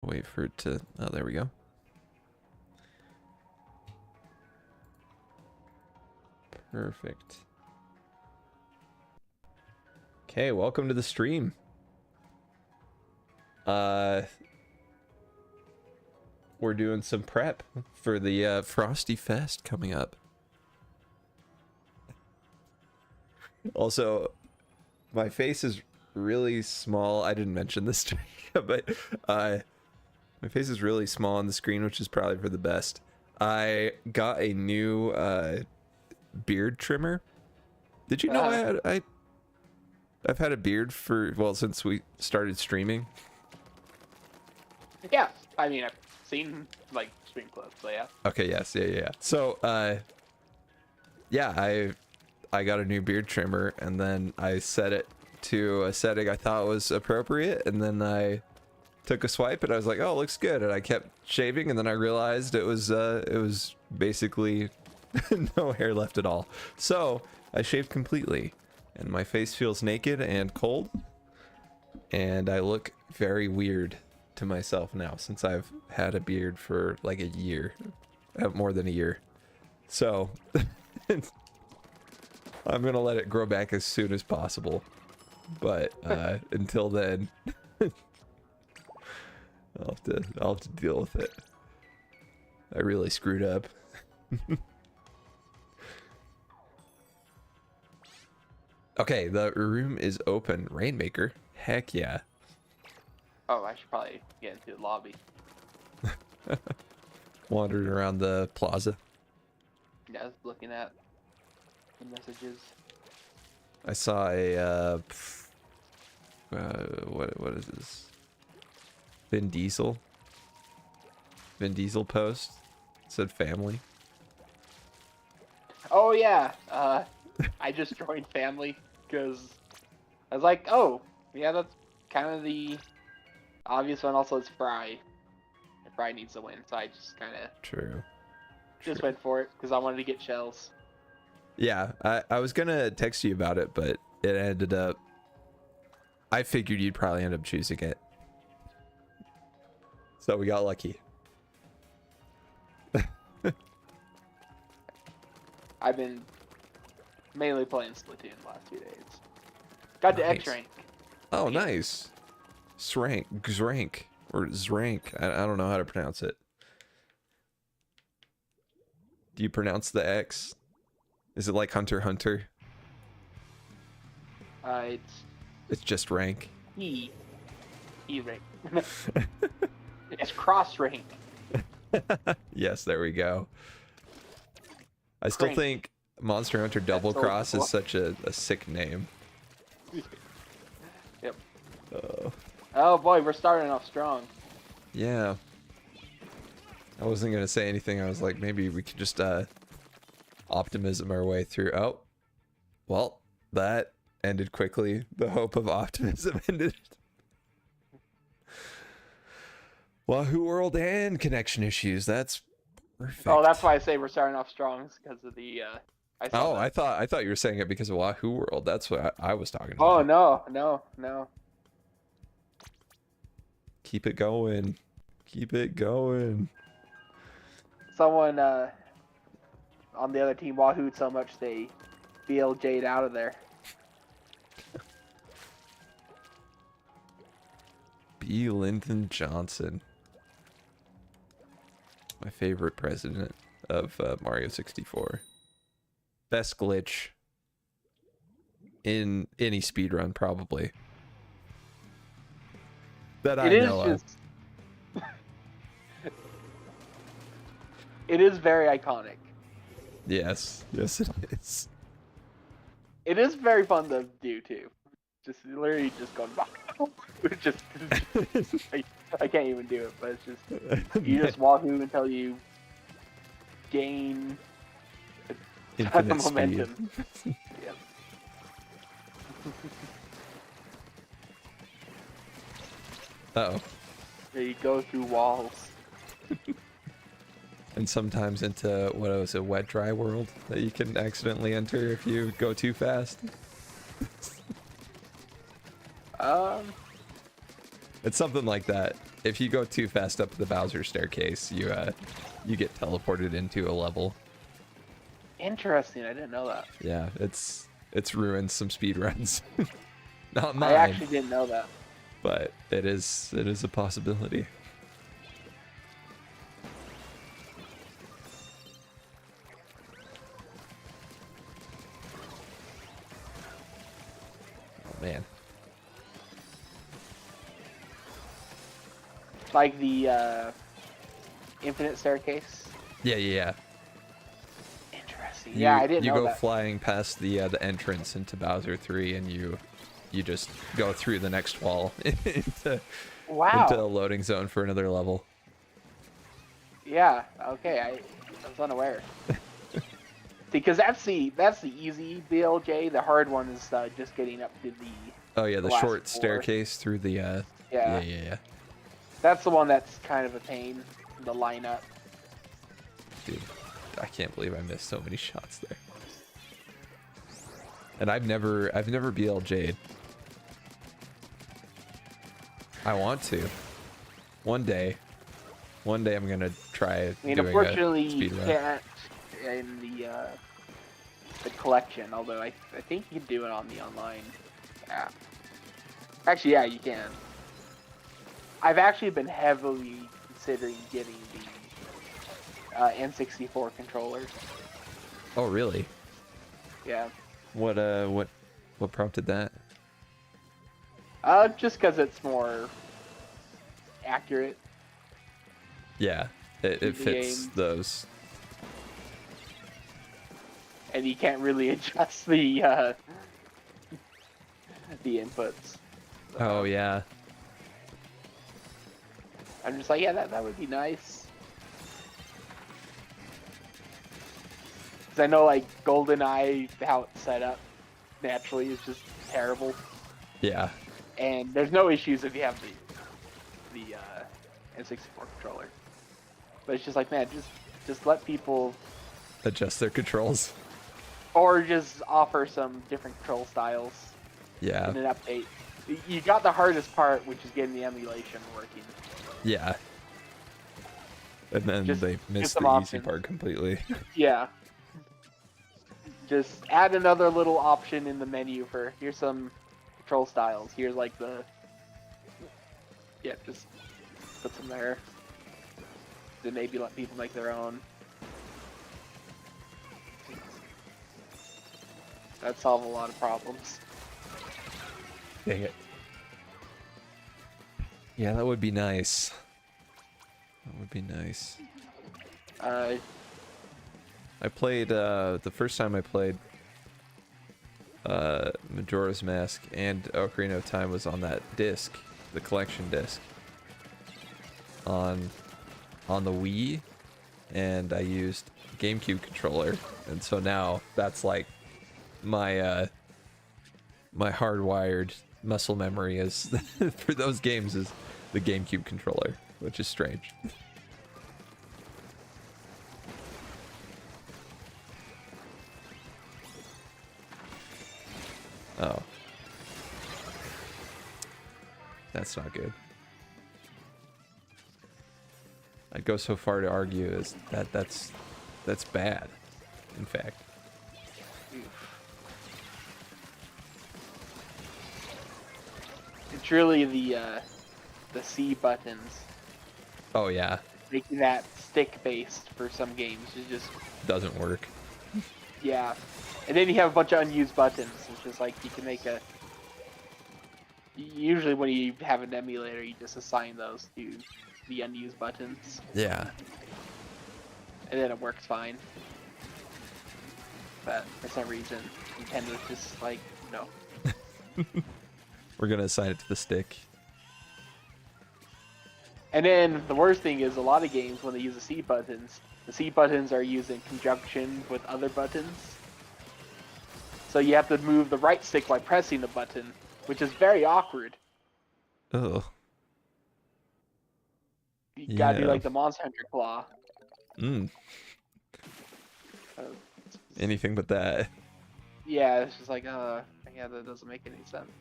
Wait for it to... Oh, there we go. Perfect. Okay, welcome to the stream. We're doing some prep for the Frosty Fest coming up. Also, my face is really small. I didn't mention this to you, but my face is really small on the screen, which is probably for the best. I got a new beard trimmer. Did you know I've had a beard for, well, since we started streaming? Yeah, I mean, I've seen, like, stream clips, so yeah. Okay, yes, yeah. So, yeah, I got a new beard trimmer, and then I set it to a setting I thought was appropriate, and then I took a swipe, and I was like, oh, it looks good, and I kept shaving, and then I realized it was basically no hair left at all. So, I shaved completely, and my face feels naked and cold, and I look very weird to myself now, since I've had a beard for like a year, more than a year. So I'm gonna let it grow back as soon as possible, but until then I'll have to deal with it. I really screwed up. Okay, the room is open. Rainmaker, heck yeah. Oh, I should probably get into the lobby. Wandered around the plaza. Yeah, I was looking at the messages. I saw a what is this? Vin Diesel post. It said family. Oh yeah, I just joined family because I was like, oh yeah, that's kind of the obvious one. Also, it's Fry. And Fry needs to win, so I just kind of just went for it because I wanted to get shells. Yeah, I was gonna text you about it, but it ended up, I figured you'd probably end up choosing it, so we got lucky. I've been mainly playing Splatoon the last 2 days. Got to X rank. Oh, nice. Zrank, or Zrank. I don't know how to pronounce it. Do you pronounce the X? Is it like Hunter x Hunter? It's just rank. E rank. It's cross rank. Yes, there we go. I still think Monster Hunter Double Cross is such a sick name. Yep. Oh boy, we're starting off strong. Yeah. I wasn't gonna say anything. I was like, maybe we could just optimism our way through. Oh, well, that ended quickly. The hope of optimism ended. Wahoo World and connection issues. That's perfect. Oh, that's why I say we're starting off strong, because of the I thought you were saying it because of Wahoo World. That's what I was talking about. Oh no. Keep it going. Keep it going. Someone on the other team wahooed so much they BLJ'd out of there. B. Lyndon Johnson. My favorite president of Mario 64. Best glitch in any speedrun, probably. That I know of. It is very iconic. Yes it is. It is very fun to do too. Just literally just going back. Just I can't even do it, but it's just you just wahoo until you gain infinite momentum. Speed. Yep. Uh-oh. You go through walls. And sometimes into, what was it, wet dry world that you can accidentally enter if you go too fast. It's something like that. if you go too fast up the Bowser staircase, you get teleported into a level. Interesting. I didn't know that. Yeah, it's ruined some speed runs. Not mine, I actually didn't know that. but it is a possibility. Oh man. Like the infinite staircase. Yeah. Interesting. Yeah, I didn't you know go that. flying past the entrance into Bowser 3, and you just go through the next wall into a Wow. loading zone for another level. Yeah. Okay. I was unaware. Because that's the easy BLJ. The hard one is just getting up to the. Oh yeah, the last short floor. staircase through the Yeah. yeah. That's the one that's kind of a pain. The lineup. Dude, I can't believe I missed so many shots there. And I've never BLJ'd. I want to. One day I'm gonna try I mean, doing unfortunately, a you speed run. can't in the collection. Although I think you can do it on the online app. Actually, yeah, you can. I've actually been heavily considering getting the N64 controller. Oh really? Yeah. What prompted that? Just because it's more accurate. Yeah, it The fits game. those. And you can't really adjust the inputs. Oh yeah. I'm just like, yeah, that would be nice. Because I know, like, GoldenEye, how it's set up naturally is just terrible. Yeah. And there's no issues if you have the N64 controller. But it's just like, man, just let people, Adjust their controls. or just offer some different control styles Yeah. in an update. You got the hardest part, which is getting the emulation working. Yeah. And then Just they missed some the easy options. part completely. Yeah. Just add another little option in the menu for, here's some control styles. Here's like the, yeah, just put some there. Then maybe let people make their own. That'd solve a lot of problems. Dang it. Yeah, that would be nice. That would be nice. I played, the first time I played Majora's Mask and Ocarina of Time was on that disc, the collection disc, on the Wii, and I used GameCube controller, and so now that's like my my hardwired muscle memory is for those games is the GameCube controller, which is strange. Oh. That's not good. I'd go so far to argue as that's bad, in fact. It's really the C buttons. Oh yeah, Making that stick-based for some games is just, doesn't work. yeah. And then you have a bunch of unused buttons. It's just like you can make a... Usually when you have an emulator, you just assign those to the unused buttons. Yeah. And then it works fine. But for some reason, Nintendo's just like, no. We're gonna assign it to the stick. And then the worst thing is a lot of games, when they use the C buttons are used in conjunction with other buttons. So you have to move the right stick by pressing the button, which is very awkward. Oh. You gotta do Yeah. like the Monster Hunter claw. Mm. Uh, Anything but that. yeah, it's just like, yeah, that doesn't make any sense.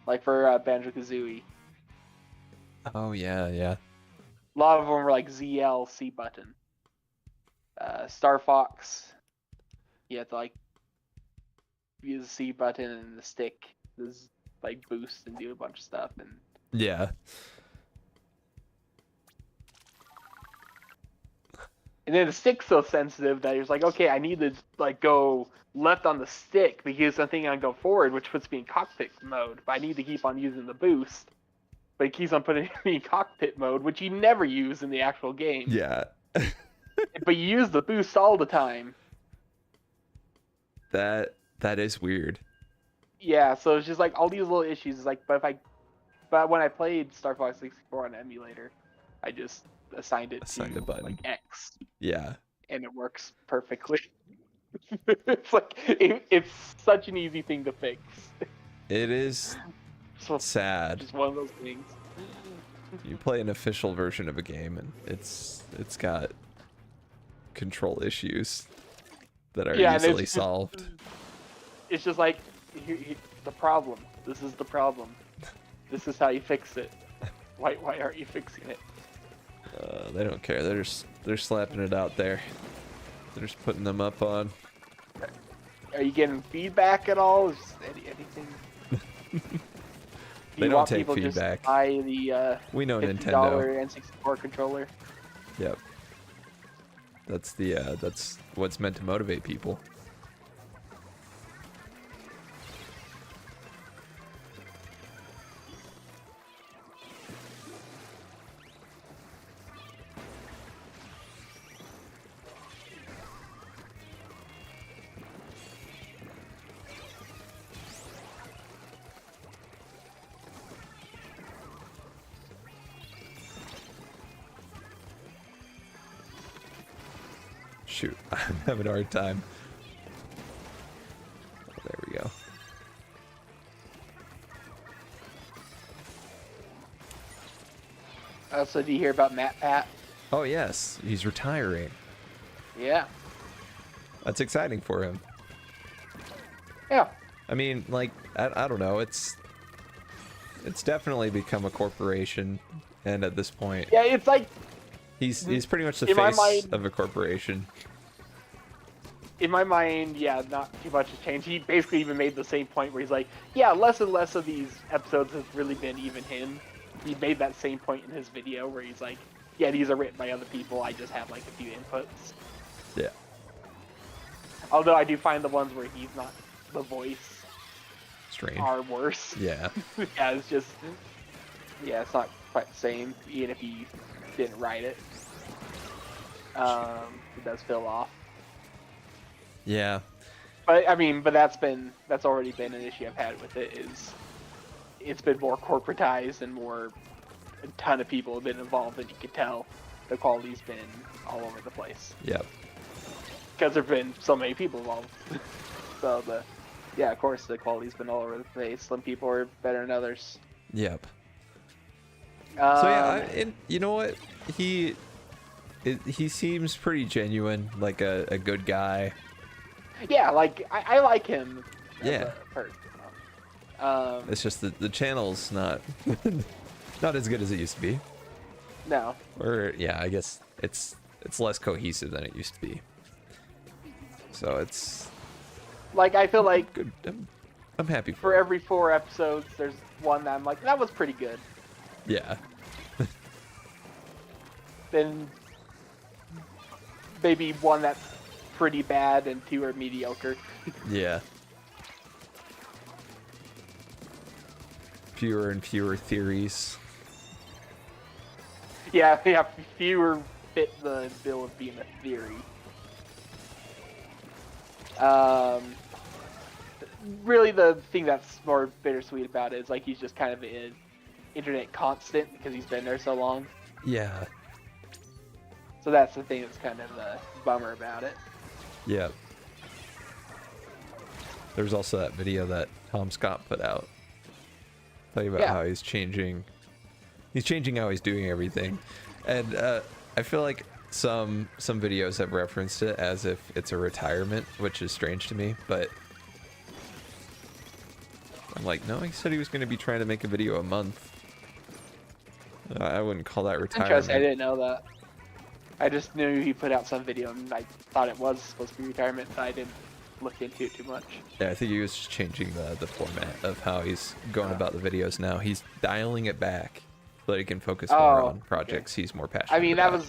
Like for Banjo-Kazooie. Oh yeah, yeah. A lot of them were like ZL C button. Star Fox, you have to like use the C button and the stick is like boost and do a bunch of stuff, Yeah. and then the stick's so sensitive that you're like, okay, I need to like go left on the stick because I'm thinking I go forward, which puts me in cockpit mode. But I need to keep on using the boost, but it keeps on putting me in cockpit mode, which you never use in the actual game. Yeah. But you use the boost all the time. That is weird. Yeah, so it's just like all these little issues. It's like, but when I played Star Fox 64 on emulator, I just assigned it Assigned to a button. like X, Yeah. and it works perfectly. It's like it's such an easy thing to fix. It is So sad. just one of those things. You play an official version of a game and it's got control issues that are easily solved. It's just like the problem. This is the problem. This is how you fix it. Why aren't you fixing it? They don't care. They're slapping it out there. They're just putting them up on. Are you getting feedback at all? Is anything? They don't take feedback. Just buy the We know $50 Nintendo. N64 controller. Yep. That's what's meant to motivate people. Shoot, I'm having a hard time. Oh, there we go. So do you hear about Matt Pat? Oh yes, he's retiring. Yeah. That's exciting for him. Yeah. I mean, like, I don't know. It's definitely become a corporation, and at this point, Yeah, it's like he's pretty much the in my face mind- of a corporation. in my mind, yeah, not too much has changed. He basically even made the same point where he's like, yeah, less and less of these episodes has really been even him. He made that same point in his video where he's like, yeah, these are written by other people. I just have like a few inputs. Yeah. Although I do find the ones where he's not the voice Strange. are worse. Yeah. Yeah, it's just, yeah, it's not quite the same, even if he didn't write it. It does feel off. Yeah. But I mean, that's already been an issue I've had with it. Is it's been more corporatized and more, a ton of people have been involved, and you can tell the quality's been all over the place Yep. because there've been so many people involved. So yeah, of course the quality's been all over the place. Some people are better than others. Yep. So yeah, and you know what? He seems pretty genuine, like a good guy. Yeah, like I like him. As Yeah. a person. It's just that the channel's not not as good as it used to be. No. Or yeah, I guess it's less cohesive than it used to be. So it's Like I feel like good. I'm happy for him. every 4 episodes, there's one that I'm like, that was pretty good. Yeah. Then maybe one that's pretty bad and 2 are mediocre. Yeah. Fewer and fewer theories. Yeah, fewer fit the bill of being a theory. Really the thing that's more bittersweet about it is like he's just kind of an internet constant because he's been there so long. Yeah. So that's the thing that's kind of the bummer about it. Yeah. There's also that video that Tom Scott put out. Talking about how he's changing how he's doing everything. And I feel like some videos have referenced it as if it's a retirement, which is strange to me, but I'm like, no, he said he was going to be trying to make a video a month. I wouldn't call that Interesting. I retirement. didn't know that. I just knew he put out some video, and I thought it was supposed to be retirement, but I didn't look into it too much. Yeah, I think he was just changing the format of how he's going about the videos now. He's dialing it back so that he can focus more on projects he's more passionate I mean, about.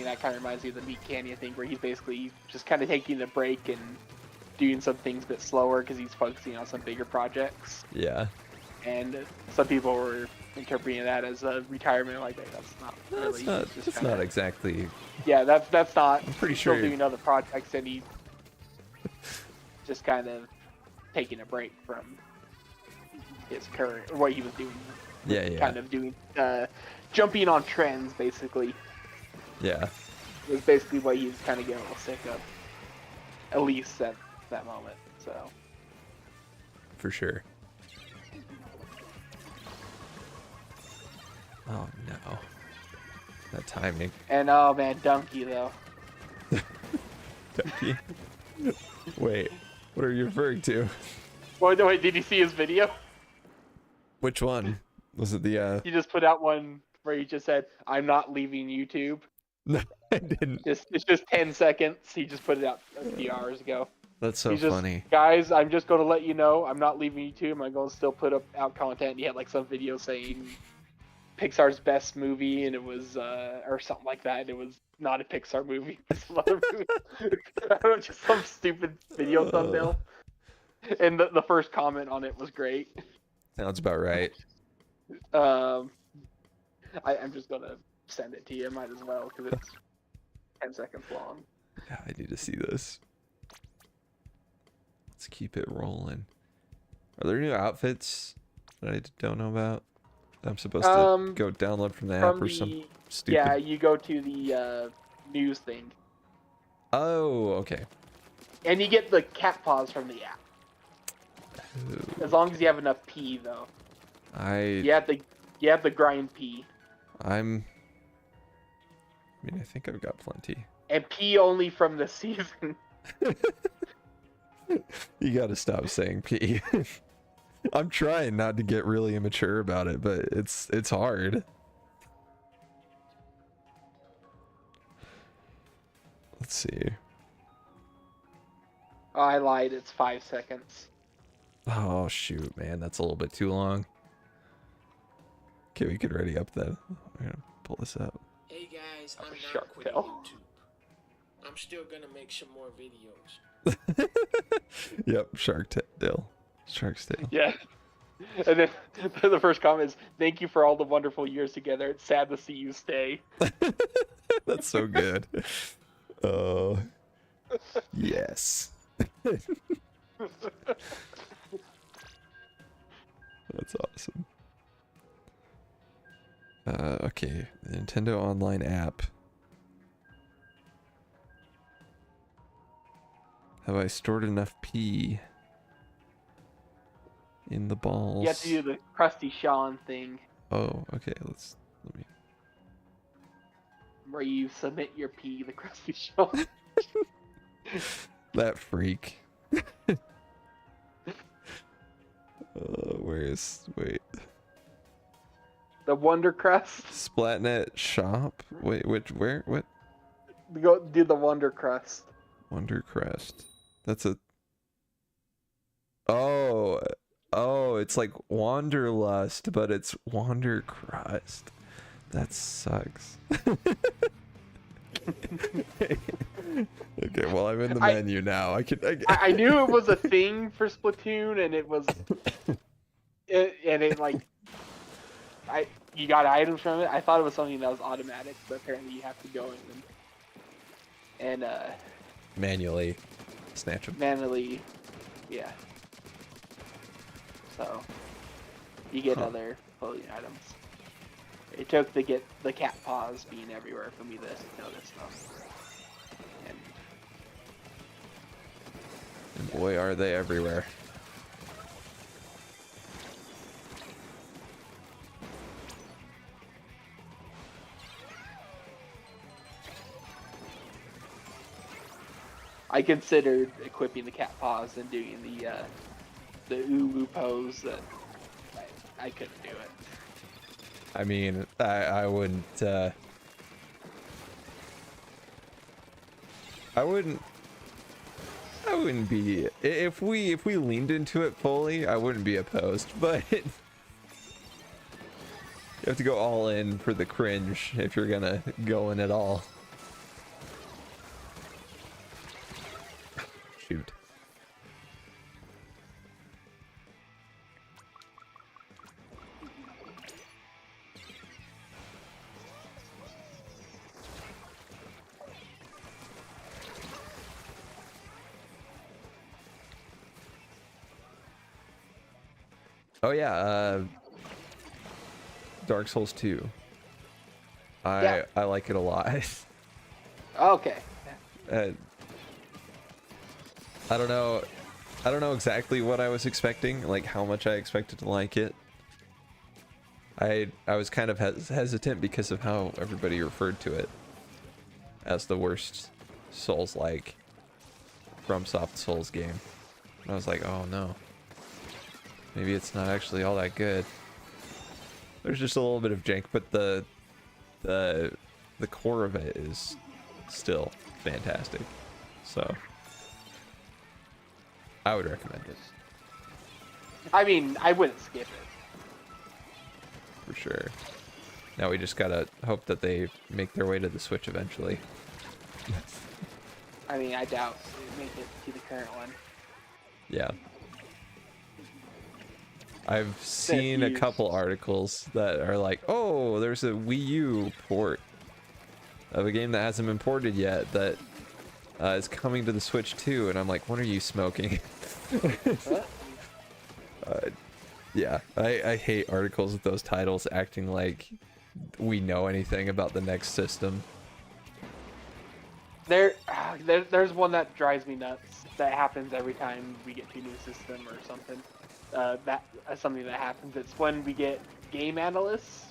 that kind of reminds me of the Meat Canyon thing, where he's basically just kind of taking a break and doing some things a bit slower because he's focusing on some bigger projects. Yeah. And some people were interpreting that as a retirement. Like, hey, that's not really. That's not exactly. Yeah, that's not. I'm pretty he's sure. Still doing other projects, and he's just kind of taking a break from his current, or what he was doing. Yeah. Kind of doing, jumping on trends, basically. Yeah. It was basically what he was kind of getting a little sick of, at least at that moment. So. For sure. Oh no. That timing. And oh man, Donkey though. Donkey? Wait, what are you referring to? Wait, did you see his video? Which one? Was it the He just put out one where he just said, "I'm not leaving YouTube." No, I didn't. It's just 10 seconds. He just put it out a few hours ago. That's so He's just, funny. Guys, I'm just going to let you know, I'm not leaving YouTube. I'm going to still put out content. He had like some video saying Pixar's best movie, and it was or something like that. It was not a Pixar movie. It's some other movie. I don't know, just some stupid video thumbnail. And the first comment on it was great. Sounds about right. I'm just gonna send it to you. Might as well because it's 10 seconds long. Yeah, I need to see this. Let's keep it rolling. Are there new outfits that I don't know about? I'm supposed to go download from the app or some stupid. Yeah, you go to the news thing. Oh, okay. And you get the cat paws from the app. Ooh. As long as you have enough P, though. You have the grind P. I think I've got plenty. And P only from the season. You gotta stop saying P. I'm trying not to get really immature about it, but it's hard. Let's see. Oh, I lied. It's 5 seconds. Oh shoot, man, that's a little bit too long. Okay, we could ready up then. I'm gonna pull this up. Hey guys, I'm not Shark quitting Tale. YouTube. I'm still gonna make some more videos. Yep, Shark's Tale. Yeah. And then the first comment is, "Thank you for all the wonderful years together. It's sad to see you stay." That's so good. Oh, yes. That's awesome. Okay, the Nintendo Online app. Have I stored enough P in the balls? You have to do the Krusty Sean thing, Oh, okay. Let me. where you submit your P, the Krusty Sean. That freak. Wait. The Wonder Crust. Splatnet shop? Wait, where? What? Go do the Wonder Crust. Wonder Crest. That's a. Oh, it's like Wanderlust, but it's Wander Crust. That sucks. Okay, well, I'm in the menu now. I knew it was a thing for Splatoon, and it you got items from it. I thought it was something that was automatic, but apparently you have to go in and manually snatch them. manually, yeah. So you get other clothing items. It took to get the cat paws being everywhere for me to notice stuff. And boy, are they everywhere. I considered equipping the cat paws and doing the uwu pose, that I couldn't do it. I mean, I wouldn't. I wouldn't. I wouldn't be if we leaned into it fully. I wouldn't be opposed, but you have to go all in for the cringe if you're gonna go in at all. Shoot. Oh yeah, Dark Souls 2. I like it a lot. Okay. uh, I don't know. I don't know exactly what I was expecting, like how much I expected to like it. I was kind of hesitant because of how everybody referred to it as the worst Souls-like FromSoft Souls game. And I was like, oh no. Maybe it's not actually all that good. There's just a little bit of jank, but the core of it is still fantastic. So I would recommend it I mean, I wouldn't skip it. for sure. Now we just gotta hope that they make their way to the Switch eventually. I mean, I doubt they make it to the current one. Yeah. I've seen a couple articles that are like, oh, there's a Wii U port of a game that hasn't been ported yet that is coming to the Switch too, and I'm like, what are you smoking? Yeah, I hate articles with those titles acting like we know anything about the next system. There's one that drives me nuts. That happens every time we get to a new system or something. That's something that happens. It's when we get game analysts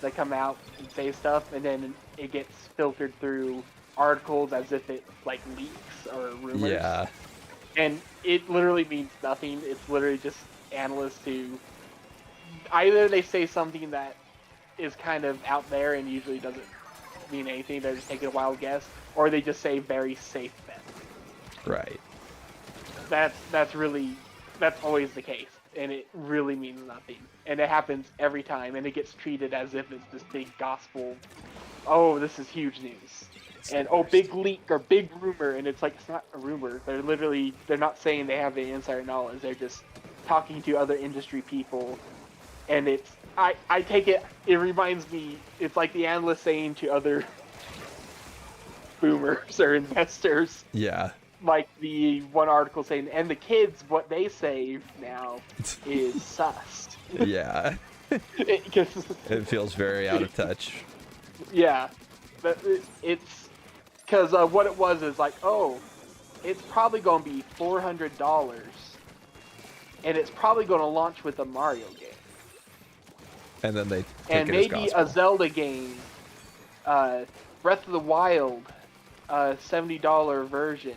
that come out and say stuff, and then it gets filtered through articles as if it like leaks or rumors. Yeah. And it literally means nothing. It's literally just analysts who either they say something that is kind of out there and usually doesn't mean anything. They're just taking a wild guess, or they just say very safe bet. Right. That's always the case, and it really means nothing. And it happens every time, and it gets treated as if it's this big gospel. Oh, this is huge news. And oh, big leak or big rumor, and it's like it's not a rumor. They're not saying they have the insider knowledge. They're just talking to other industry people, and I take it. It reminds me. It's like the analyst saying to other boomers or investors. Yeah. Like the one article saying, and the kids, what they say now is sus. Yeah. It feels very out of touch. Yeah, but it's because what it was is like, oh, it's probably going to be $400, and it's probably going to launch with a Mario game, And then they and maybe a Zelda game, Breath of the Wild, $70 version,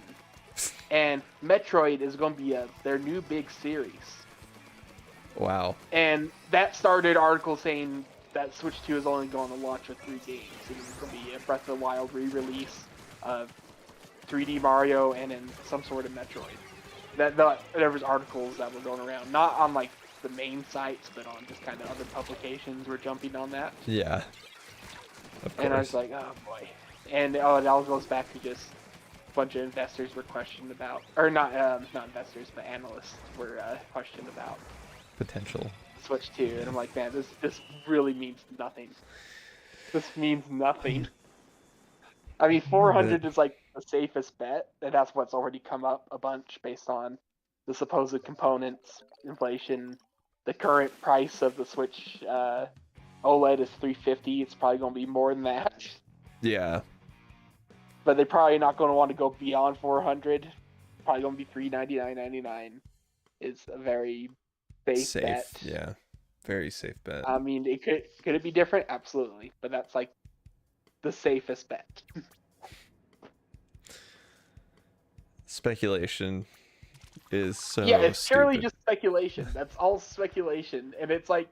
and Metroid is going to be their new big series. Wow. And that started articles saying that Switch 2 is only going to launch with 3 games. So it's going to be a Breath of the Wild re-release, 3D Mario, and then some sort of Metroid. There was articles that were going around, not on like the main sites, but on just kind of other publications were jumping on that. Yeah. Of course. And I was like, oh boy. And it all goes back to just a bunch of investors were questioned about, or not investors, but analysts were questioned about Potential. Switch 2, and I'm like, man, this really means nothing. This means nothing. I mean, 400 is like the safest bet, and that's what's already come up a bunch based on the supposed components, inflation. The current price of the Switch OLED is $350. It's probably going to be more than that. Yeah. But they're probably not going to want to go beyond 400. Probably going to be $399.99. Is a very safe bet. Yeah. Very safe bet. I mean, could it be different? Absolutely, but that's like the safest bet. Speculation is so Yeah, it's stupid. purely just speculation. That's all speculation, and it's like,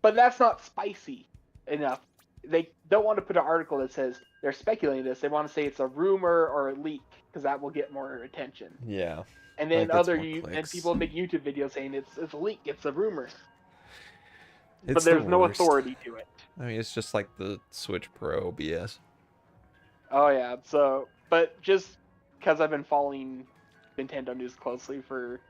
but that's not spicy. enough. They don't want to put an article that says they're speculating this. They want to say it's a rumor or a leak because that will get more attention. Yeah. And That then gets more and clicks. people make YouTube videos saying it's a leak, it's a rumor. It's But the there's no worst. authority to it. I mean, it's just like the Switch Pro BS. Oh yeah, so but just because I've been following Nintendo news closely for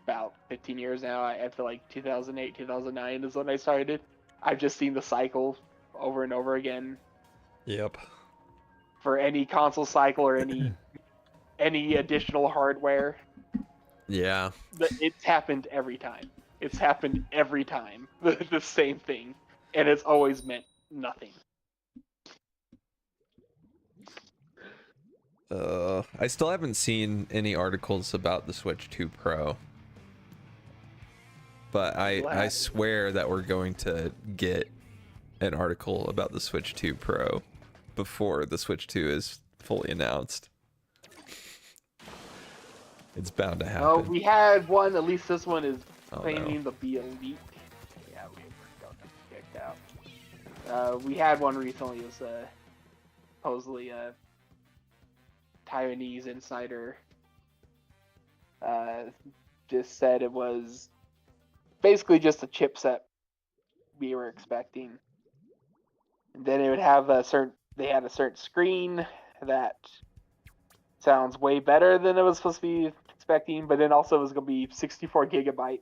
about 15 years now, I feel like 2008, 2009 is when I started. I've just seen the cycle over and over again Yep. for any console cycle or any additional hardware. Yeah. It's happened every time. It's happened every time. The same thing, and it's always meant nothing. I still haven't seen any articles about the Switch 2 Pro. But I swear that we're going to get an article about the Switch 2 Pro before the Switch 2 is fully announced. It's bound to happen. Oh, we had one. At least this one is claiming no. to be a leak. Yeah, we got kicked out. We had one recently. It was supposedly a Taiwanese insider. Just said it was basically just a chipset we were expecting. And then it would have they had a certain screen that sounds way better than it was supposed to be expecting, but then also it was going to be 64 gigabytes,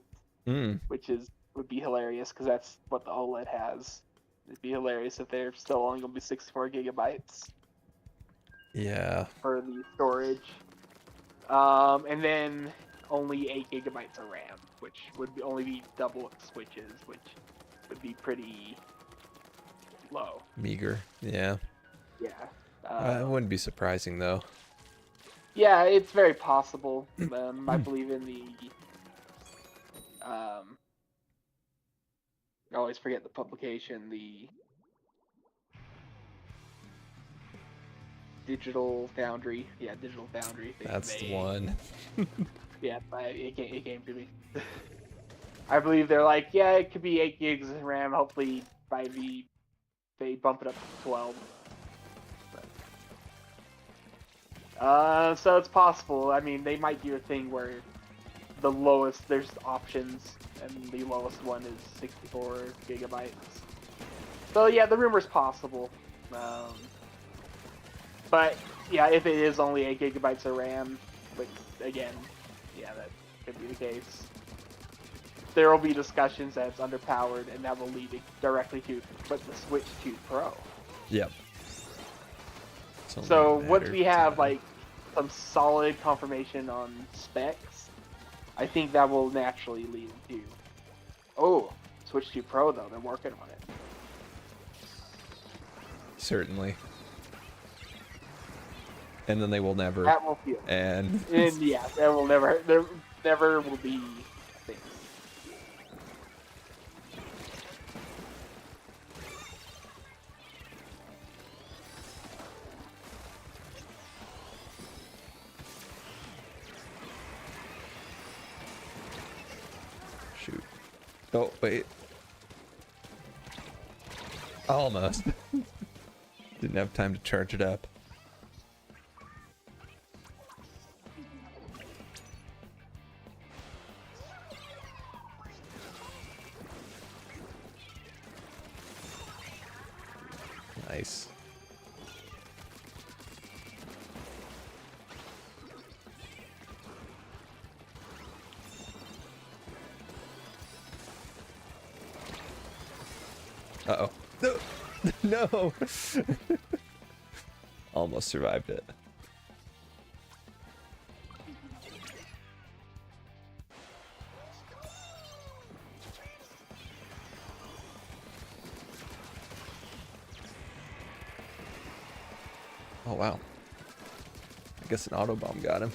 which would be hilarious because that's what the OLED has. It'd be hilarious if they're still only going to be 64 gigabytes. Yeah. For the storage. And then only 8 gigabytes of RAM, which would only be double switches, which would be pretty low. Meager. Yeah. Yeah. It wouldn't be surprising though. Yeah, it's very possible. I believe in the I always forget the publication, the Digital Foundry. Yeah, Digital Foundry. That's the one. Yeah, it came to me. I believe they're like, yeah, it could be 8 gigs of RAM. Hopefully they bump it up to 12. So it's possible. I mean, they might do a thing where the lowest, there's options, and the lowest one is 64 gigabytes. So yeah, the rumor's possible. But yeah, if it is only 8 gigabytes of RAM, but again, yeah, that could be the case. There will be discussions that it's underpowered, and that will lead directly to the Switch 2 Pro. Yep. So once we have like some solid confirmation on specs, I think that will naturally lead to Switch 2 Pro though. They're working on it. Certainly. And then they will never. That will feel. And yeah, there never will be a thing. shoot. Oh, wait. Almost. Didn't have time to charge it up. Nice. Uh-oh. No! No! Almost survived it. Oh, wow. I guess an auto bomb got him.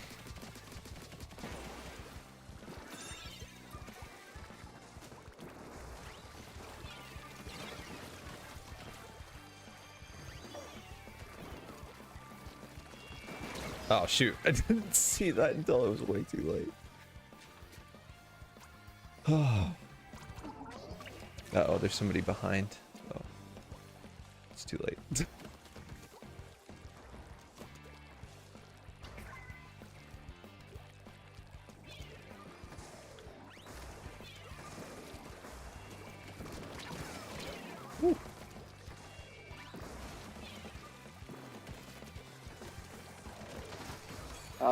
Oh, shoot. I didn't see that until it was way too late. Uh-oh, there's somebody behind. Oh, it's too late. Whew.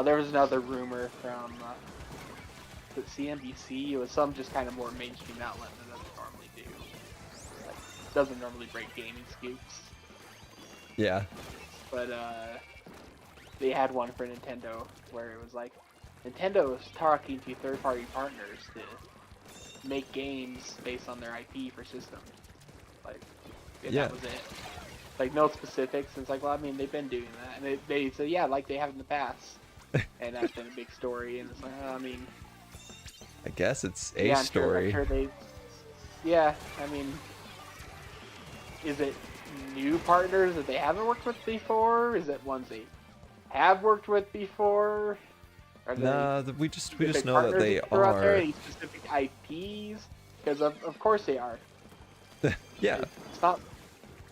There was another rumor from the CNBC. It was some just kind of more mainstream outlet than it doesn't normally do. Like, doesn't normally break gaming scoops. Yeah. But they had one for Nintendo where it was like Nintendo was talking to third-party partners to make games based on their IP for systems. Like, and Yeah. that was it. Like, no specifics. And it's like, well, I mean, they've been doing that, and they said, yeah, like they have in the past. And that's been a big story, and it's like, I mean, I guess it's a yeah, story. I'm sure they, yeah, I mean, is it new partners that they haven't worked with before? Is it ones they have worked with before? Are Nah, we just know that partners they throw out there, are. any specific IPs? Because of course they are. Yeah. It's not.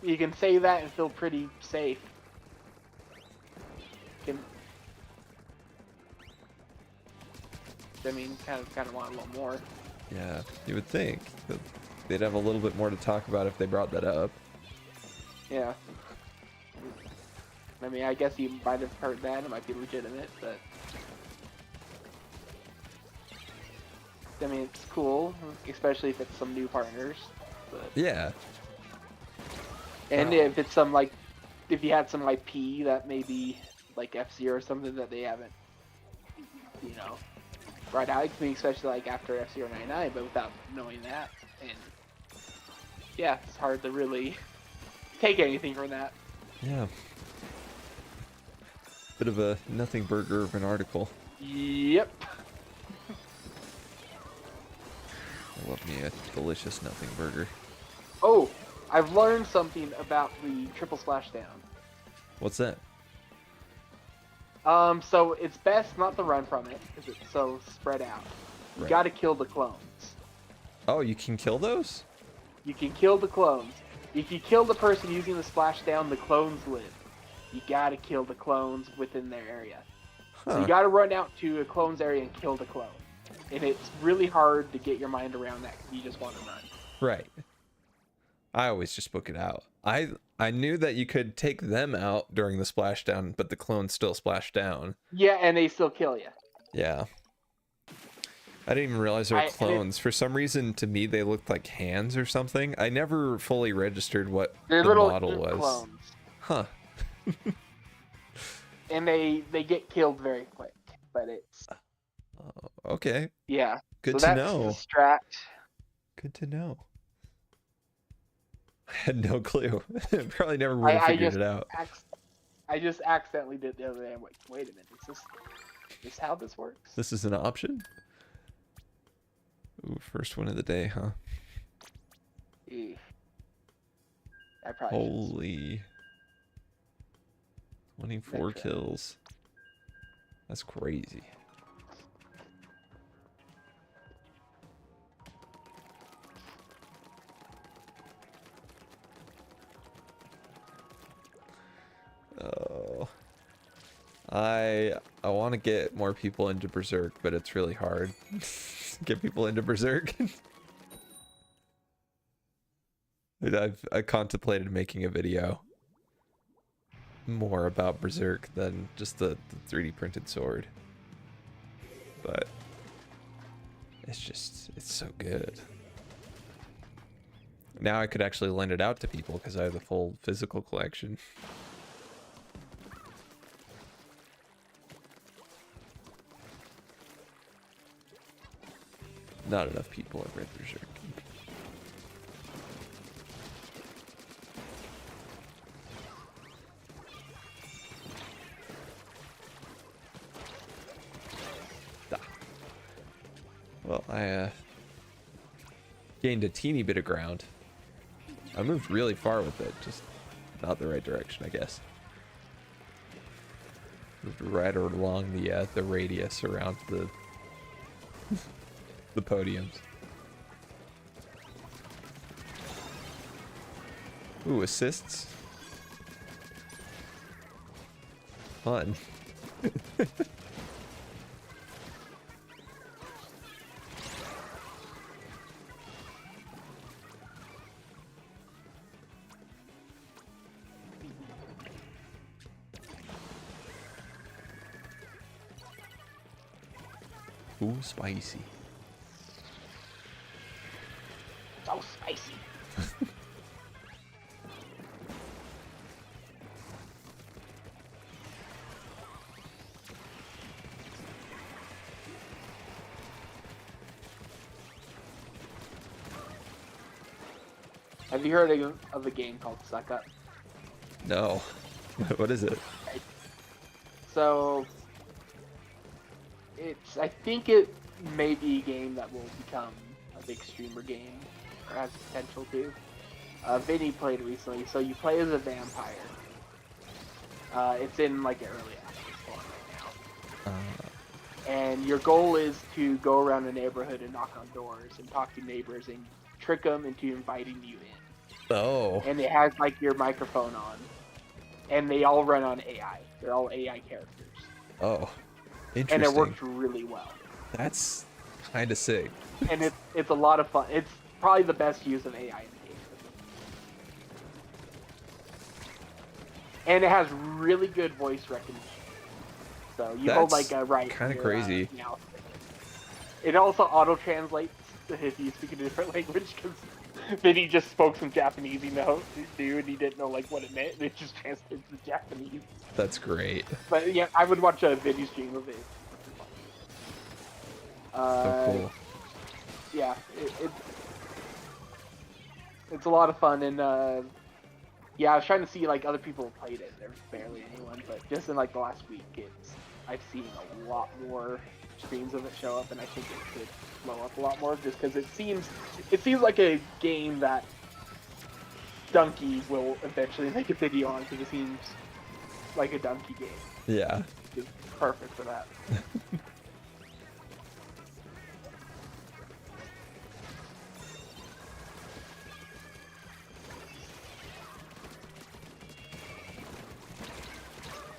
You can say that and feel pretty safe. I mean, kind of want a little more. Yeah, you would think that they'd have a little bit more to talk about if they brought that up. Yeah. I mean, I guess you might have heard that. It might be legitimate, but I mean, it's cool, especially if it's some new partners. But Yeah. and if it's some like, if you had some IP that maybe like F-Zero or something that they haven't, you know, brought out to me, especially like after F-Zero 99, but without knowing that, and yeah, it's hard to really take anything from that. Yeah. Bit of a nothing burger of an article. Yep. I love me a delicious nothing burger. Oh, I've learned something about the triple splashdown. What's that? So it's best not to run from it, because it's so spread out. You Right. gotta kill the clones. Oh, you can kill those? You can kill the clones. If you kill the person using the splashdown, the clones live. You gotta kill the clones within their area. So Huh. you gotta run out to a clone's area and kill the clone. And it's really hard to get your mind around that, because you just want to run. Right. I always just book it out. I knew that you could take them out during the splashdown, but the clones still splash down. Yeah, and they still kill you. Yeah. I didn't even realize they were and clones. For some reason, to me, they looked like hands or something. I never fully registered what They're the little model was. clones. Huh. And they get killed very quick. But it's... Okay. Yeah. Good so to that's know. Distract. Good to know. I had no clue. Probably never would have figured it out. I just accidentally did the other day. I'm like, wait a minute, is this how this works? This is an option? Ooh, first one of the day, huh? Eh. I probably should've- Holy. 24 That's right. kills. That's crazy. Oh. I want to get more people into Berserk, but it's really hard. Get people into Berserk. I contemplated making a video more about Berserk than just the 3D printed sword. But it's so good. Now I could actually lend it out to people because I have the full physical collection. Not enough people have read Berserk. Well, I gained a teeny bit of ground. I moved really far with it, just not the right direction, I guess. Moved right along the radius around the the podiums. Ooh, assists. Fun. Ooh, spicy. So spicy. Have you heard of a game called Suck Up? No. What is it? So, I think it may be a game that will become a big streamer game, or has potential to. Vinny played recently, so you play as a vampire. It's in like an early access form right now. And your goal is to go around the neighborhood and knock on doors and talk to neighbors and trick them into inviting you in. Oh. And it has like your microphone on. And they all run on AI. They're all AI characters. Oh. Interesting. And it works really well. That's kind of sick. And it's a lot of fun. It's probably the best use of AI in the game. And it has really good voice recognition. So you hold like a right. Kind of crazy. It also auto translates if you speak a different language, because Vinny just spoke some Japanese, and he didn't know like what it meant, and it just translates to Japanese. That's great. But yeah, I would watch a Vinny stream of it. So cool. Yeah, it's a lot of fun, and yeah, I was trying to see like other people who played it. There's barely anyone, but just in like the last week, I've seen a lot more streams of it show up, and I think it could blow up a lot more, just because it seems like a game that Donkey will eventually make a video on, because it seems like a Donkey game. Yeah. It's perfect for that.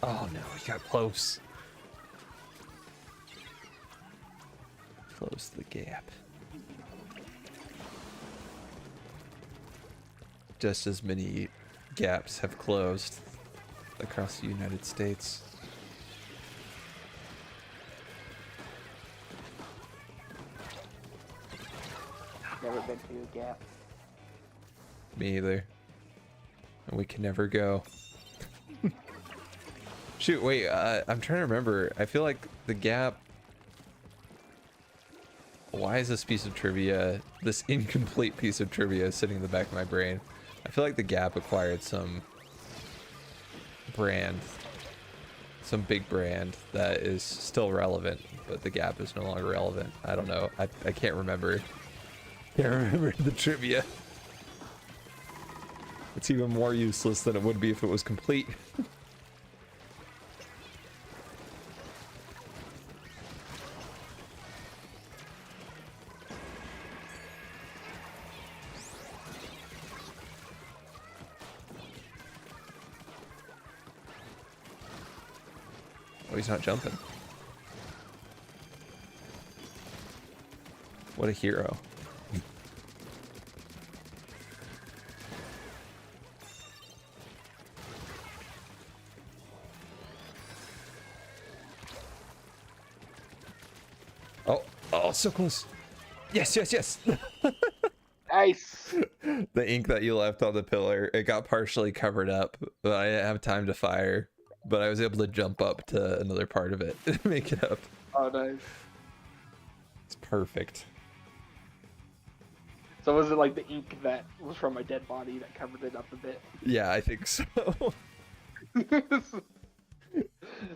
Oh no, he got close. Close the gap. Just as many gaps have closed across the United States. Never been to a gap. Me either. And we can never go. Shoot, wait, I'm trying to remember. I feel like the gap... Why is this piece of trivia, this incomplete piece of trivia sitting in the back of my brain? I feel like the gap acquired some brand, some big brand that is still relevant, but the gap is no longer relevant. I don't know. I can't remember. Can't remember the trivia. It's even more useless than it would be if it was complete. Oh, he's not jumping. What a hero. Oh, so close. Yes, yes, yes. Nice. The ink that you left on the pillar, it got partially covered up, but I didn't have time to fire. But I was able to jump up to another part of it and make it up. Oh, nice. It's perfect. So was it like the ink that was from my dead body that covered it up a bit? Yeah, I think so.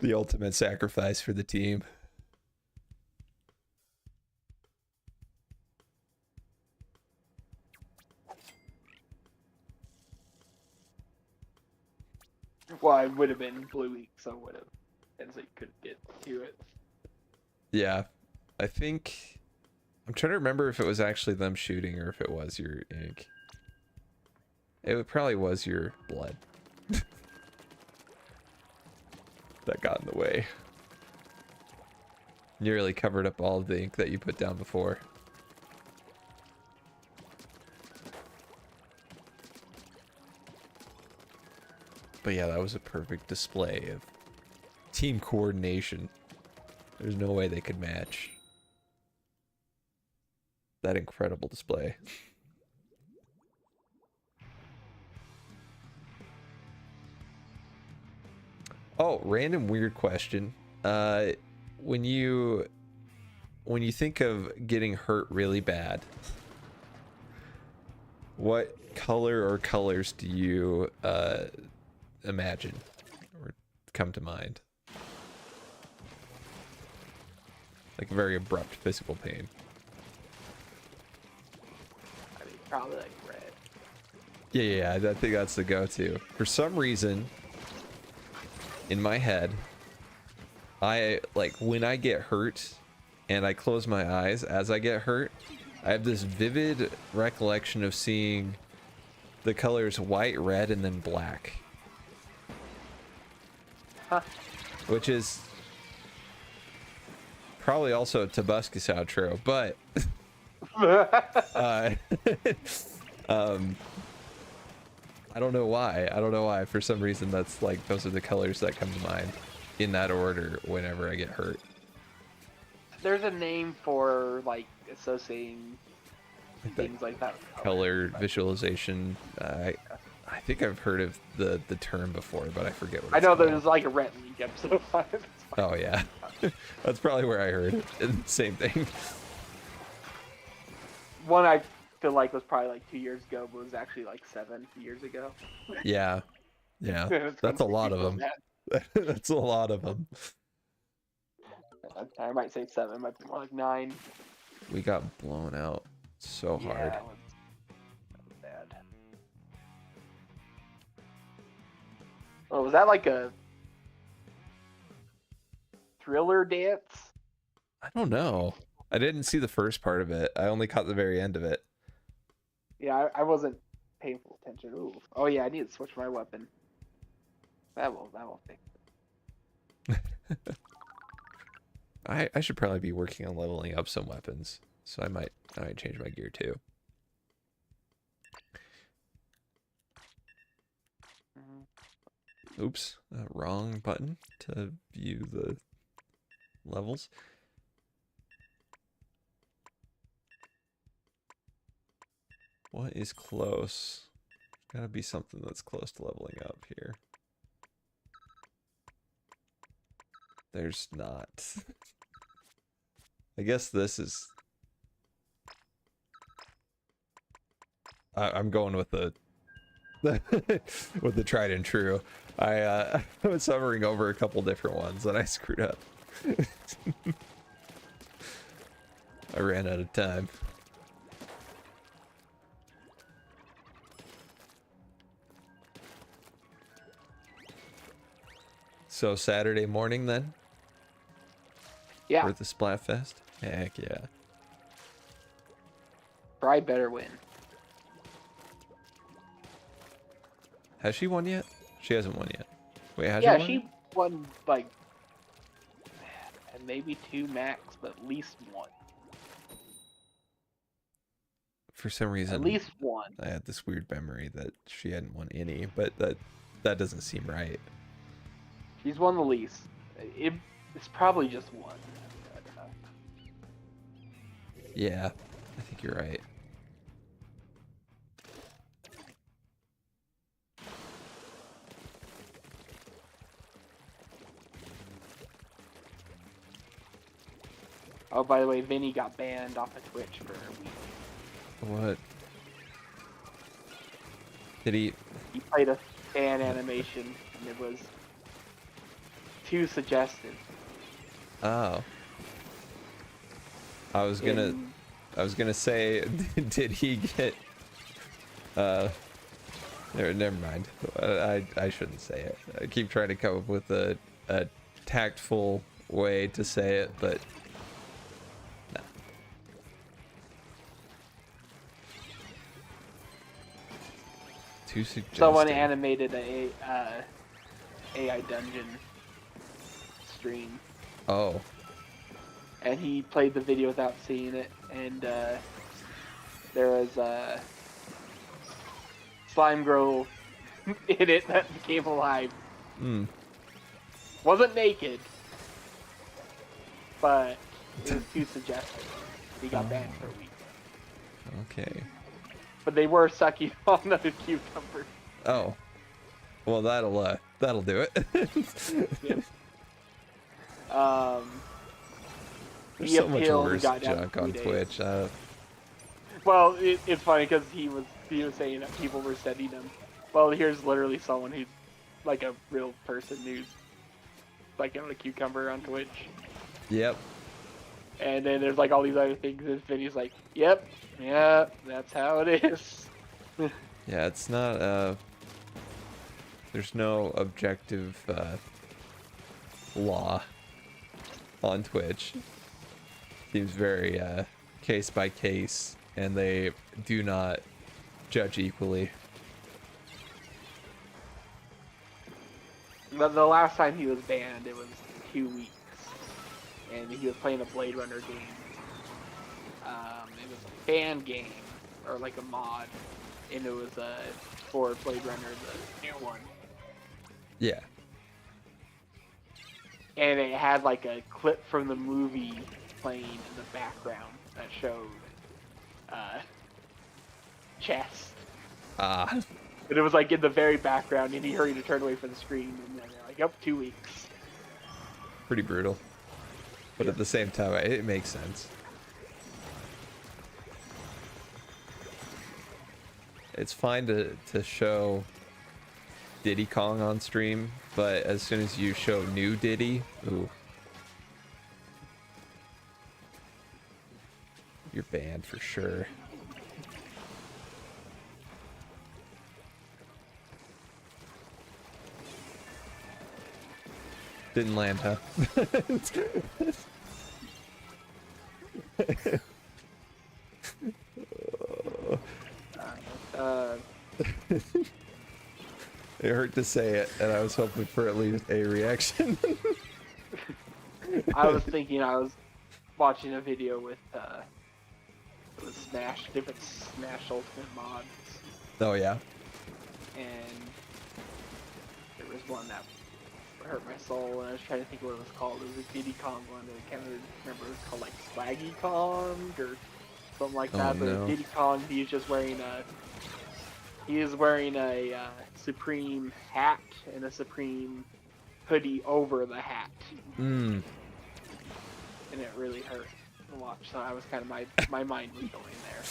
The ultimate sacrifice for the team. Well, I would have been blue ink, so would have, and so you couldn't get to it. Yeah, I think... I'm trying to remember if it was actually them shooting or if it was your ink. It probably was your blood that got in the way. Nearly covered up all of the ink that you put down before. But yeah, that was a perfect display of team coordination. There's no way they could match that incredible display. Oh, random weird question. When you think of getting hurt really bad, what color or colors do you imagine or come to mind? Like very abrupt physical pain. I mean, probably like red. Yeah, I think that's the go-to. For some reason, in my head, I like when I get hurt and I close my eyes as I get hurt, I have this vivid recollection of seeing the colors white, red, and then black. Huh. Which is probably also a Tobuscus outro, but I don't know why. I don't know why. For some reason, that's like those are the colors that come to mind in that order whenever I get hurt. There's a name for like associating things like that. With Color visualization. I think I've heard of the term before, but I forget what I it's know called. there's like a Rhett Link episode on it. Oh yeah, that's probably where I heard it. Same thing. One I feel like was probably like 2 years ago, but was actually like 7 years ago. Yeah, It's that's a gonna lot make of me them. so That's a lot of them. mad. I might say 7, might be more like 9. We got blown out so Yeah, hard. that was bad. Oh, was that like a Thriller dance? I don't know. I didn't see the first part of it. I only caught the very end of it. Yeah, I wasn't paying full attention. Ooh. Oh yeah, I need to switch my weapon. That will fix it. I should probably be working on leveling up some weapons, so I might change my gear too. Oops, wrong button to view the levels. What is close? Gotta be something that's close to leveling up here. There's not. I guess this is... I'm going with the with the tried and true. I was hovering over a couple different ones and I screwed up. I ran out of time. So Saturday morning then? Yeah, For the Splatfest? Heck yeah. Fry better win. Has she won yet? She hasn't won yet. Wait, has Yeah, she won? she won like maybe 2 max, but at least 1. For some reason, At least 1. I had this weird memory that she hadn't won any, but that doesn't seem right. She's won the least. It's probably just 1. I don't know. Yeah, I think you're right. Oh, by the way, Vinny got banned off of Twitch for a week. What? Did he? He played a fan animation, and it was too suggestive. Oh. I was gonna say, did he get? Never mind. I shouldn't say it. I keep trying to come up with a tactful way to say it, but no. Too suggestive. Someone animated a AI dungeon stream, Oh. and he played the video without seeing it, and there was a slime girl in it that became alive. Hmm. Wasn't naked, but it was too suggestive. He got banned for a week. Okay. But they were sucking on the cucumber. Oh. Well, that'll do it. Yep. There's he so much appealed and worse got down junk to on 3 days. Twitch. Well, it's funny because he was saying that people were sending him. Well, here's literally someone who's like a real person who's like on a cucumber on Twitch. Yep. And then there's like all these other things. This video's like, yep, yeah, that's how it is. Yeah, it's not. There's no objective law on Twitch. Seems very case by case, and they do not judge equally. But the last time he was banned, it was 2 weeks, and he was playing a Blade Runner game. It was a fan game, or like a mod, and it was for Blade Runner, the new one. Yeah. And it had like a clip from the movie playing in the background that showed chest. Ah. But it was like in the very background, and he hurried to turn away from the screen, and then they're like, "Yep, 2 weeks." Pretty brutal. But Yeah. at the same time, it makes sense. It's fine to show Diddy Kong on stream, but as soon as you show new Diddy, ooh. You're banned for sure. Didn't land, huh? It hurt to say it, and I was hoping for at least a reaction. I was thinking I was watching a video with Smash, different Smash Ultimate mods, Oh yeah. and there was one that hurt my soul, and I was trying to think what it was called. It was a Diddy Kong one, and I can't really remember. It was called like Swaggy Kong or something like that. But no. Diddy Kong, he was just wearing a Supreme hat and a Supreme hoodie over the hat, Hmm. and it really hurt to watch. So I was kind of my mind was going there,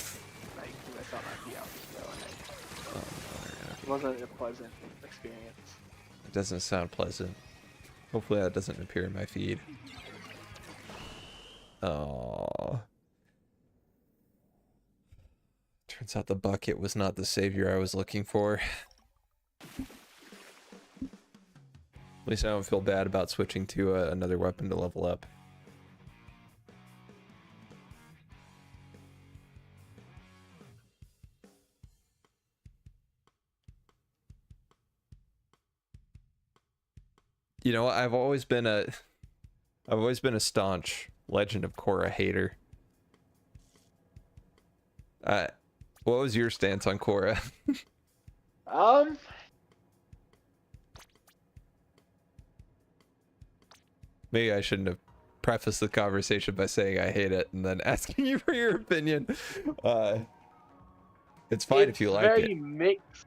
like 'cause I thought I'd be out so, and it wasn't a pleasant experience. It doesn't sound pleasant. Hopefully that doesn't appear in my feed. Oh. Turns out the bucket was not the savior I was looking for. At least I don't feel bad about switching to another weapon to level up. You know, I've always been a staunch Legend of Korra hater. What was your stance on Korra? Maybe I shouldn't have prefaced the conversation by saying I hate it and then asking you for your opinion. It's fine if you like It's very it. mixed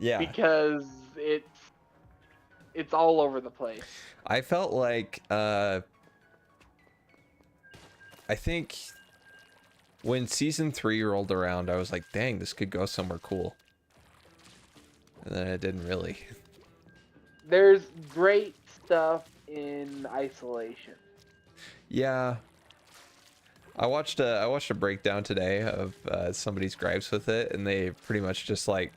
Yeah. because it's all over the place. I felt like I think when season 3 rolled around, I was like, dang, this could go somewhere cool. And then it didn't really. There's great stuff in isolation. Yeah. I watched a breakdown today of somebody's gripes with it, and they pretty much just like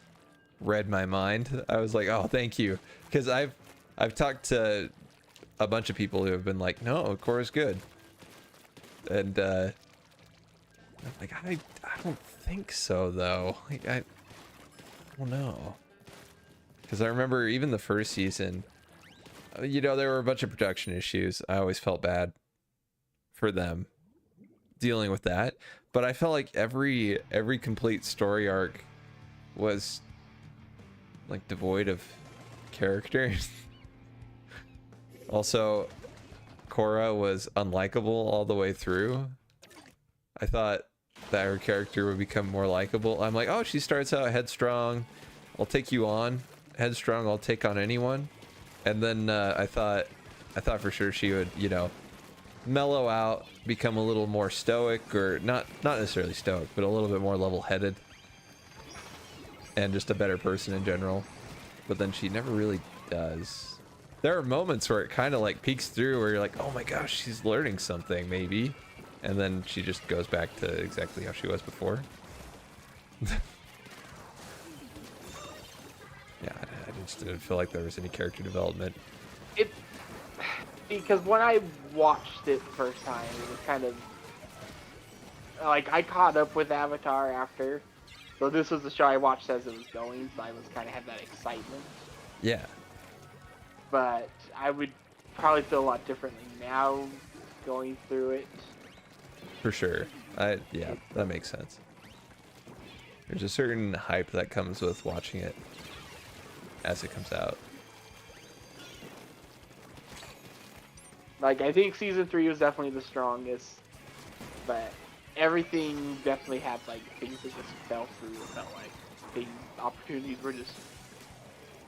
read my mind. I was like, oh, thank you, because I've talked to a bunch of people who have been like, no, Korra's good, and I'm like, I don't think so though. Like don't know. Because I remember even the first season, you know, there were a bunch of production issues. I always felt bad for them dealing with that. But I felt like every complete story arc was like devoid of characters. Also, Korra was unlikable all the way through. I thought that her character would become more likable. I'm like, oh, she starts out headstrong. I'll take you on. Headstrong, I'll take on anyone. And then I thought for sure she would, you know, mellow out, become a little more stoic, or not necessarily stoic, but a little bit more level-headed. And just a better person in general. But then she never really does. There are moments where it kind of like peeks through where you're like, oh my gosh, she's learning something, maybe. And then she just goes back to exactly how she was before. Yeah, I just didn't feel like there was any character development. Because when I watched it the first time, it was kind of like I caught up with Avatar after. So this was the show I watched as it was going, so I was kind of had that excitement. Yeah. But I would probably feel a lot differently now going through it. For sure. Yeah, that makes sense. There's a certain hype that comes with watching it as it comes out. Like, I think season 3 was definitely the strongest, but everything definitely had, like, things that just fell through. It felt like opportunities were just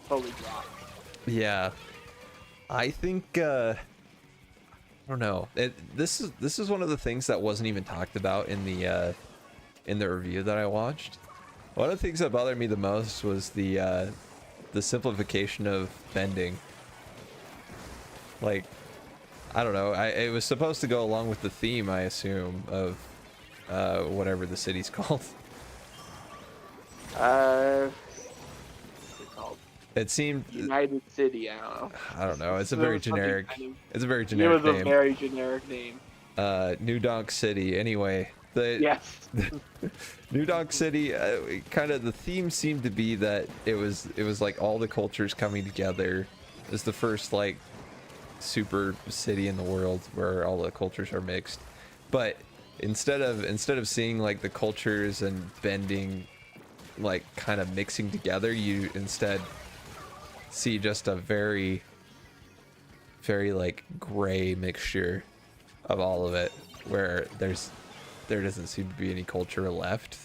totally dropped. Yeah. I think, I don't know. This is one of the things that wasn't even talked about in the review that I watched. One of the things that bothered me the most was the simplification of bending. Like, I don't know. It was supposed to go along with the theme, I assume, of whatever the city's called. What's it called? It seemed United City. I don't know. It's a very generic. It's a very generic name. It was a very generic name. New Donk City. Anyway, yes. New Donk City. Kind of the theme seemed to be that it was like all the cultures coming together. It was the first like super city in the world where all the cultures are mixed. But instead of seeing like the cultures and bending like kind of mixing together, you instead see just a very like gray mixture of all of it, where there doesn't seem to be any culture left.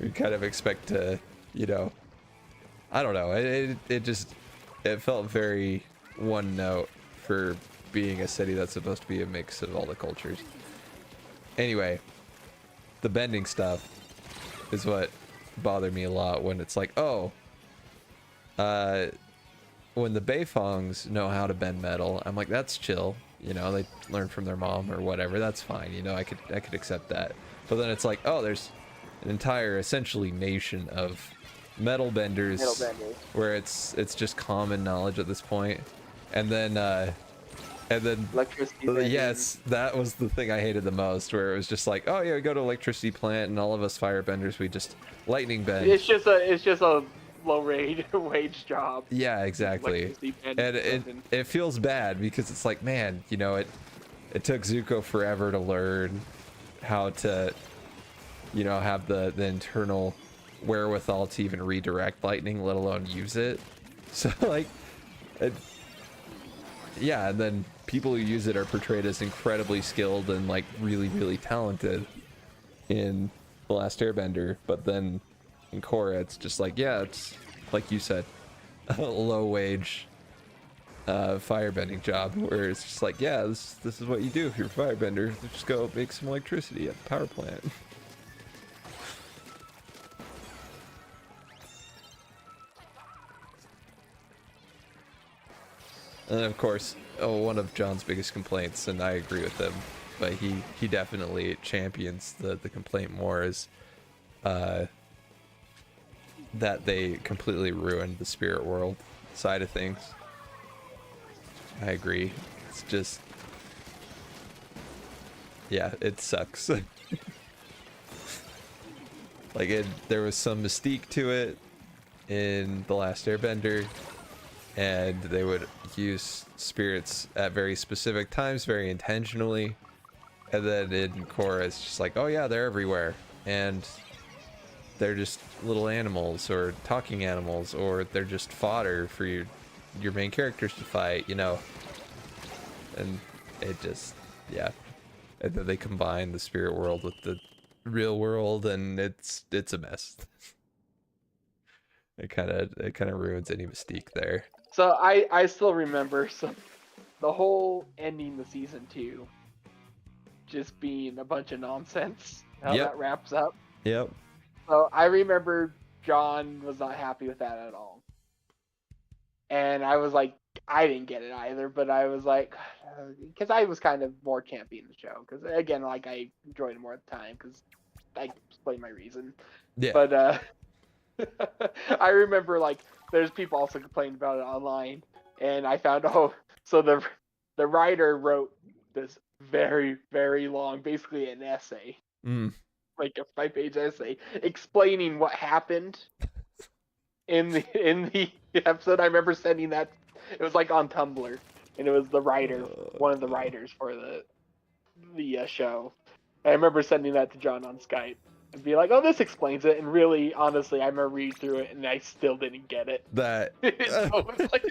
We kind of expect to, you know, I don't know, it felt very one note for being a city that's supposed to be a mix of all the cultures. Anyway, the bending stuff is what bothered me a lot, when it's like, oh, when the Beifongs know how to bend metal, I'm like, that's chill, you know, they learn from their mom or whatever, that's fine, you know, I could accept that. But then it's like, oh, there's an entire essentially nation of metal benders, where it's just common knowledge at this point. And then Electricity. Yes, that was the thing I hated the most, where it was just like, oh yeah, we go to electricity plant and all of us firebenders, we just lightning bend. It's just a low wage job. Yeah, exactly. And it feels bad because it's like, man, you know, it took Zuko forever to learn how to, you know, have the internal wherewithal to even redirect lightning, let alone use it. So like, yeah, and then people who use it are portrayed as incredibly skilled and like really talented in The Last Airbender, but then in Korra it's just like, yeah, it's like you said, a low wage firebending job, where it's just like, yeah, this is what you do if you're a firebender. Just go make some electricity at the power plant. And of course, one of John's biggest complaints, and I agree with him, but he definitely champions the complaint more, is that they completely ruined the spirit world side of things. I agree. It's just, yeah, it sucks. Like there was some mystique to it in The Last Airbender, and they would use spirits at very specific times, very intentionally. And then in Korra, it's just like, oh yeah, they're everywhere, and they're just little animals or talking animals, or they're just fodder for your main characters to fight, you know. And it just, yeah. And then they combine the spirit world with the real world, and it's a mess. It kind of ruins any mystique there. So I still remember the whole ending the season 2 just being a bunch of nonsense. How Yep. that wraps up. Yep. So I remember John was not happy with that at all. And I was like, I didn't get it either, but I was like, because I was kind of more championing the show. Because again, like I enjoyed it more at the time because I explained my reason. Yeah. But I remember like there's people also complaining about it online, and I found so the writer wrote this very, very long, basically an essay, like a 5-page essay explaining what happened in the episode. I remember sending that. It was like on Tumblr, and it was the writer, one of the writers for the show. I remember sending that to John on Skype and be like, "Oh, this explains it." And really, honestly, I remember reading through it, and I still didn't get it. That. So it's like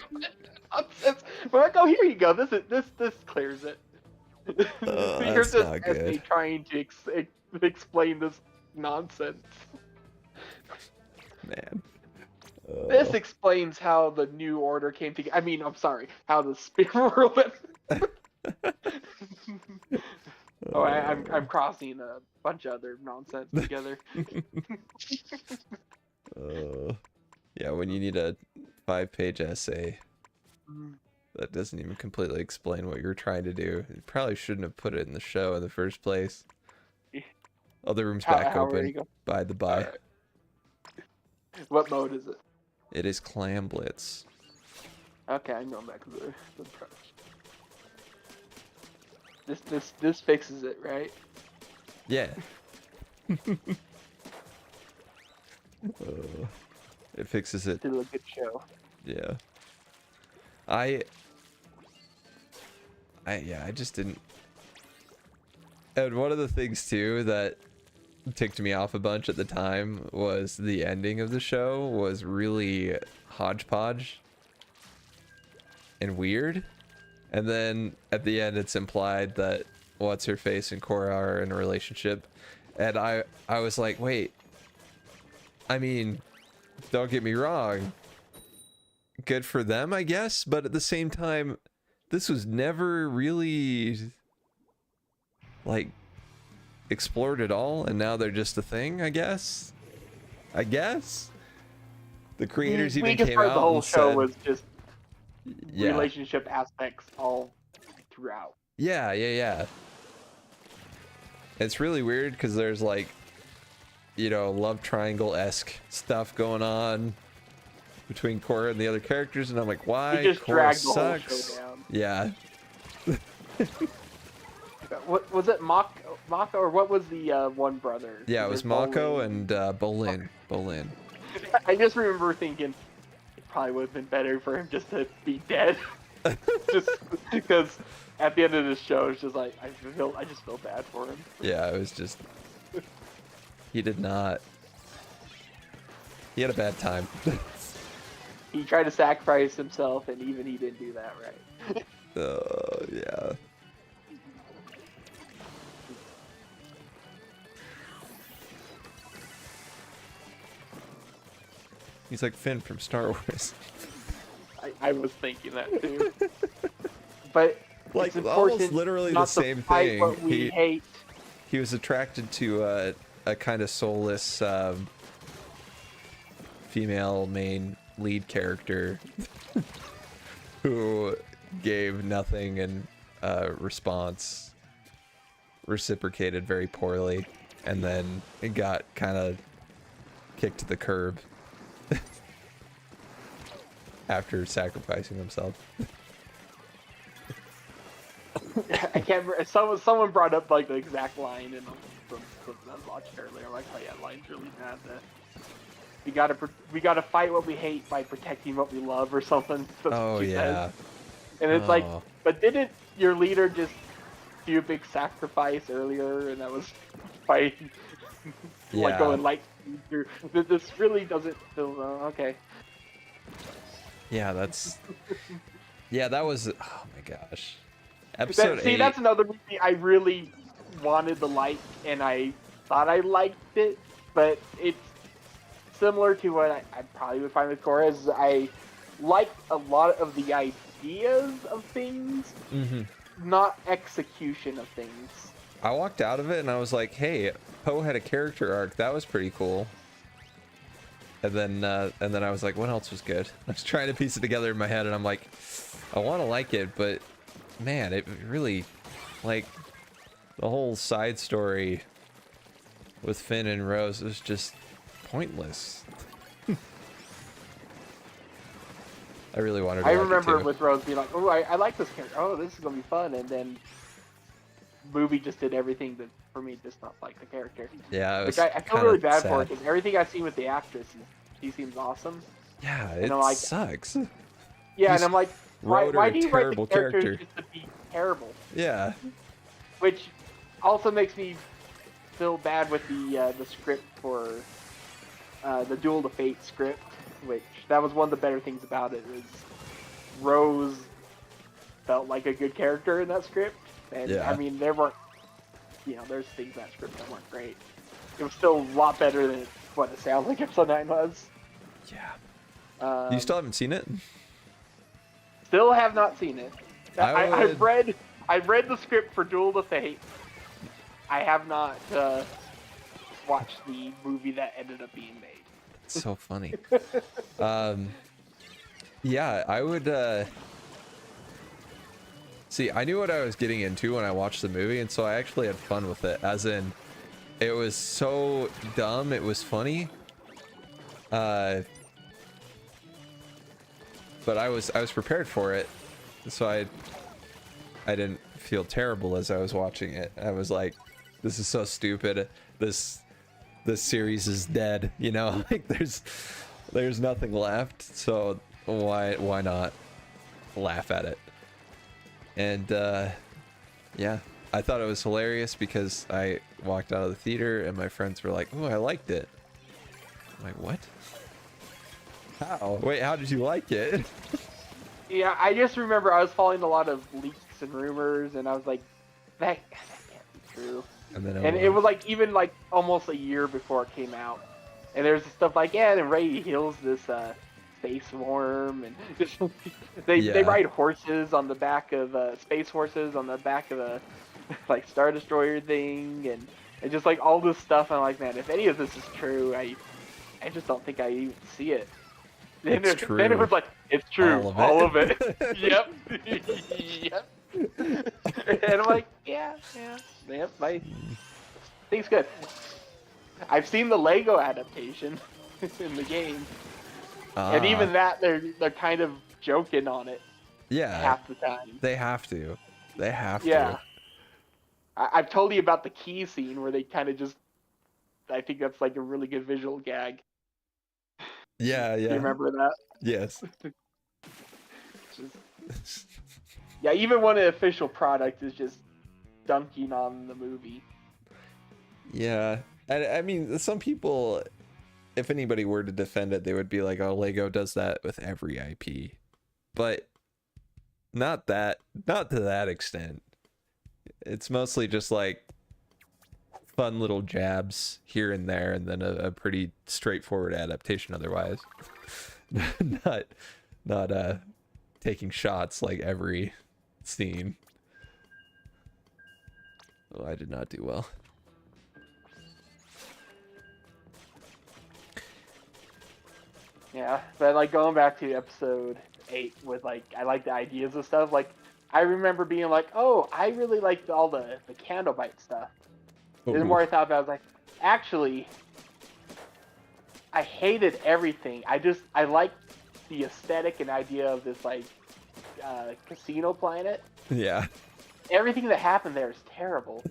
nonsense. But like, oh, here you go. This clears it. You're That's just not essay good. trying to explain this nonsense. Man. This explains how the New Order came together. I mean, I'm sorry, how the Spirit World. I'm crossing a bunch of other nonsense together. Yeah, when you need a 5-page essay that doesn't even completely explain what you're trying to do, you probably shouldn't have put it in the show in the first place. Other room's back open, by the by. Right. What mode is it? It is Clam Blitz. Okay, I'm going back to the This fixes it, right? Yeah. It fixes it. Did a good show. Yeah. I just didn't. And one of the things too that ticked me off a bunch at the time was the ending of the show was really hodgepodge and weird. And then at the end it's implied that what's her face and Korra are in a relationship. And I was like, wait. I mean, don't get me wrong. Good for them, I guess, but at the same time, this was never really like explored at all, and now they're just a thing, I guess. The creators even came out the whole and show said, was just yeah. relationship aspects all throughout. Yeah. It's really weird because there's like, you know, love triangle-esque stuff going on between Korra and the other characters, and I'm like, why? He just Korra dragged the sucks. whole show down. Yeah. What was it, Mako, or what was the one brother? Yeah, it was Mako and Bolin. Bolin. I just remember thinking it probably would have been better for him just to be dead, just because at the end of this show, it's just like I just feel bad for him. Yeah, it was just he did not. He had a bad time. He tried to sacrifice himself, and even he didn't do that right. Yeah. He's like Finn from Star Wars. I was thinking that too. But Like it's important almost literally not the same to fight thing. What we hate. He was attracted to a kind of soulless female main lead character who gave nothing in response, reciprocated very poorly, and then it got kind of kicked to the curb after sacrificing himself. I can't remember. Someone brought up like the exact line, and some clips I was watching earlier. Like, oh yeah, line's really bad. We gotta fight what we hate by protecting what we love, or something. That's Oh what she yeah. says. And it's like, Oh. but didn't your leader just do a big sacrifice earlier, and that was fighting, like Yeah. going light through. This really doesn't feel okay. Yeah, that's. Yeah, that was. Oh my gosh. Episode See, 8. that's another movie I really wanted to like, and I thought I liked it, but it's similar to what I probably would find with Korra. Is I liked a lot of the ideas of things, not execution of things. I walked out of it and I was like, hey, Poe had a character arc. That was pretty cool. And then I was like, what else was good? I was trying to piece it together in my head, and I'm like, I want to like it, but man, it really, like, the whole side story with Finn and Rose was just pointless. I really wanted to I like remember it too. with Rose being like, "Oh, I like this character. Oh, this is gonna be fun," and then movie just did everything that for me just not like the character. Yeah, it was Which I feel kinda really bad for sad. because everything I've seen with the actress, she seems awesome. Yeah, it And I'm like, sucks. Yeah, He's and I'm like, wrote her why a do you write the terrible characters character. just to be terrible? Yeah. Which also makes me feel bad with the script for the Duel to Fate script, which that was one of the better things about it was Rose felt like a good character in that script, and Yeah. I mean there weren't, there's things in that script that weren't great. It was still a lot better than what it sounds like episode 9 was. Yeah. You still haven't seen it? Still have not seen it. I would- I've read the script for Duel to Fate. I have not watched the movie that ended up being made. It's so funny. Yeah, I would see, I knew what I was getting into when I watched the movie, and so I actually had fun with it, as in it was so dumb it was funny. But I was prepared for it, so I didn't feel terrible as I was watching it. I was like, this is so stupid. This series is dead, like there's nothing left, so why not laugh at it? And yeah, I thought it was hilarious because I walked out of the theater and my friends were like, "Oh, I liked it." I'm like, what? How? Wait, how did you like it? Yeah, I just remember I was following a lot of leaks and rumors, and I was like, that can't be true. And It was like even like almost a year before it came out, and there's stuff like, yeah, and Ray heals this space worm, and just, they ride horses on the back of space horses on the back of a like Star Destroyer thing, and just like all this stuff. I'm like, man, if any of this is true, I just don't think I even see it. It's true. Then it was like, it's true, all of it. Yep. Yep. And I'm like, yep, I think's good. I've seen the Lego adaptation in the game, and even that they're kind of joking on it. Yeah, half the time. They have to. Yeah. I've told you about the key scene where they kind of just. I think that's like a really good visual gag. Yeah. Do you remember that? Yes. Yeah, even when the official product is just dunking on the movie. Yeah. I mean, some people, if anybody were to defend it, they would be like, oh, Lego does that with every IP. But not to that extent. It's mostly just like fun little jabs here and there, and then a pretty straightforward adaptation otherwise. not taking shots like every scene. Oh, I did not do well. Yeah, but like going back to episode 8 with like, I like the ideas and stuff. Like, I remember being like, oh, I really liked all the Candlebite stuff. The more I thought about it, I was like, actually, I hated everything. I like the aesthetic and idea of this like casino planet. Yeah. everything that happened there is terrible.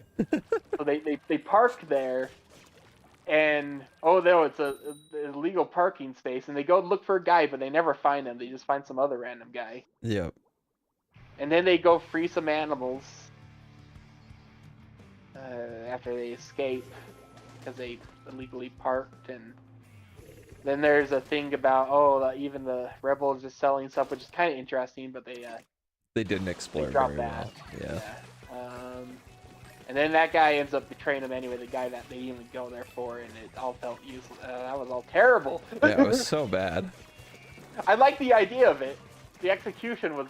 So they park there, and oh no, it's a illegal parking space, and they go look for a guy, but they never find him. They just find some other random guy, Yep. and then they go free some animals after they escape because they illegally parked. And then there's a thing about even the rebels just selling stuff, which is kind of interesting, but they didn't explore dropped very that. well. Yeah. And then that guy ends up betraying them anyway, the guy that they didn't even go there for, and it all felt useless. That was all terrible. Yeah, it was so bad. I like the idea of it. The execution was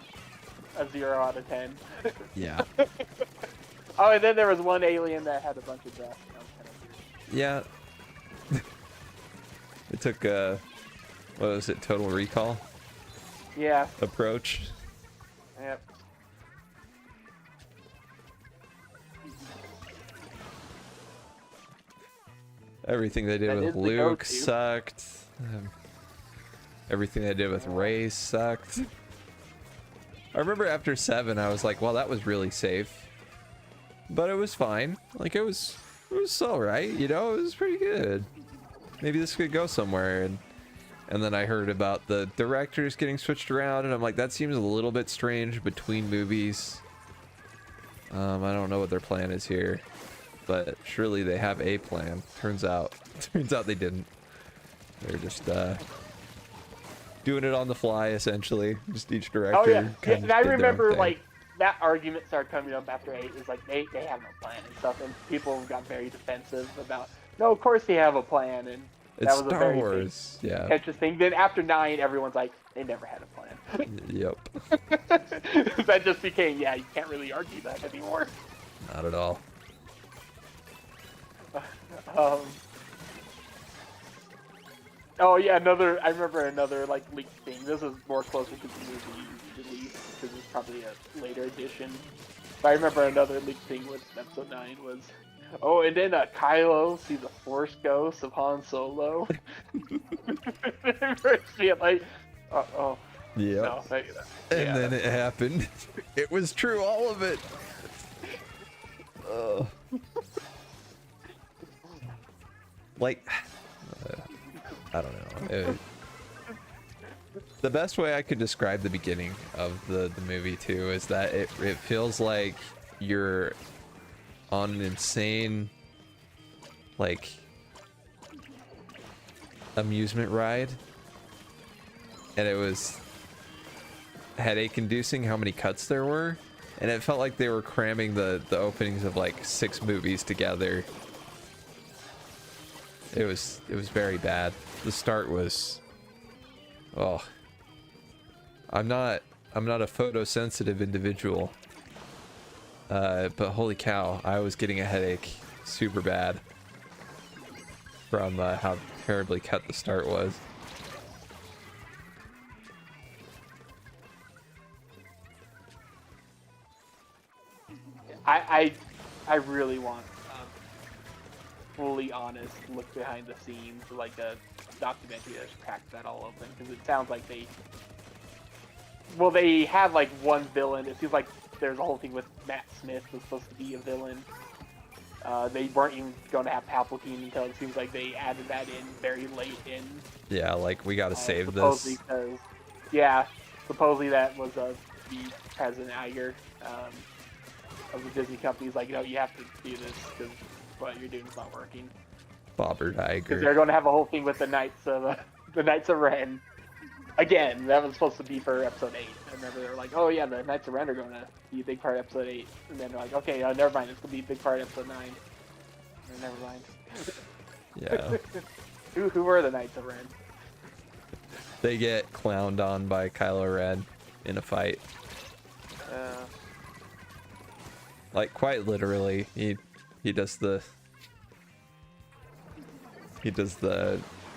a 0 out of 10. Yeah. Oh, and then there was one alien that had a bunch of death. That was kind of weird. Yeah. It took what was it, Total Recall Yeah. approach. Yep. Everything they did That with is the Luke go-to. sucked. Everything they did with Rey sucked. I remember after 7, I was like, well, that was really safe. But it was fine. Like, it was alright, you know? It was pretty good. Maybe this could go somewhere. And then I heard about the directors getting switched around, and I'm like, that seems a little bit strange between movies. I don't know what their plan is here. But surely they have a plan. Turns out they didn't. They're just doing it on the fly, essentially. Just each director. Oh yeah. kind And of I did their own remember thing. like that argument started coming up after 8. It was like they have no plan and stuff, and people got very defensive about. No, of course they have a plan, and It's that was a Star very Wars. big, Yeah. contentious thing. Then after 9, everyone's like, they never had a plan. Yep. That just became, you can't really argue that anymore. Not at all. Oh yeah, I remember another like leaked thing. This is more closer to the movie release because it's probably a later edition. But I remember another leaked thing with episode 9 was, and then Kylo sees the Force ghost of Han Solo. Like, Yep. no, And then it happened. It was true, all of it. Like, I don't know. The best way I could describe the beginning of the movie too is that it feels like you're on an insane, like, amusement ride, and it was headache inducing how many cuts there were, and it felt like they were cramming the openings of like 6 movies together. It was very bad. The start was, I'm not a photosensitive individual, but holy cow, I was getting a headache super bad from how terribly cut the start was. I really want fully honest look behind the scenes, like a documentary that cracks that all open, because it sounds like they had like one villain. It seems like there's a whole thing with Matt Smith was supposed to be a villain. They weren't even going to have Palpatine until it seems like they added that in very late in. Yeah, like, we gotta save supposedly this. Supposedly that was the President Iger of the Disney company's like, you have to do this because what you're doing is not working. Bobbert Because Iger. they're going to have a whole thing with the Knights of Ren. Again, that was supposed to be for episode 8. I remember they were like, oh yeah, the Knights of Ren are going to be a big part of episode 8. And then they're like, okay, never mind, it's going to be a big part of episode 9. Or never mind. Yeah. Who were the Knights of Ren? They get clowned on by Kylo Ren in a fight. Like, quite literally, he does the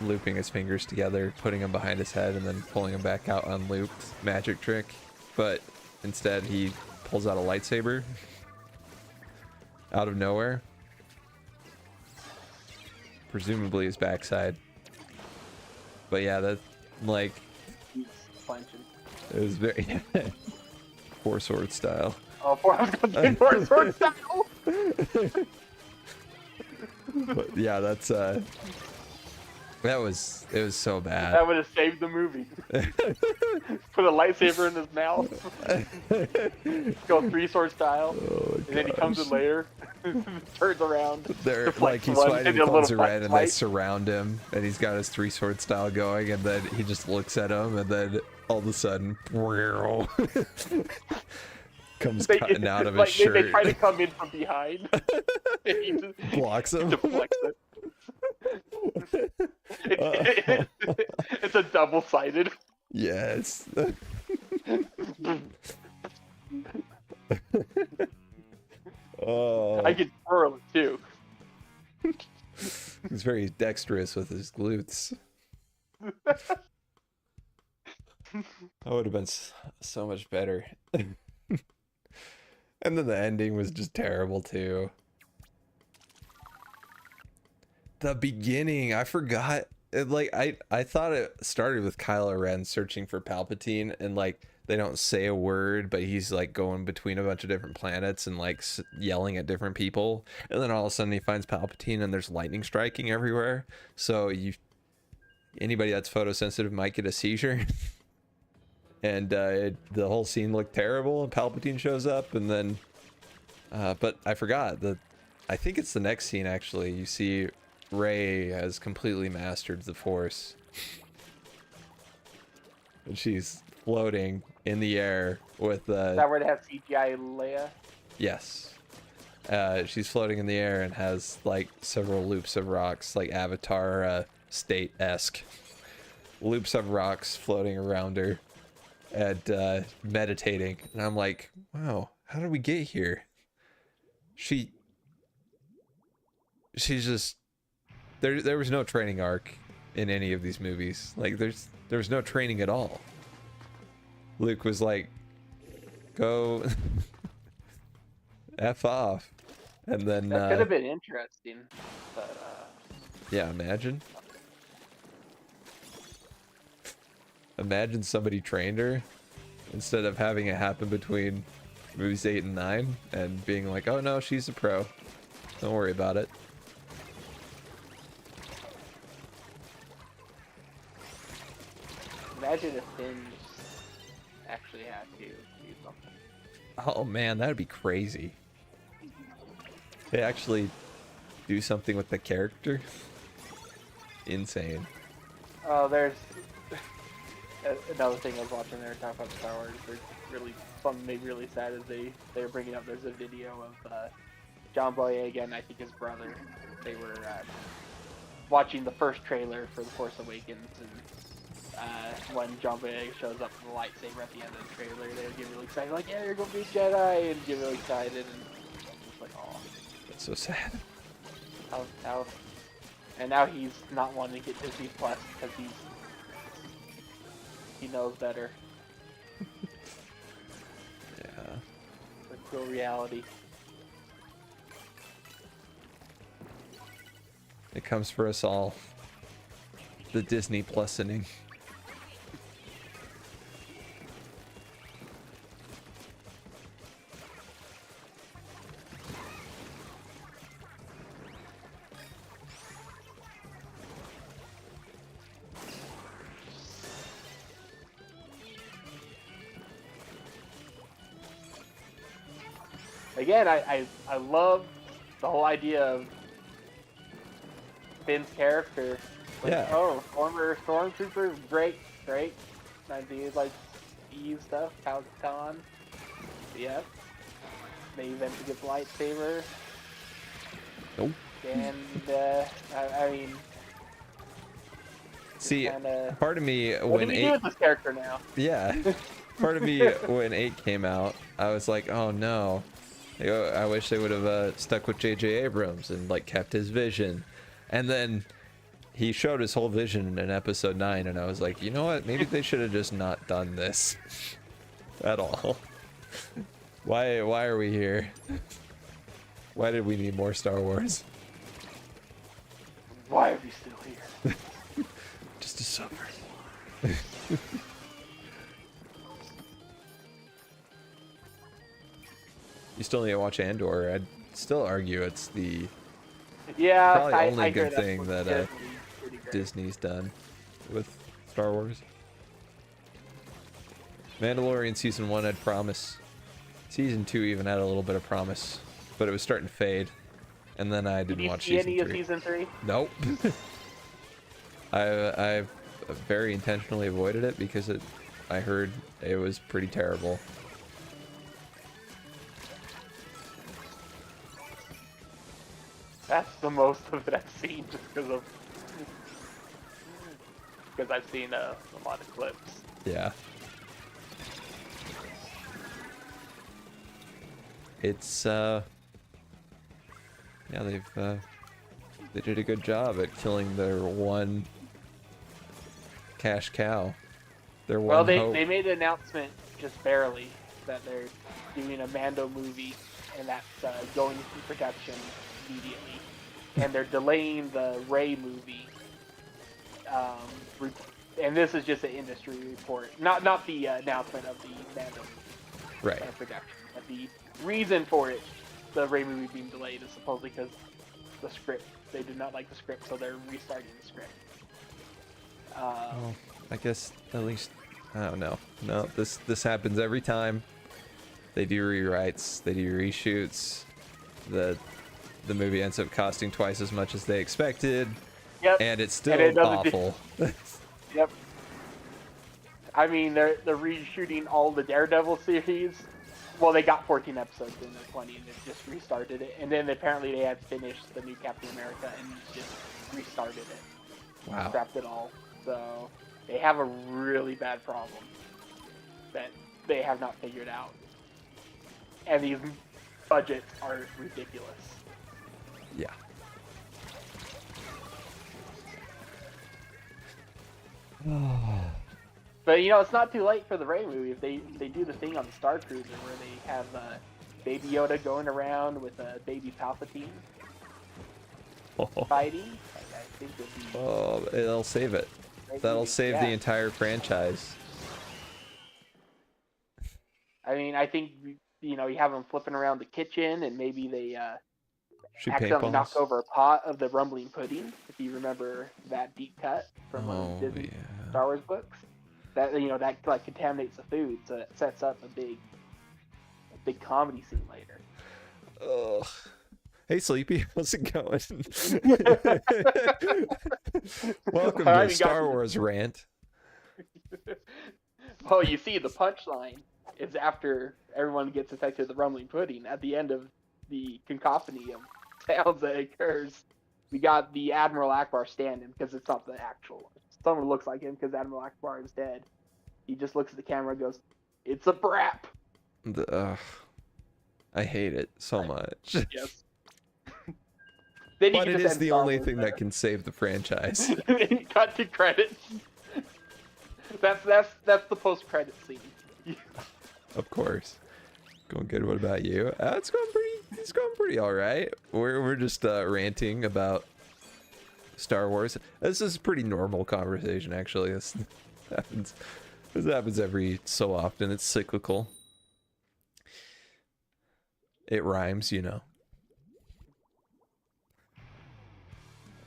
looping his fingers together, putting them behind his head, and then pulling them back out on Luke's magic trick. But instead, he pulls out a lightsaber out of nowhere, presumably his backside. But yeah, that, like, He's clenching. it was very Four Sword style. Oh, poor I was going to say more sword style. But yeah, that's it was so bad. That would have saved the movie. Put a lightsaber in his mouth. Go 3-sword style. Oh my And then he comes in gosh. later, turns around, They're deflects like he's one, fighting and a Clones little of Ren, and they swipe. surround him, and he's got his 3-sword style going, and then he just looks at him, and then all of a sudden, comes cutting out of his shirt. They try to come in from behind. And he just Blocks him. deflects it. It's a double-sided. Yes. Oh. I can twirl it too. He's very dexterous with his glutes. That would have been so much better. And then the ending was just terrible too. The beginning, I forgot. Like I thought it started with Kylo Ren searching for Palpatine, and like they don't say a word, but he's like going between a bunch of different planets and like yelling at different people, and then all of a sudden he finds Palpatine and there's lightning striking everywhere. So anybody that's photosensitive might get a seizure. And the whole scene looked terrible, and Palpatine shows up, and then but I forgot I think it's the next scene actually. You see Rey has completely mastered the Force. And she's floating in the air with Is that where they have CGI Leia? yes. She's floating in the air and has like several loops of rocks, like Avatar state-esque loops of rocks floating around her and meditating. And I'm like, wow, how did we get here? She's just there was no training arc in any of these movies. Like there was no training at all. Luke was like, go F off. And then That could have been interesting, but yeah, imagine somebody trained her instead of having it happen between movies 8 and 9 and being like, oh no, she's a pro, don't worry about it. imagine if Finn actually had to do something. Oh man, that'd be crazy. They actually do something with the character. Insane. Oh, there's another thing I was watching there talking about Star Wars. There's really something made me really sad is they were bringing up. There's a video of John Boyega and I think his brother. They were watching the first trailer for The Force Awakens, and when John Boyega shows up with the lightsaber at the end of the trailer, they get really excited, like, yeah, you're gonna be a Jedi, and get really excited, and it's like, oh, That's so sad. how, and now he's not wanting to get Disney Plus because he knows better. Yeah. The cruel reality. It comes for us all. The Disney Plusening. Again, I love the whole idea of Finn's character. Like, Yeah. oh, former stormtrooper, great. I do like Eve stuff, Calcon. Yeah. They eventually get the lightsaber. Nope. And I mean, See, kinda, part of me what when do we do with this character now? yeah, part of me when 8 came out, I was like, oh no, I wish they would have stuck with J.J. Abrams and like kept his vision. And then he showed his whole vision in episode 9, and I was like, you know what? Maybe they should have just not done this at all. Why are we here? Why did we need more Star Wars? Why are we still here? Just to suffer. you still need to watch Andor. I'd still argue it's the Yeah, probably only I hear good that's thing that definitely pretty great. Disney's done with Star Wars. Mandalorian season 1 had promise. Season 2 even had a little bit of promise, but it was starting to fade. And then I didn't watch Did you season see any 3. of season 3? Nope. I've very intentionally avoided it because I heard it was pretty terrible. That's the most of it I've seen, just because I've seen a lot of clips. Yeah. It's yeah, they did a good job at killing their one cash cow. Their one Well, hope. they made an announcement just barely that they're doing a Mando movie, and that's going into production immediately, and they're delaying the Rey movie. And this is just an industry report, not the announcement of the Mando movie Right. production. But the reason for it, the Rey movie being delayed, is supposedly because the script. They did not like the script, so they're restarting the script. Well, I guess at least I don't know. No, this happens every time. They do rewrites, they do reshoots. The movie ends up costing twice as much as they expected. Yep. And it's still it doesn't awful. Yep. I mean, they're reshooting all the Daredevil series. Well, they got 14 episodes in the 20, and they just restarted it. And then apparently they had finished the new Captain America and just restarted it. Wow. Scrapped it all. So they have a really bad problem that they have not figured out. And these budgets are ridiculous. Yeah. But you know, it's not too late for the Rey movie if they do the thing on the Star Cruiser where they have Baby Yoda going around with Baby Palpatine fighting. Like, I think it'll be. Oh, it'll save it. That'll save the entire franchise. I mean, I think you have them flipping around the kitchen, and maybe they Shoot accidentally paintballs. knock over a pot of the rumbling pudding. If you remember that deep cut from one of the Disney Star Wars books, that that like contaminates the food, so it sets up a big comedy scene later. Ugh. Hey, Sleepy, how's it going? Welcome to Star Wars Rant. Well, you see, the punchline is after everyone gets affected with the rumbling pudding. At the end of the cacophony of sounds that occurs, we got the Admiral Akbar standing because it's not the actual one. Someone looks like him because Admiral Akbar is dead. He just looks at the camera and goes, "It's a brap." I hate it so much. Yes. Then but it is the only thing that can save the franchise. Cut to credits. That's the post-credit scene. Of course. Going good. What about you? It's going pretty all right. We're just ranting about Star Wars. This is a pretty normal conversation, actually. This happens every so often. It's cyclical. It rhymes, you know.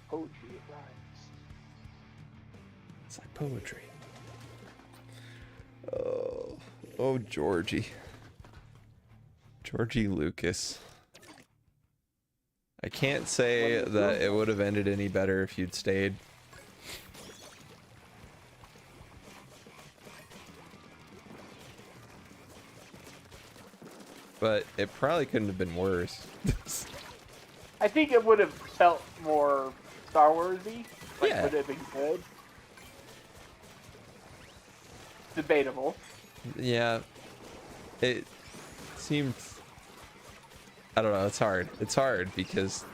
Poetry, it rhymes. It's like poetry. Oh, Georgie Lucas. I can't say that it would have ended any better if you'd stayed. But it probably couldn't have been worse. I think it would have felt more Star Wars-y. Like, Yeah. would it have been good? Debatable. Yeah. It seemed... I don't know, it's hard. It's hard because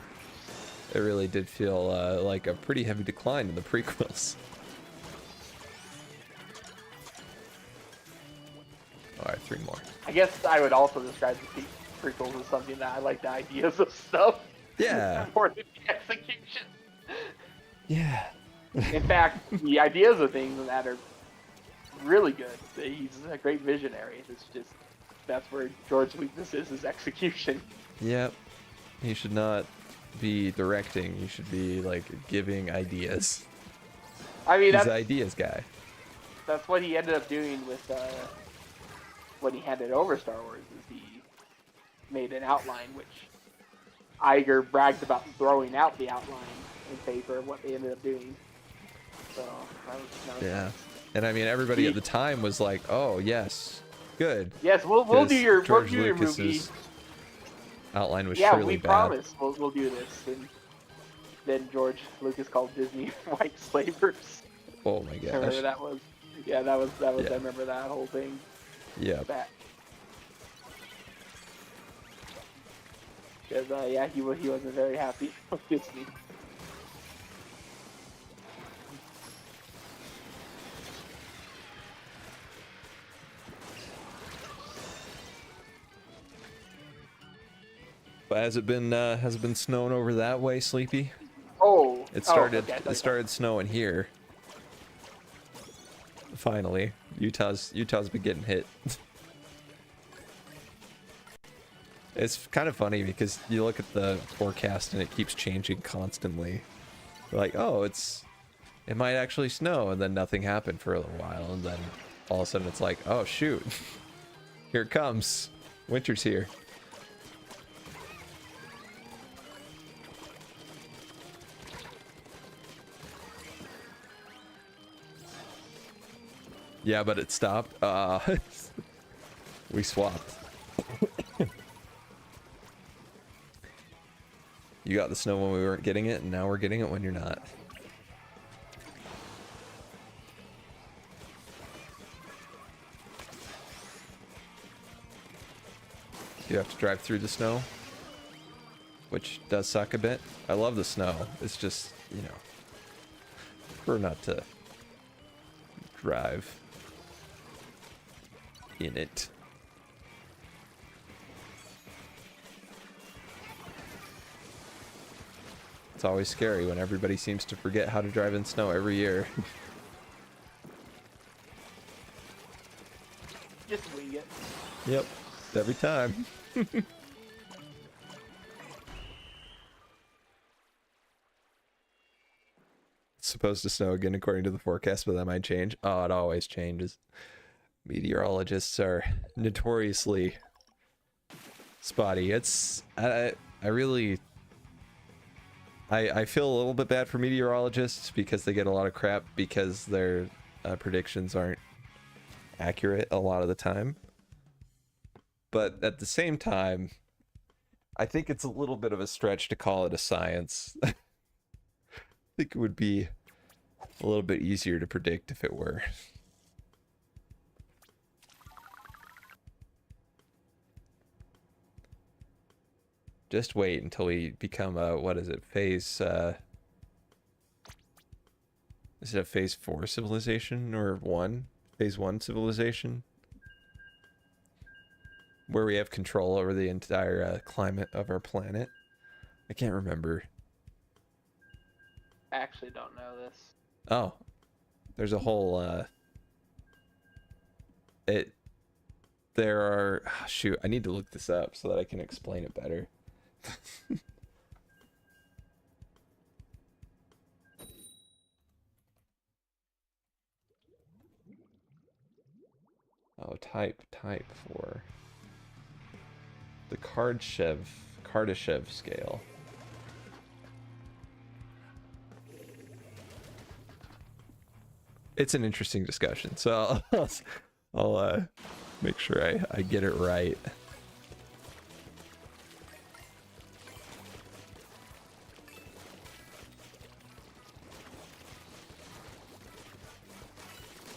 it really did feel like a pretty heavy decline in the prequels. Alright, 3 more. I guess I would also describe the prequels as something that I like the ideas of stuff. Yeah. More than the execution. Yeah. In fact, the ideas of things that are really good. He's a great visionary. It's just that's where George's weakness is his execution. Yep. You should not be directing. You should be like giving ideas. I mean, He's the ideas guy. that's what he ended up doing with when he handed over Star Wars. Is he made an outline, which Iger bragged about throwing out the outline in favor of what they ended up doing. So that was Yeah. And I mean, everybody at the time was like, "Oh yes, good." Yes, we'll do your George movie. Lucas's outline was Yeah, surely we bad. promise we'll do this. And then George Lucas called Disney white slavers. Oh my gosh. Remember that was? Yeah, that was. Yeah. I remember that whole thing. Yeah. Because yeah, he wasn't very happy with Disney. But has it been snowing over that way, Sleepy? Oh, It started okay, it started snowing here. Finally, Utah's been getting hit. It's kind of funny because you look at the forecast and it keeps changing constantly. You're like, oh, it might actually snow, and then nothing happened for a little while, and then all of a sudden it's like, oh shoot, here it comes, winter's here. Yeah, but it stopped. We swapped. You got the snow when we weren't getting it, and now we're getting it when you're not. You have to drive through the snow, which does suck a bit. I love the snow. It's just, you know, prefer not to drive in it. It's always scary when everybody seems to forget how to drive in snow every year. Just wing it. Yep, every time. It's supposed to snow again according to the forecast, but that might change. Oh, it always changes. Meteorologists are notoriously spotty. I feel a little bit bad for meteorologists because they get a lot of crap because their predictions aren't accurate a lot of the time. But at the same time, I think it's a little bit of a stretch to call it a science. I think it would be a little bit easier to predict if it were. Just wait until we become a, what is it, phase, is it a phase 4 civilization or 1? Phase 1 civilization? Where we have control over the entire climate of our planet? I can't remember. I actually don't know this. Oh. There's a whole, there are, shoot, I need to look this up so that I can explain it better. Oh, type for the Kardashev scale. It's an interesting discussion, so I'll make sure I get it right.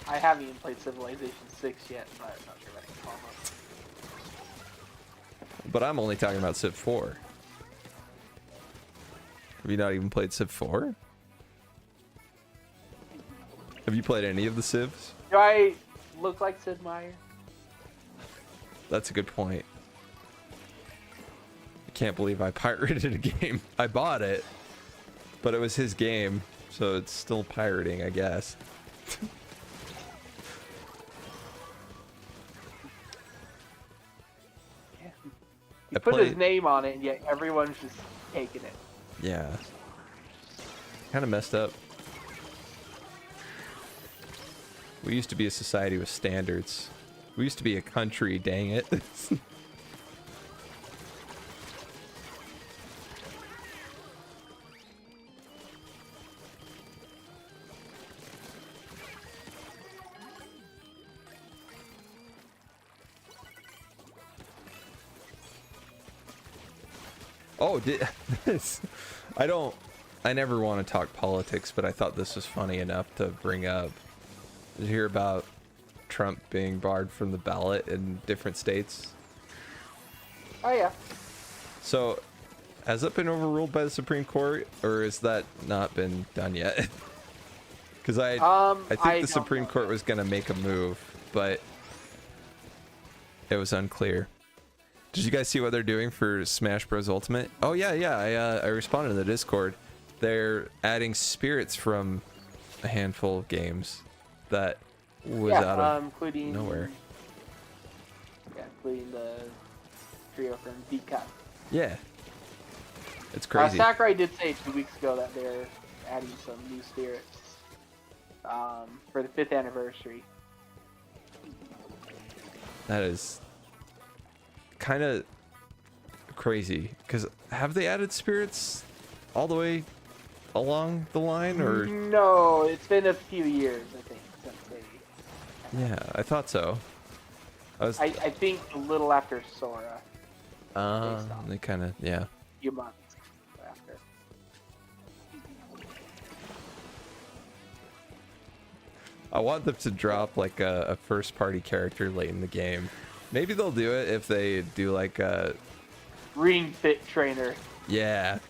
I haven't even played Civilization 6 yet, so I'm not sure if I can call it. But I'm only talking about Civ 4. Have you not even played Civ 4? Have you played any of the Civs? Do I look like Sid Meier? That's a good point. I can't believe I pirated a game. I bought it, but it was his game, so it's still pirating, I guess. He put his name on it, and yet everyone's just taking it. Yeah. Kind of messed up. We used to be a society with standards. We used to be a country, dang it. Oh, I never want to talk politics, but I thought this was funny enough to bring up. Did you hear about Trump being barred from the ballot in different states? Oh yeah. So, has that been overruled by the Supreme Court, or has that not been done yet? Because I think the Supreme Court was going to make a move, but it was unclear. Did you guys see what they're doing for Smash Bros. Ultimate? Oh yeah, I responded in the Discord. They're adding spirits from a handful of games that was out of including, nowhere. Yeah, including the trio from Deep Cut. Yeah. It's crazy. Sakurai did say 2 weeks ago that they're adding some new spirits for the 5th anniversary. That is kind of crazy, because have they added spirits all the way along the line, or no? It's been a few years, I think, since they. Yeah, I thought so. I think a little after Sora. They kind of, yeah. A few months after. I want them to drop like a first party character late in the game. Maybe they'll do it if they do like a Ring Fit Trainer. Yeah,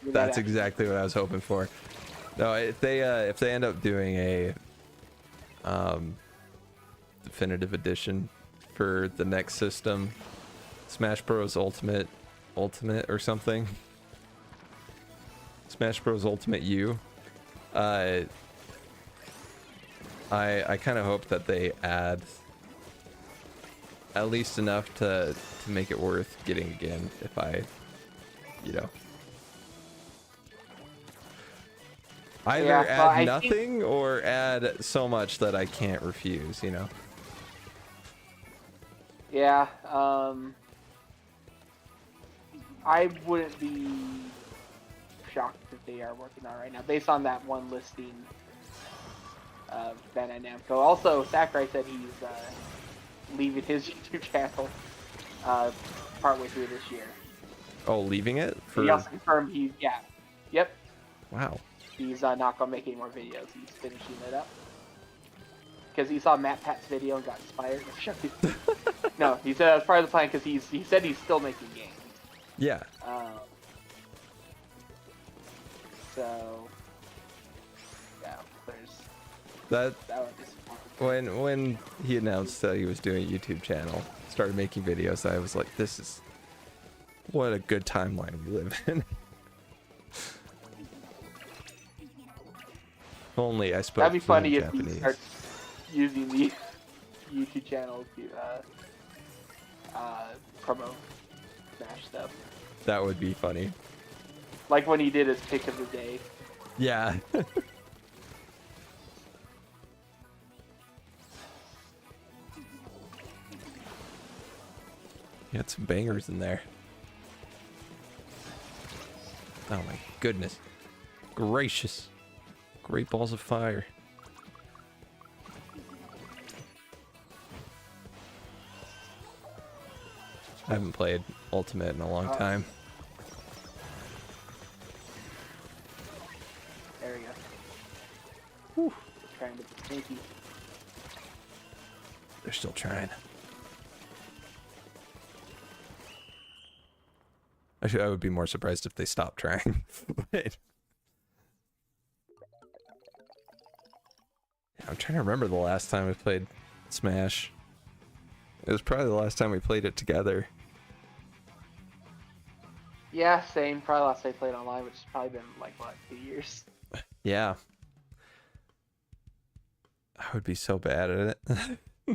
that's exactly what I was hoping for. No, if they end up doing a definitive edition for the next system, Smash Bros. Ultimate or something, Smash Bros. Ultimate U. I kind of hope that they add at least enough to make it worth getting again, if I, either add nothing or add so much that I can't refuse, Yeah, I wouldn't be shocked if they are working on it right now, based on that one listing of Bandai Namco. Also, Sakurai said he's leaving his YouTube channel partway through this year. Oh, leaving it? He also confirmed yep. Wow. He's not gonna make any more videos. He's finishing it up. Because he saw Matt Pat's video and got inspired. No, he said that was part of the plan because he said he's still making games. Yeah. So, yeah, that would be when he announced that he was doing a YouTube channel, started making videos, I was like, what a good timeline we live in. Only I spoke. That'd be funny if Japanese. he starts using the YouTube channel to promote Smash stuff. That would be funny. Like when he did his pick of the day. Yeah. You had some bangers in there. Oh my goodness. Gracious. Great balls of fire. I haven't played Ultimate in a long time. There we go. Whew. Trying to be sneaky. They're still trying. Actually, I would be more surprised if they stopped trying. But I'm trying to remember the last time we played Smash. It was probably the last time we played it together. Yeah, same. Probably last time I played online, which has probably been like, what, 2 years? Yeah. I would be so bad at it.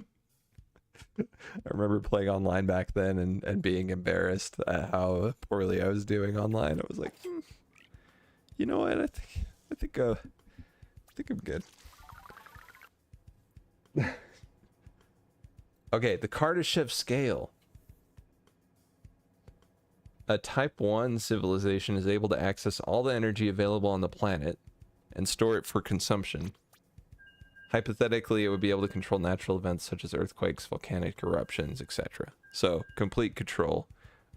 remember playing online back then and being embarrassed at how poorly I was doing online. I was like, you know what? I think I'm good. Okay, the Kardashev scale. A Type 1 civilization is able to access all the energy available on the planet and store it for consumption. Hypothetically, it would be able to control natural events such as earthquakes, volcanic eruptions, etc. So, complete control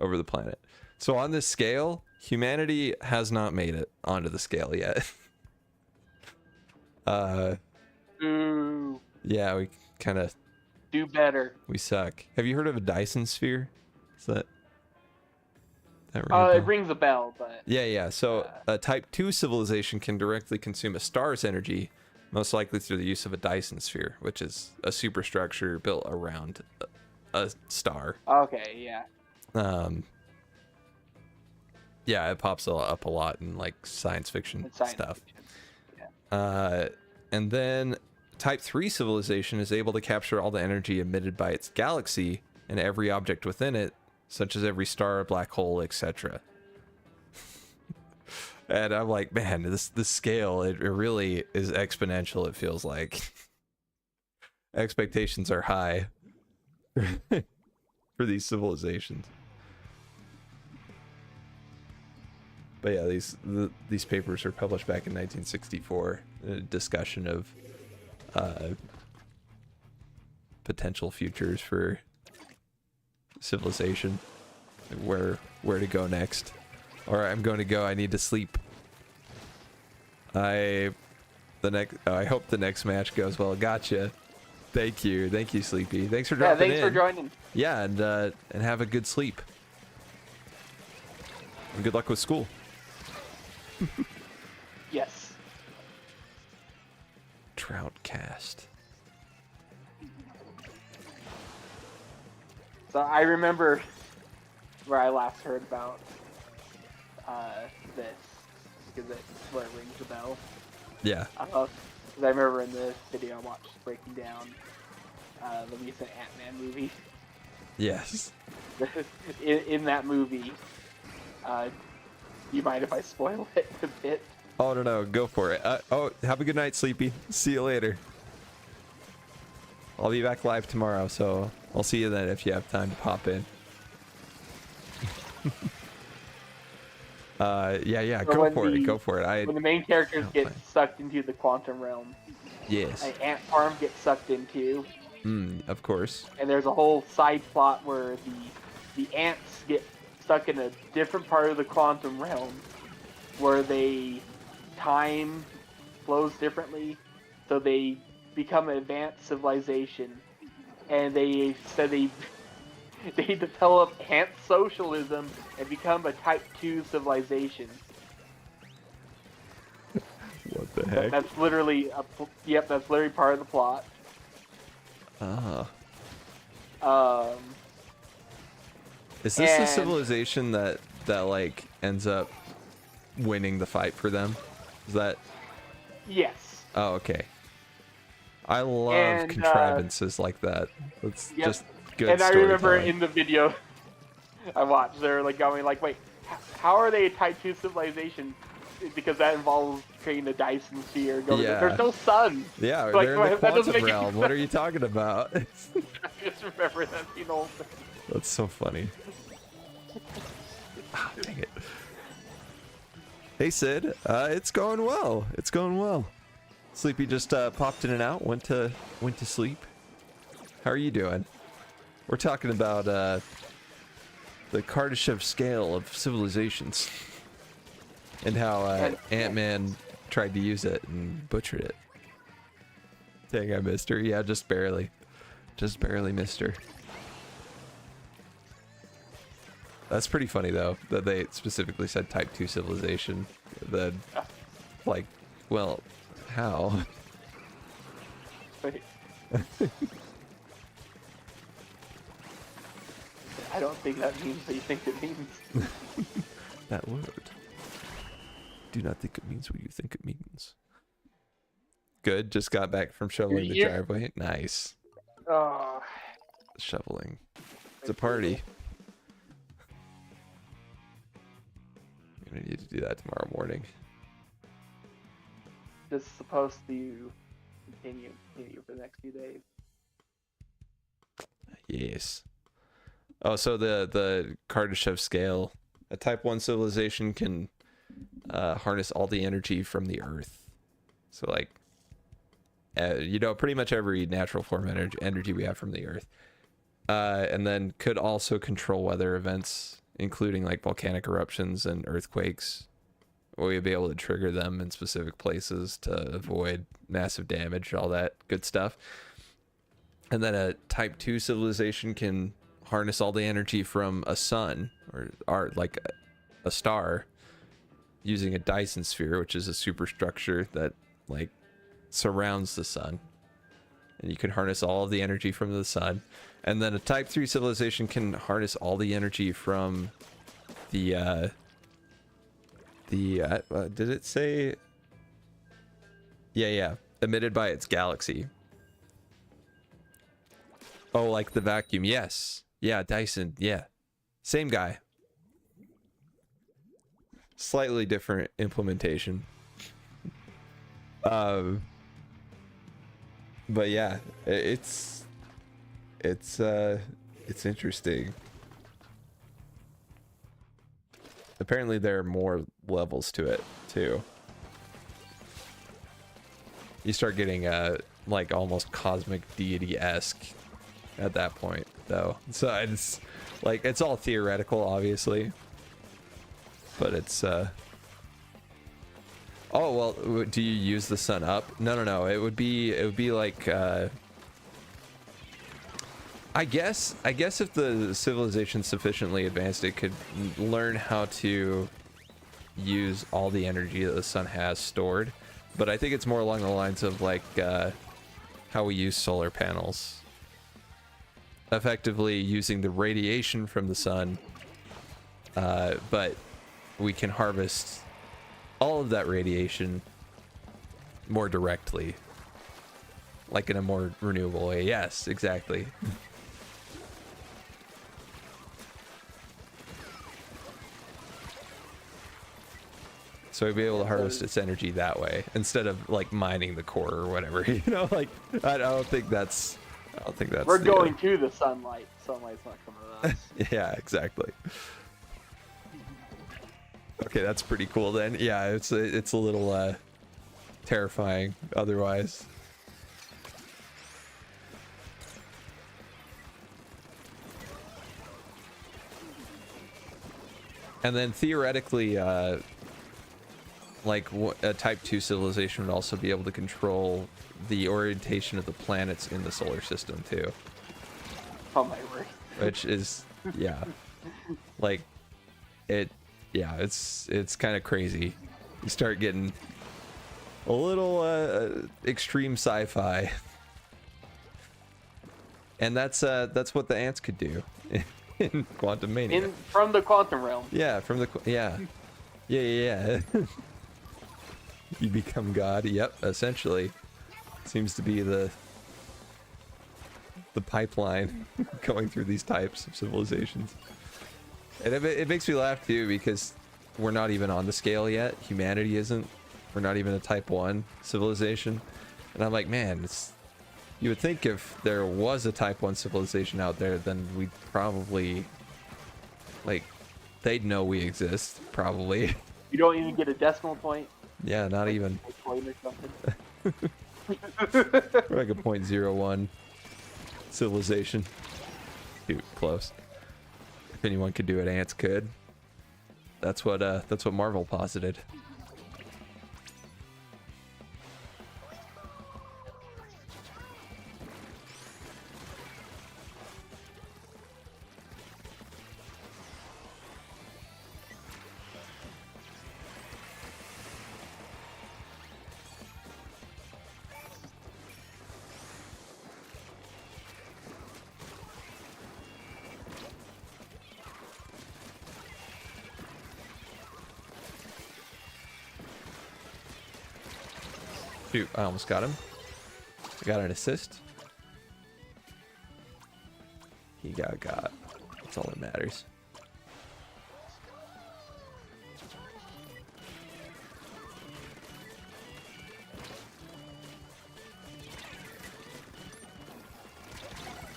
over the planet. So on this scale, humanity has not made it onto the scale yet. Ooh, Yeah, we kind of... do better. We suck. Have you heard of a Dyson sphere? Is that ring a It bell? rings a bell, but Yeah. So a Type 2 civilization can directly consume a star's energy, most likely through the use of a Dyson sphere, which is a superstructure built around a star. okay, yeah. Yeah, it pops up a lot in like science fiction It's science stuff. fiction. Yeah. And then Type 3 civilization is able to capture all the energy emitted by its galaxy and every object within it, such as every star, black hole, etc. And I'm like, man, this scale, it really is exponential, it feels like. Expectations are high for these civilizations. But yeah, these papers were published back in 1964. A discussion of potential futures for civilization, where to go next. Or I'm going to go. I need to sleep. I hope the next match goes well. Gotcha. Thank you, Sleepy. Thanks for dropping in. Yeah, thanks for joining. Yeah, and have a good sleep. And good luck with school. Yes. Troutcast. So I remember where I last heard about this, because it's where it rings a bell. Yeah. Because I remember in the video I watched breaking down the recent Ant-Man movie. Yes. in that movie, you mind if I spoil it a bit? Oh no, go for it. Have a good night, Sleepy. See you later. I'll be back live tomorrow, so I'll see you then if you have time to pop in. Yeah, go for it. When the main characters get sucked into the quantum realm, Yes. an ant farm gets sucked into, Of course. and there's a whole side plot where the ants get stuck in a different part of the quantum realm, where time flows differently, so they become an advanced civilization, and they said they develop ant socialism and become a Type 2 civilization. What the heck? That's literally that's literally part of the plot. Is this the and- civilization that like ends up winning the fight for them? Is that? Yes. Oh, okay. I love And, contrivances like that. It's Yep. just good. And I remember storytelling. in the video I watched, they're like going like, wait, how are they a Type 2 civilization? Because that involves creating a Dyson sphere. Yeah. There's no sun. Yeah, Like, they're in the that doesn't quantum make any realm. What are you talking about? I just remember that scene all. That's so funny. Ah, dang it. Hey Sid, it's going well. It's going well. Sleepy just popped in and out, went to sleep. How are you doing? We're talking about the Kardashev scale of civilizations and how Ant-Man tried to use it and butchered it. Dang, I missed her. Yeah, just barely. Just barely missed her. That's pretty funny though, that they specifically said Type 2 civilization. Then, like, well, how? Wait. I don't think that means what you think it means. That word. Do not think it means what you think it means. Good, just got back from shoveling the Yeah. driveway. Nice. shoveling. It's a party. I'm gonna need to do that tomorrow morning. This is supposed to continue for the next few days. Yes. Oh, so the Kardashev scale. A Type 1 civilization can harness all the energy from the Earth. So, like, you know, pretty much every natural form of energy we have from the Earth. And then could also control weather events, including, like, volcanic eruptions and earthquakes. Or we'd be able to trigger them in specific places to avoid massive damage, all that good stuff. And then a Type 2 civilization can harness all the energy from a sun or like a star using a Dyson sphere, which is a superstructure that like surrounds the sun. And you can harness all of the energy from the sun. And then a Type 3 civilization can harness all the energy from the did it say? Yeah, emitted by its galaxy. Oh, like the vacuum. Yes. Yeah, Dyson. Yeah. Same guy. Slightly different implementation. But yeah, it's interesting. Apparently there are more levels to it too. You start getting like almost cosmic deity-esque at that point though. So it's like it's all theoretical obviously. But it's oh well, do you use the sun up? No. It would be like I guess if the civilization's sufficiently advanced, it could learn how to use all the energy that the sun has stored. But I think it's more along the lines of like how we use solar panels. Effectively using the radiation from the sun, but we can harvest all of that radiation more directly. Like in a more renewable way. Yes, exactly. So we'd be able to harvest its energy that way instead of like mining the core or whatever. You know, like I don't think that's. We're going to the sunlight. Sunlight's not coming to us. Yeah, exactly. Okay, that's pretty cool then. Yeah, it's a little terrifying otherwise. And then theoretically, like a Type 2 civilization would also be able to control the orientation of the planets in the solar system too. Oh my word. Which is, yeah, like it's kind of crazy. You start getting a little extreme sci-fi, and that's what the ants could do in Quantum Mania. From the quantum realm. Yeah, from the yeah. You become God. Yep, essentially. Seems to be the pipeline going through these types of civilizations. And it makes me laugh too because we're not even on the scale yet. Humanity isn't. We're not even a Type 1 civilization. And I'm like, man, you would think if there was a Type 1 civilization out there, then we'd probably, like, they'd know we exist, probably. You don't even get a decimal point. Yeah, not even. A point or something. We're like a 0.01 civilization. Dude, close. If anyone could do it, ants could. That's what Marvel posited. Shoot, I almost got him. I got an assist. He got. That's all that matters.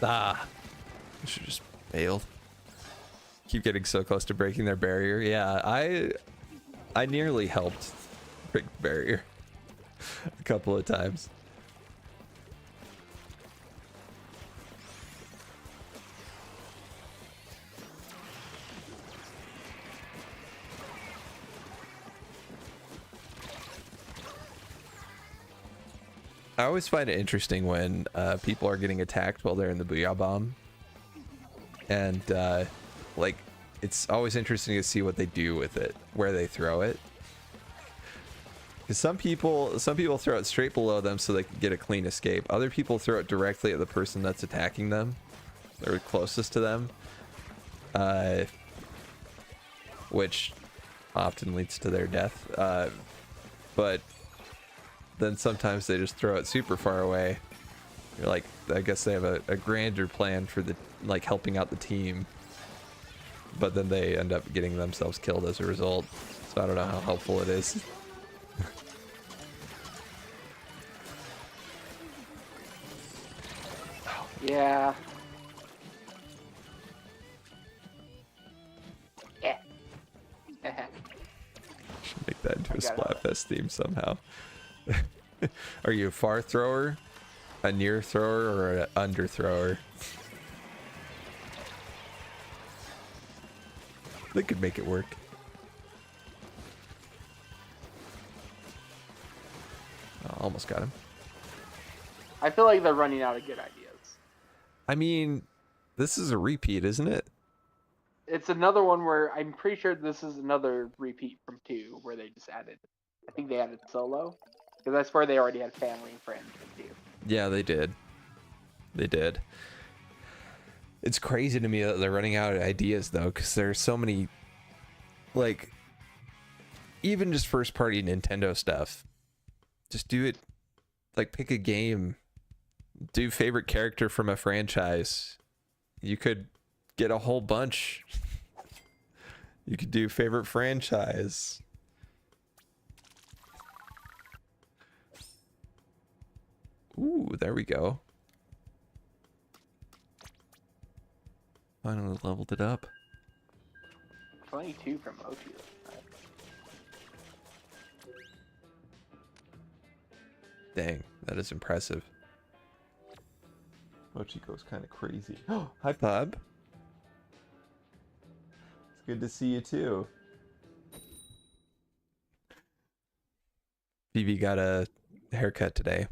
Ah, I should just bailed. Keep getting so close to breaking their barrier. Yeah, I nearly helped break the barrier a couple of times. I always find it interesting when people are getting attacked while they're in the Booyah Bomb. And, like, it's always interesting to see what they do with it, where they throw it. Because some people throw it straight below them so they can get a clean escape. Other people throw it directly at the person that's attacking them, or closest to them. Which often leads to their death. But then sometimes they just throw it super far away. You're like, I guess they have a grander plan for the, like, helping out the team, but then they end up getting themselves killed as a result. So I don't know how helpful it is. Yeah. Yeah. Should make that into a Splatfest theme somehow. Are you a far thrower, a near thrower, or an under thrower? They could make it work. Oh, almost got him. I feel like they're running out of good ideas. I mean, this is a repeat, isn't it? It's another one where I'm pretty sure this is another repeat from 2 where they just added. I think they added solo. Because that's where they already had family and friends in 2. Yeah, they did. They did. It's crazy to me that they're running out of ideas, though, because there's so many, like, even just first-party Nintendo stuff. Just do it, like, pick a game. Do favorite character from a franchise. You could get a whole bunch. You could do favorite franchise. Ooh, there we go. Finally leveled it up. 22 from Mochi. Dang, that is impressive. Mochi goes kind of crazy. Hi, Pub. It's good to see you too. Phoebe got a haircut today.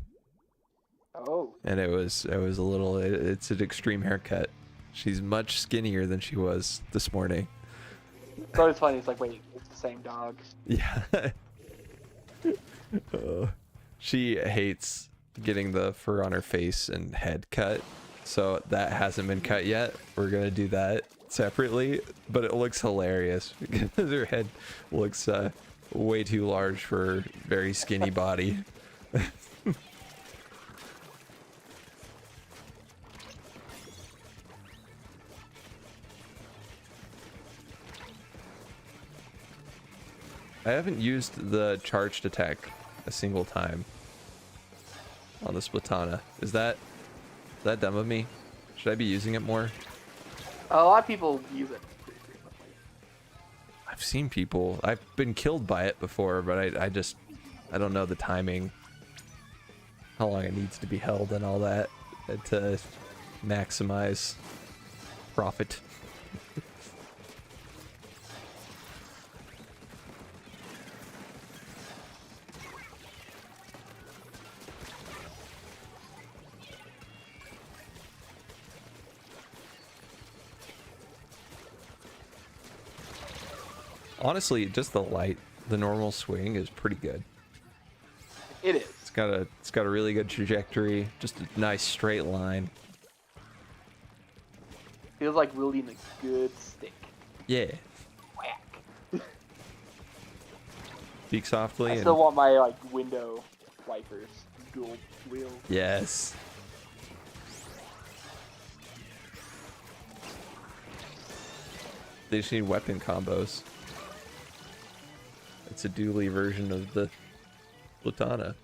Oh. And it was a little, it's an extreme haircut. She's much skinnier than she was this morning. So it's funny, it's like, wait, it's the same dog. Yeah. She hates getting the fur on her face and head cut. So that hasn't been cut yet. We're going to do that separately. But it looks hilarious because her head looks way too large for her very skinny body. I haven't used the charged attack a single time on the Splatana. Is that dumb of me? Should I be using it more? A lot of people use it pretty frequently. I've seen people. I've been killed by it before, but I don't know the timing. How long it needs to be held and all that to maximize profit. Honestly, just the normal swing is pretty good. It is. It's got a really good trajectory, just a nice straight line. Feels like wielding a good stick. Yeah. Whack. Speak softly. I still want my like window wipers dual wheel. Yes. they just need weapon combos. It's a dually version of the Platana.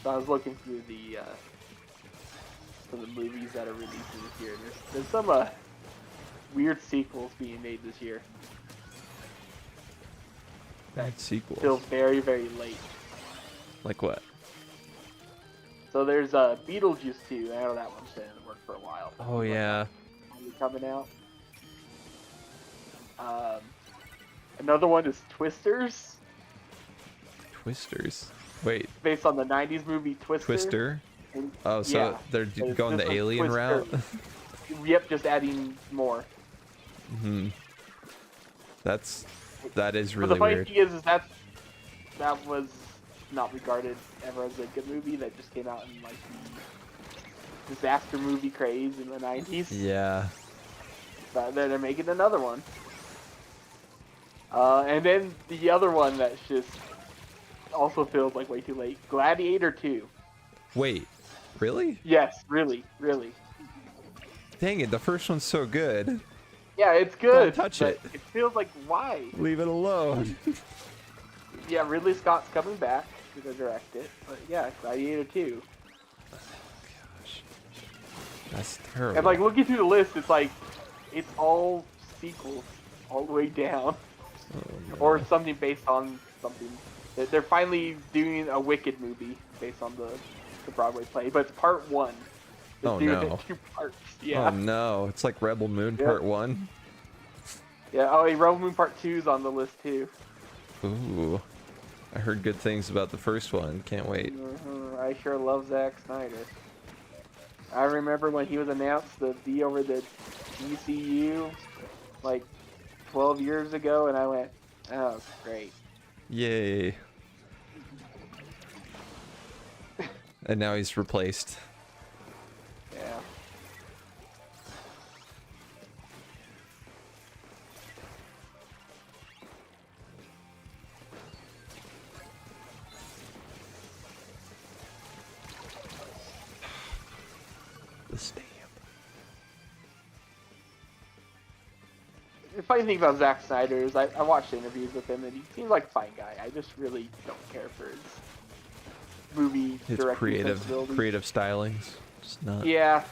So I was looking through the movies that are releasing this year. There's some weird sequels being made this year. That sequels. Feels very, very late. Like what? So there's Beetlejuice 2. I know that one's been in the works for a while. Oh yeah. Coming out. Another one is Twisters. Twisters. Wait. Based on the 90s movie Twister. Twister? Oh, so yeah. they're going the alien route? Yep, just adding more. That is really but the funny weird. thing is that was not regarded ever as a good movie. That just came out in like the disaster movie craze in the 90s. Yeah. But then they're making another one. And then the other one that's just also feels like way too late. Gladiator 2. Wait, really? Yes, really, really. Dang it, the first one's so good. Yeah, it's good. Don't touch but it. It feels like why? Leave it alone. Yeah, Ridley Scott's coming back to direct it. But yeah, Gladiator 2. Gosh. That's terrible. And like looking through the list, it's like it's all sequels all the way down, Oh, no. or something based on something. They're finally doing a Wicked movie based on the Broadway play, but it's part 1. They're Oh, doing no. it in 2 parts. Yeah. Oh no, it's like Rebel Moon Yep. Part 1. Yeah. Oh, Rebel Moon Part 2 is on the list too. Ooh. I heard good things about the first one. Can't wait. I sure love Zack Snyder. I remember when he was announced to be over the DCU like 12 years ago, and I went, oh, great. Yay. And now he's replaced. Yeah. The stamp. The funny thing about Zack Snyder is I watched interviews with him, and he seems like a fine guy. I just really don't care for his movie His directing creative sensibilities. stylings. Just not. Yeah.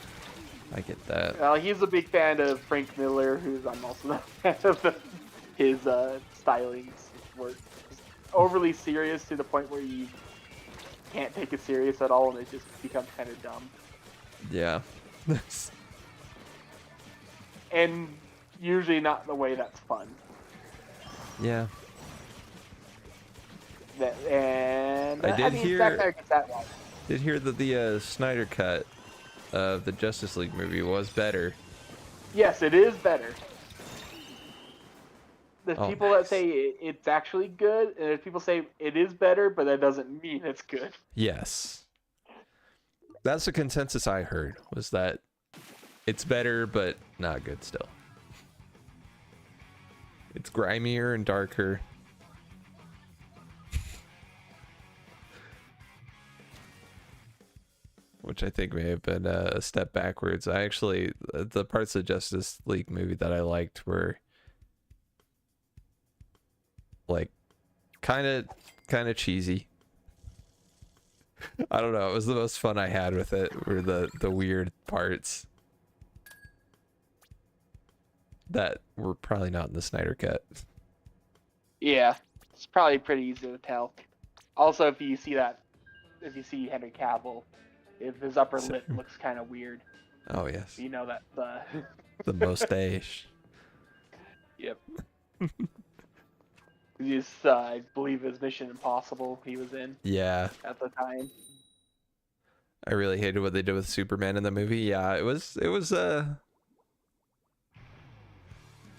I get that. He's a big fan of Frank Miller, who's I'm also not a fan of his stylings work. It's overly serious to the point where you can't take it serious at all, and it just becomes kind of dumb. Yeah. And usually not in the way that's fun. Yeah. I did mean, hear- Zack Snyder gets that right. Did hear that the Snyder cut of the Justice League movie was better. Yes, it is better. There's Oh, people that say it's actually good, and there's people say it is better, but that doesn't mean it's good. Yes. That's the consensus I heard, was that it's better, but not good still. It's grimier and darker. Which I think may have been a step backwards. I actually, the parts of Justice League movie that I liked were like kind of cheesy. I don't know. It was the most fun I had with it. Were the weird parts that were probably not in the Snyder cut. Yeah, it's probably pretty easy to tell. Also, if you see Henry Cavill, if his upper lip looks kind of weird, Oh yes, you know that the mustache. Yep. I believe his Mission Impossible he was in Yeah, at the time. I really hated what they did with Superman in the movie. Yeah, it was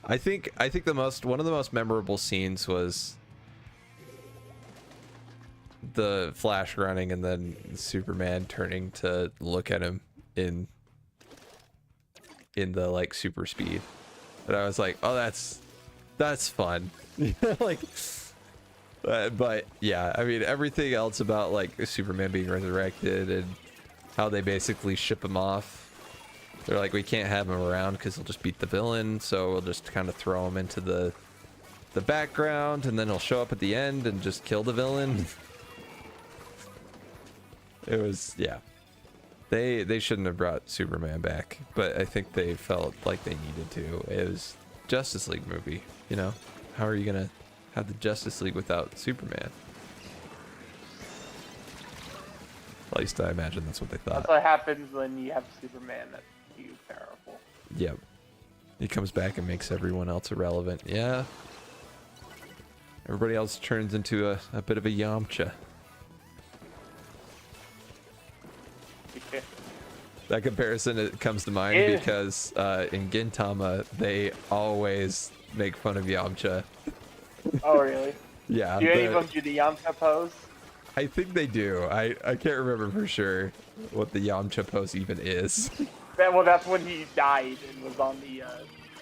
I think one of the most memorable scenes was the Flash running and then Superman turning to look at him in in the like super speed. And I was like, oh, that's fun. Like, but yeah, I mean, everything else about like Superman being resurrected and how they basically ship him off. They're like, we can't have him around because he'll just beat the villain, so we'll just kind of throw him into the background, and then he'll show up at the end and just kill the villain. It was, yeah. They shouldn't have brought Superman back, but I think they felt like they needed to. It was Justice League movie, you know? How are you gonna have the Justice League without Superman? At least I imagine that's what they thought. That's what happens when you have Superman that's too powerful. Yep. He comes back and makes everyone else irrelevant. Yeah. Everybody else turns into a bit of a Yamcha. That comparison, it comes to mind because in Gintama, they always make fun of Yamcha. Oh, really? Yeah. Do any of them do the Yamcha pose? I think they do. I can't remember for sure what the Yamcha pose even is. Well, that's when he died and was on the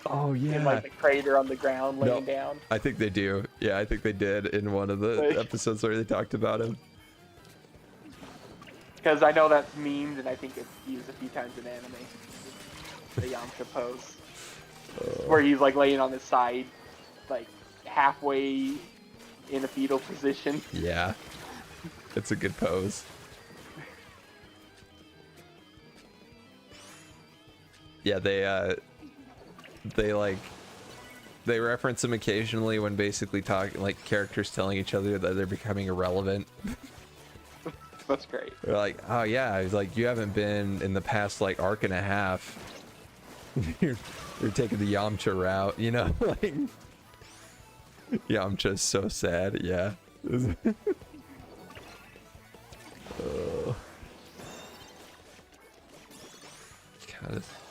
Oh, yeah. in like the crater on the ground laying down. I think they do. Yeah, I think they did in one of the episodes where they talked about him. Because I know that's memed and I think it's used a few times in anime. The Yamcha pose. Where he's like laying on his side, like halfway in a fetal position. Yeah. It's a good pose. Yeah, they reference him occasionally when basically talking like characters telling each other that they're becoming irrelevant. That's great. They're like, oh yeah, he's like, you haven't been in the past like arc and a half. you're taking the Yamcha route, you know? Like, Yamcha's so sad, yeah.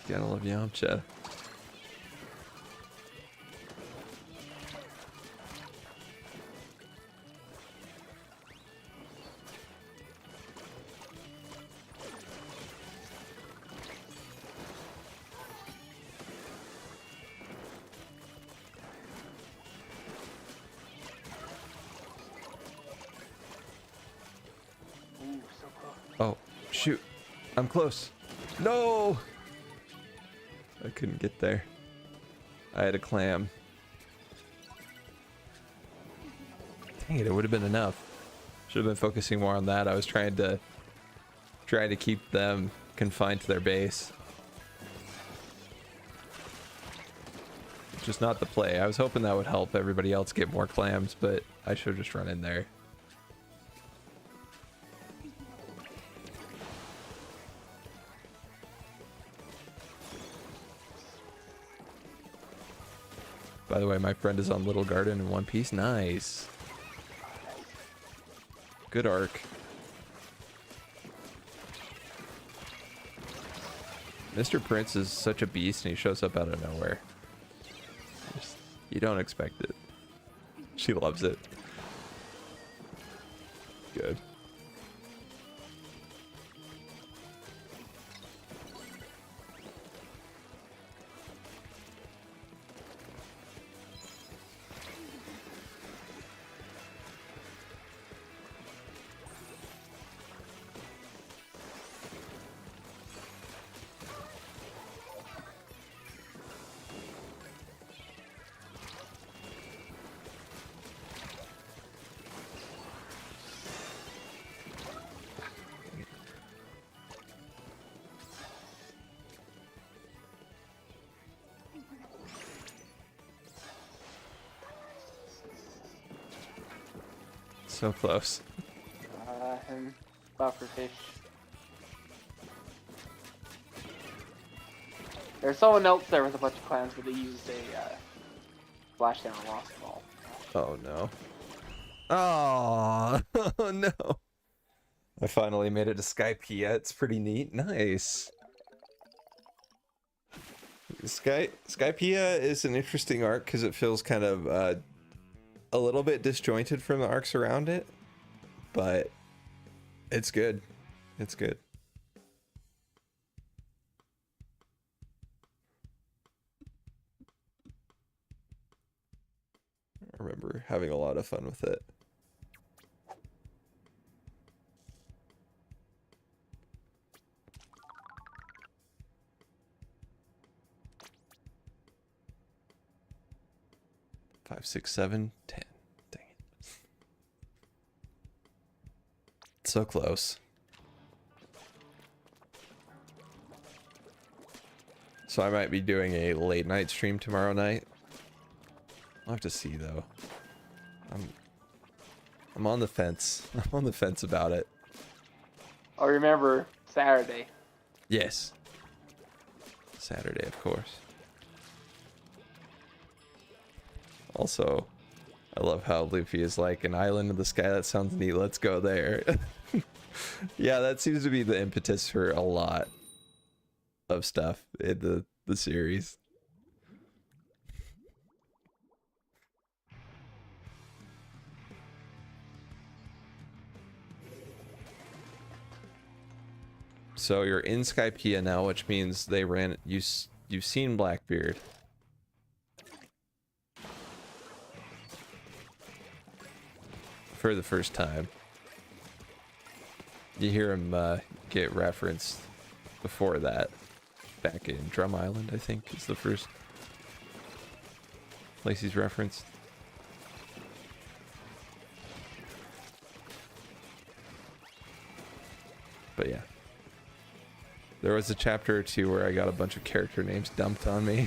Gotta love Yamcha. Ooh, so close. Oh, shoot. I'm close. No! I couldn't get there. I had a clam. Dang it, it would have been enough. Should have been focusing more on that. I was trying to keep them confined to their base. Just not the play. I was hoping that would help everybody else get more clams, but I should have just run in there. By the way, my friend is on Little Garden in One Piece. Nice. Good arc. Mr. Prince is such a beast and he shows up out of nowhere. You don't expect it. She loves it. Good. So close. And bufferfish. There's someone else there with a bunch of clams, but they used a splashdown and lost them all. Oh no. Oh, oh no. I finally made it to Skypiea. It's pretty neat. Nice. Skypiea is an interesting arc because it feels kind of a little bit disjointed from the arcs around it, but it's good. It's good. remember having a lot of fun with it. Five, 6, 7, 10. Dang it. So close. So I might be doing a late night stream tomorrow night. I'll have to see though. I'm on the fence. I'm on the fence about it. Oh, remember Saturday. Yes. Saturday, of course. Also, I love how Luffy is like, an island in the sky, that sounds neat, let's go there. Yeah, that seems to be the impetus for a lot of stuff in the series. So you're in Skypiea now, which means they ran you've seen Blackbeard. For the first time. You hear him get referenced before that. Back in Drum Island, I think, is the first place he's referenced. But yeah. There was a chapter or two where I got a bunch of character names dumped on me.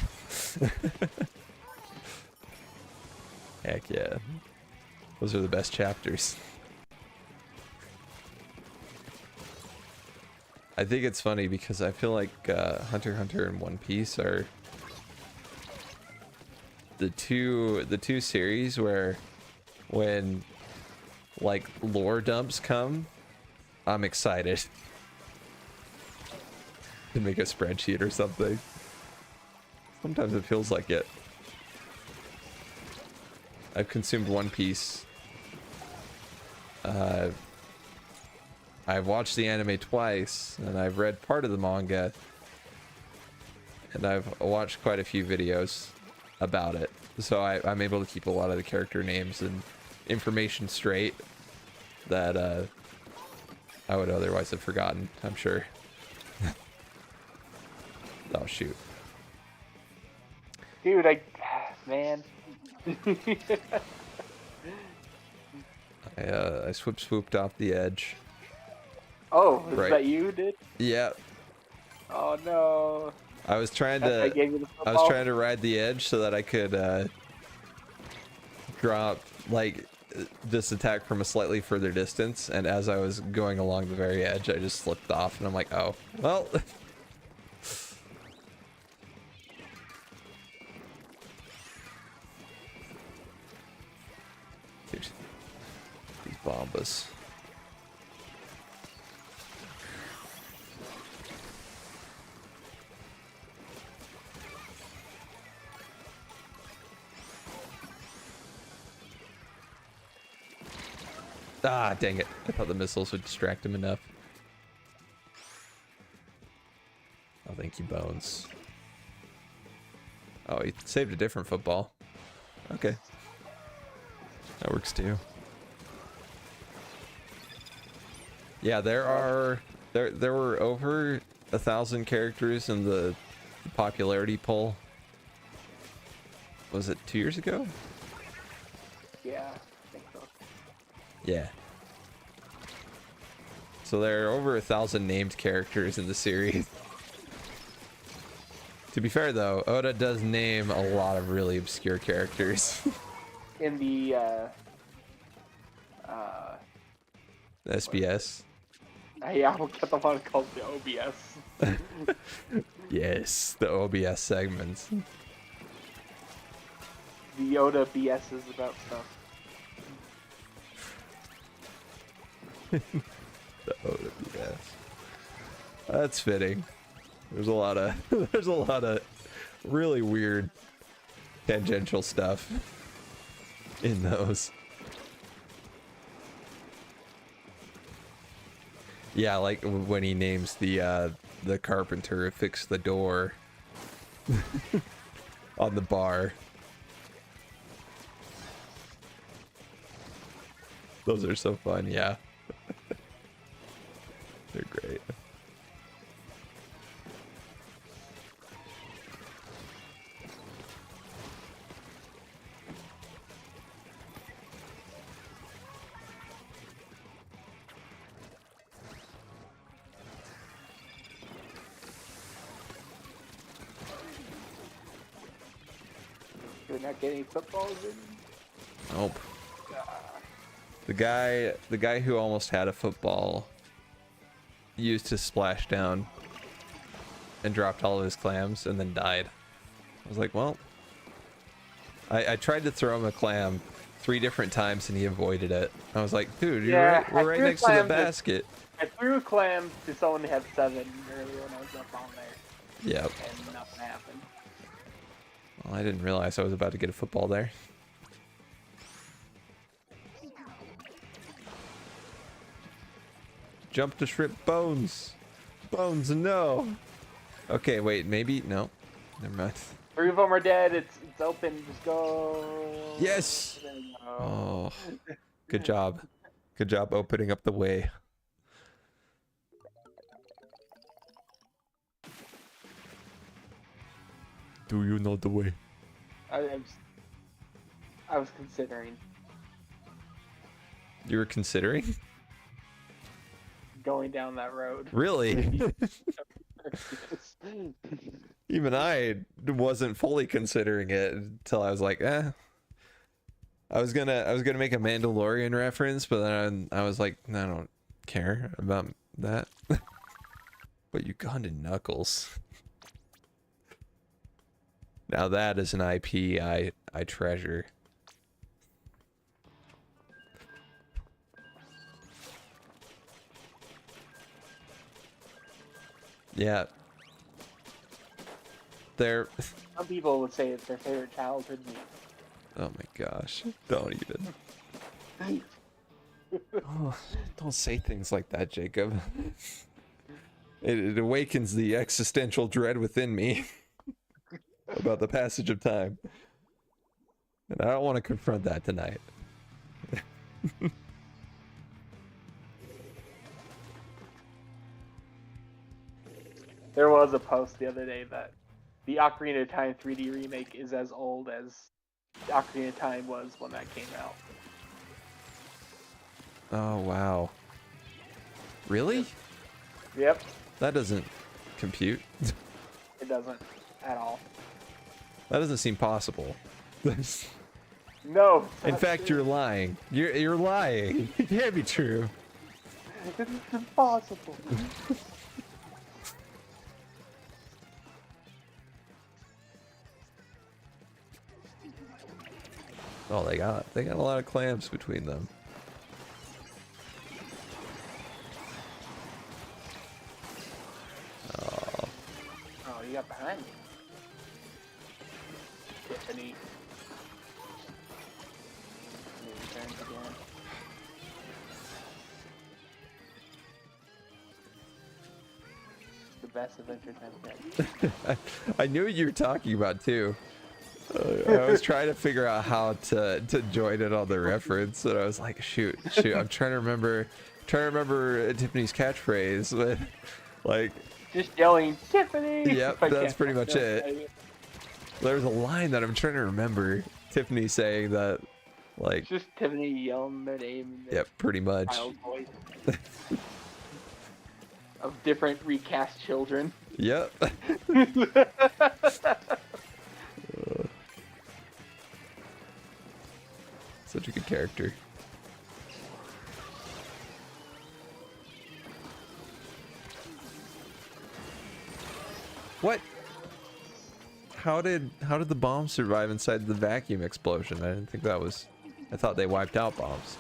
Heck yeah. Those are the best chapters. I think it's funny because I feel like Hunter x Hunter and One Piece are the two series where when like lore dumps come, I'm excited to make a spreadsheet or something. Sometimes it feels like it. I've consumed One Piece. I've watched the anime twice, and I've read part of the manga, and I've watched quite a few videos about it. So I'm able to keep a lot of the character names and information straight that I would otherwise have forgotten, I'm sure. Oh shoot. Dude, man. I swooped off the edge. Oh, is Right. that you who did? Yeah. Oh no. I was trying That's why I to gave you the I was football? trying to ride the edge so that I could drop, like, just attack from a slightly further distance, and as I was going along the very edge, I just slipped off, and I'm like, oh, well. Dude, these bombas. Ah, dang it. I thought the missiles would distract him enough. Oh, thank you, Bones. Oh, he saved a different football. Okay. That works too. Yeah, there were over 1,000 characters in the popularity poll. Was it 2 years ago? Yeah, I think so. Yeah. So there are over 1,000 named characters in the series. To be fair though, Oda does name a lot of really obscure characters. In the SBS. yeah, we'll get the one called the OBS. Yes, the OBS segments. The Oda BS is about stuff. The OWS. That's fitting. There's a lot of really weird tangential stuff in those. Yeah, like when he names the carpenter who fixed the door on the bar. Those are so fun, yeah. They're great. Do we not get any footballs in? Nope. The guy who almost had a football used his splashdown and dropped all of his clams and then died. I was like, well, I tried to throw him a clam 3 different times and he avoided it. I was like, dude, we're right next to the basket. I threw a clam to someone who had 7 earlier when I was up on there. Yep. And nothing happened. Well, I didn't realize I was about to get a football there. Jump to shrimp bones. Bones, no. Okay, wait, maybe no. Never mind. 3 of them are dead. It's open. Just go. Yes. There we go. Oh, good job. Good job opening up the way. Do you know the way? I was considering You were considering? going down that road. Really? Even I wasn't fully considering it until I was like, eh. I was gonna make a Mandalorian reference, but then I was like, no, I don't care about that. But Ugandan Knuckles. Now that is an IP I treasure. Yeah. They're... Some people would say it's their favorite childhood meat. Oh my gosh. Don't even. Oh, don't say things like that, Jacob. It awakens the existential dread within me about the passage of time. And I don't want to confront that tonight. There was a post the other day that the Ocarina of Time 3D remake is as old as Ocarina of Time was when that came out. Oh, wow. Really? Yep, That doesn't compute. it doesn't at all. That doesn't seem possible. No. In fact, you're lying. You're lying. It can't be true. It's impossible. Oh, they got a lot of clams between them. Oh, Oh, you got behind me. Tiffany. Maybe turns again. The best Adventure Time game. I knew what you were talking about too. I was trying to figure out how to join it on the reference, and I was like, shoot, I'm trying to remember Tiffany's catchphrase, but like, Just yelling, Tiffany! yep, that's pretty much it. There's a line that I'm trying to remember Tiffany saying that, like, It's just Tiffany yelling their name in their yep, pretty much. child voice. Of different recast children. Yep. Such a good character. What? How did the bomb survive inside the vacuum explosion? I didn't think that was... I thought they wiped out bombs.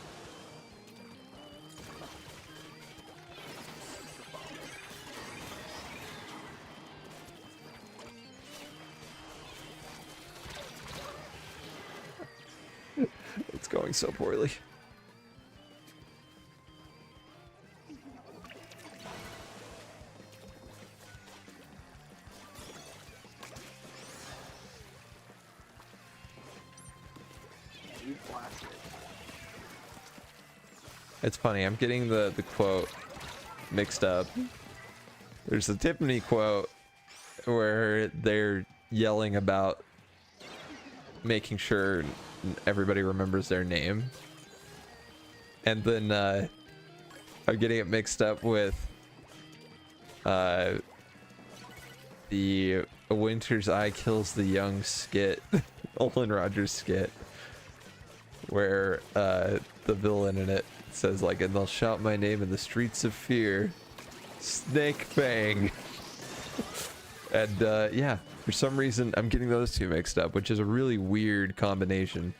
It's going so poorly. You blasted. It's funny, I'm getting the quote mixed up. There's a Tiffany quote where they're yelling about making sure everybody remembers their name. And then I'm getting it mixed up with the A Winter's Eye Kills the Young skit, Olin Rogers skit, where the villain in it says like, and they'll shout my name in the streets of fear, Snake Fang. And yeah, for some reason I'm getting those two mixed up, which is a really weird combination.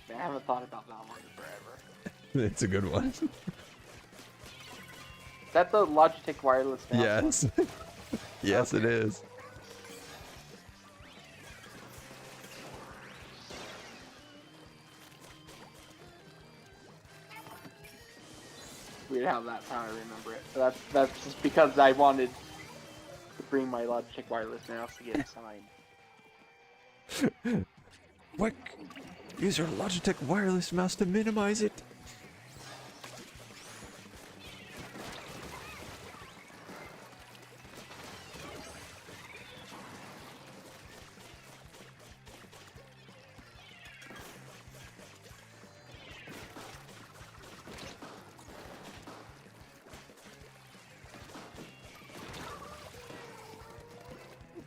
Man, I haven't thought about that one in forever. It's a good one. Is that the Logitech wireless mouse? Yes. Yes, Okay. it is. Weird how that's how I remember it. But that's just because I wanted to bring my Logitech wireless mouse to get signed. Quick! Use your Logitech wireless mouse to minimize it.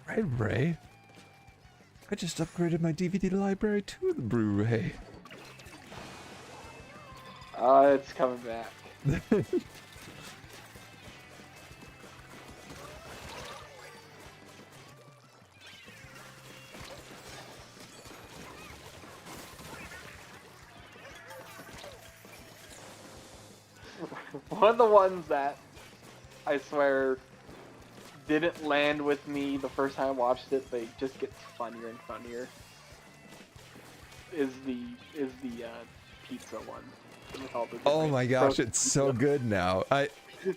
Right, Ray. I just upgraded my DVD library to the Blu-ray. It's coming back. One of the ones that I swear didn't land with me the first time I watched it, but it just gets funnier and funnier. Is the pizza one. With all the Oh different my gosh, frozen it's so pizza. good now. I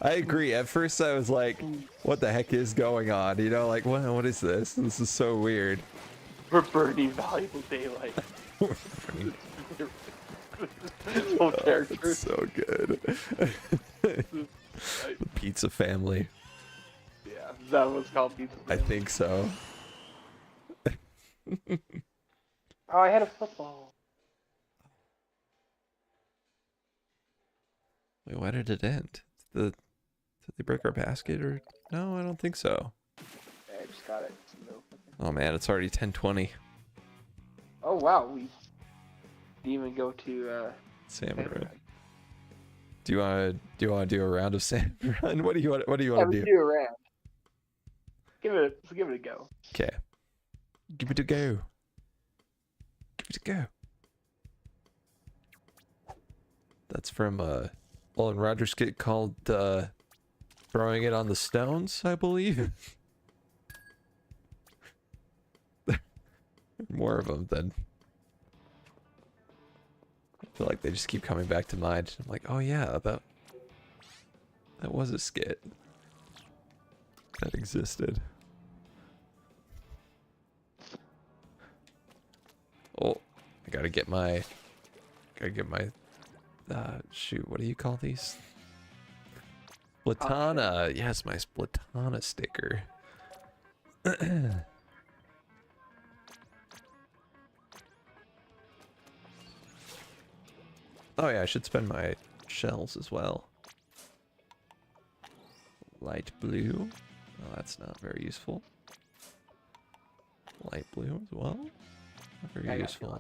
agree. At first I was like, what the heck is going on? You know, like, what is this? This is so weird. We're burning valuable daylight. Whole It's characters. so good. The Pizza Family. Yeah, that was called pizza. I think so. Oh, I had a football. Wait, why did it end? Did they break our basket or no? I don't think so. Yeah, I just got it. Oh man, it's already 10:20. Oh wow, we didn't even go to Salmon Run. Do you want to do a round of Salmon Run? What do you want yeah, to let's do? do a round. Let's give it a go. Okay. Give it a go. Give it a go. That's from Olin Rogers skit called Throwing It on the Stones, I believe. More of them than I feel like they just keep coming back to mind. I'm like, oh yeah, that was a skit that existed. Oh, I gotta get my shoot, what do you call these? Splatana. Yes, my Splatana sticker. Oh yeah, I should spend my shells as well. Light blue. Oh, that's not very useful. Light blue as well. Not very I got useful. you.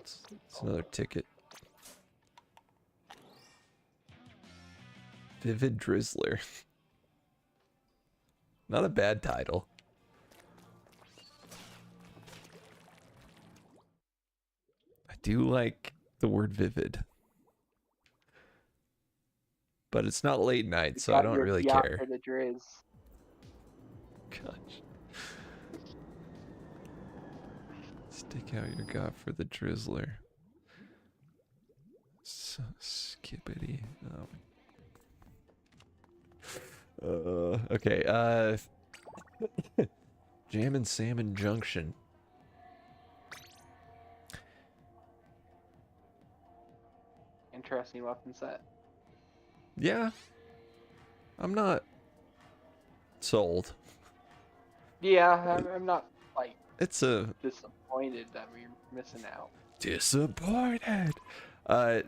It's another ticket. Vivid Drizzler. Not a bad title. I do like the word vivid. But it's not late night, so I don't really care. For the Driz. Gosh. Stick out your god for the Drizzler. So skippity. Okay, Jam and Salmon Junction. interesting weapon set. Yeah. I'm not sold. Yeah, I'm not like It's a disappointed that we're missing out. disappointed. I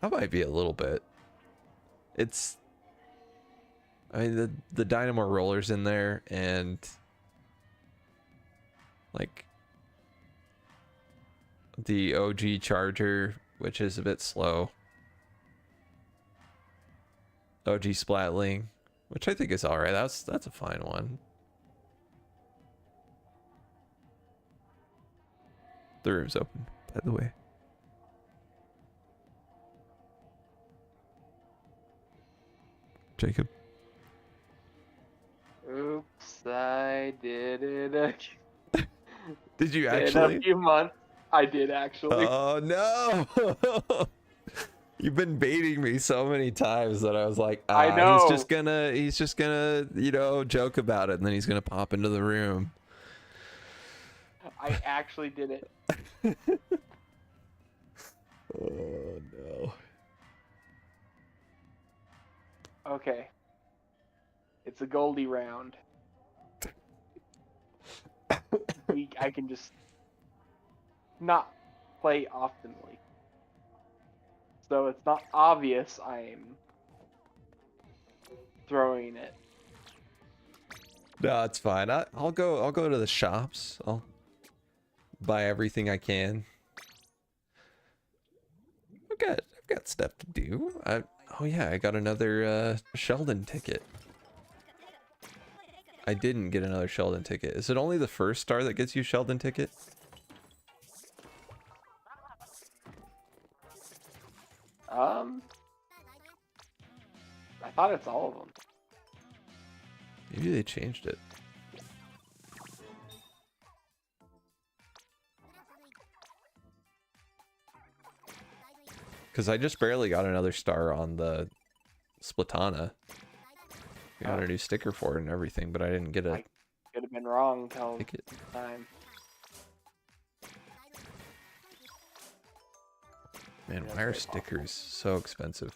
might be a little bit. It's, I mean, the dynamo rollers in there, and like the OG charger, which is a bit slow. OG Splatling, which I think is all right. That's a fine one. The room's open, by the way. Jacob. Oops, I did it again. Did you In a actually? few months, I did actually. Oh no! You've been baiting me so many times that I was like, I ah, know. he's just gonna, you know, joke about it, and then he's gonna pop into the room. I actually did it. Oh no. Okay. It's a Goldie round. I can just not play oftenly. So it's not obvious I'm throwing it. No, it's fine. I'll go to the shops. I'll buy everything I can. I've got stuff to do. Oh yeah, I got another Sheldon ticket. I didn't get another Sheldon ticket. Is it only the first star that gets you Sheldon ticket? I thought it's all of them. Maybe they changed it. Because I just barely got another star on the Splatana. We got a new sticker for it and everything, but I didn't get a I could have been wrong till ticket. time. Man, Yeah, why are very stickers so expensive?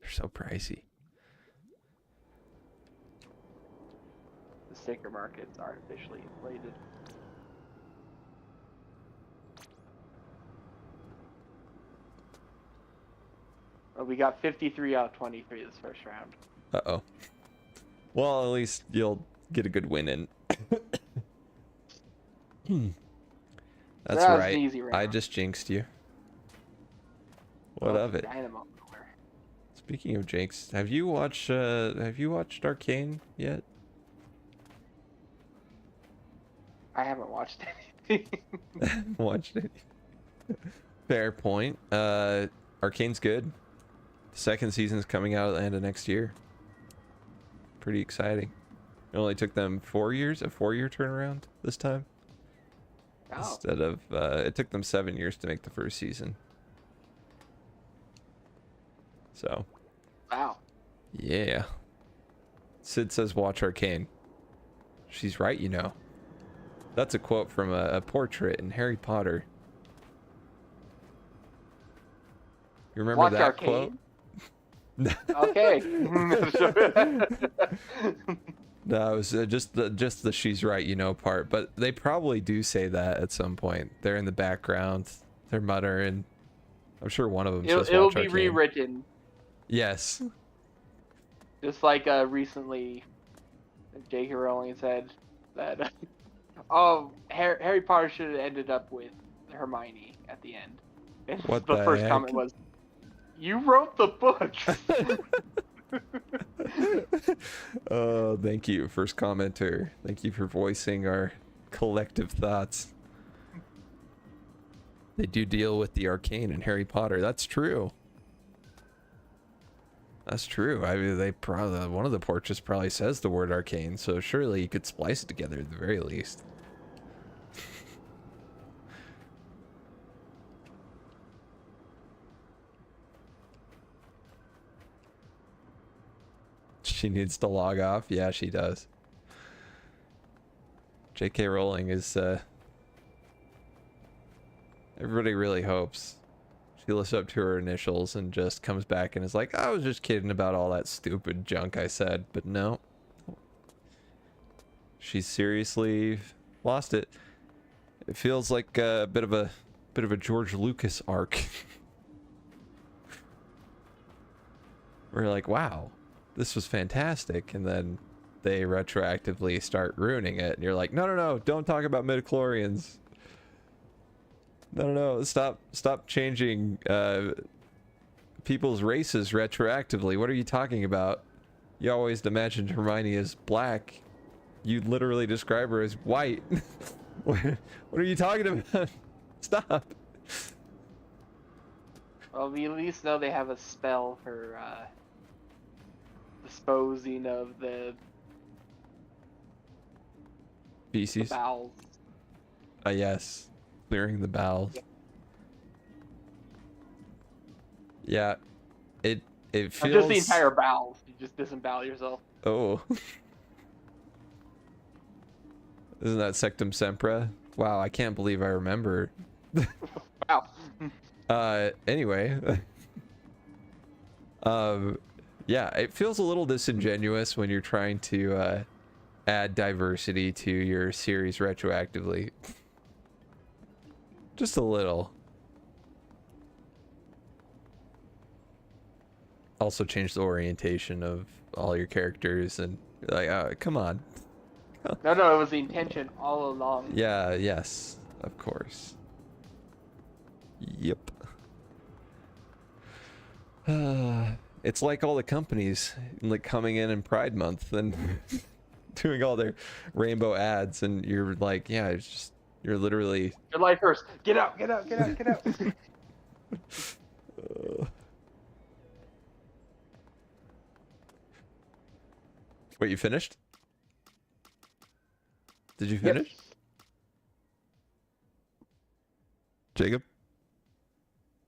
They're so pricey. The sticker market's artificially inflated. Well, we got 53 out of 23 this first round. Uh-oh. Well, at least you'll get a good win in. That's That was right. an easy round. I just jinxed you. What Oh, of it? Dynamo nowhere. Speaking of jinx, have you watched Arcane yet? I haven't watched anything. Watched it. Fair point. Arcane's good. The second season's coming out at the end of next year. Pretty exciting. It only took them 4 years, a 4-year turnaround this time. Oh, Instead of, it took them 7 years to make the first season. So, wow. yeah. Sid says watch Arcane. She's right, you know. That's a quote from a portrait in Harry Potter. You remember Watch that Arcane? quote? Okay. No, it was just the she's right, you know part. But they probably do say that at some point. They're in the background. They're muttering. I'm sure one of them says It'll watch be Arcane. rewritten. Yes. Just like recently, J.K. Rowling said that oh, Harry Potter should have ended up with Hermione at the end. And What the the first heck? comment was, "You wrote the books." Oh, thank you, first commenter. Thank you for voicing our collective thoughts. They do deal with the arcane in Harry Potter. That's true. That's true. I mean, they probably, one of the portraits probably says the word arcane, so surely you could splice it together at the very least. She needs to log off. Yeah, she does. J.K. Rowling is, everybody really hopes she lifts up to her initials and just comes back and is like, I was just kidding about all that stupid junk I said, but no. She seriously lost it. It feels like a bit of a George Lucas arc. We're like, wow, this was fantastic, and then they retroactively start ruining it, and you're like, no, don't talk about midichlorians. No, stop changing people's races retroactively. What are you talking about? You always imagined Hermione as black. You literally describe her as white. What are you talking about? Stop. Well, we at least know they have a spell for disposing of the Feces. bowels. Yes. Clearing the bowels. Yeah. It feels... Not just the entire bowels. You just disembowel yourself. Oh. Isn't that Sectum Sempra? Wow, I can't believe I remember. Wow. Anyway. Yeah, it feels a little disingenuous when you're trying to add diversity to your series retroactively. Just a little. Also change the orientation of all your characters and like, come on. No, it was the intention all along. Yeah, yes, of course. Yep. It's like all the companies like coming in Pride Month and doing all their rainbow ads, and you're like, yeah, it's just, you're literally... Your life first. Get out. Wait, you finished? Did you finish? Yes. Jacob?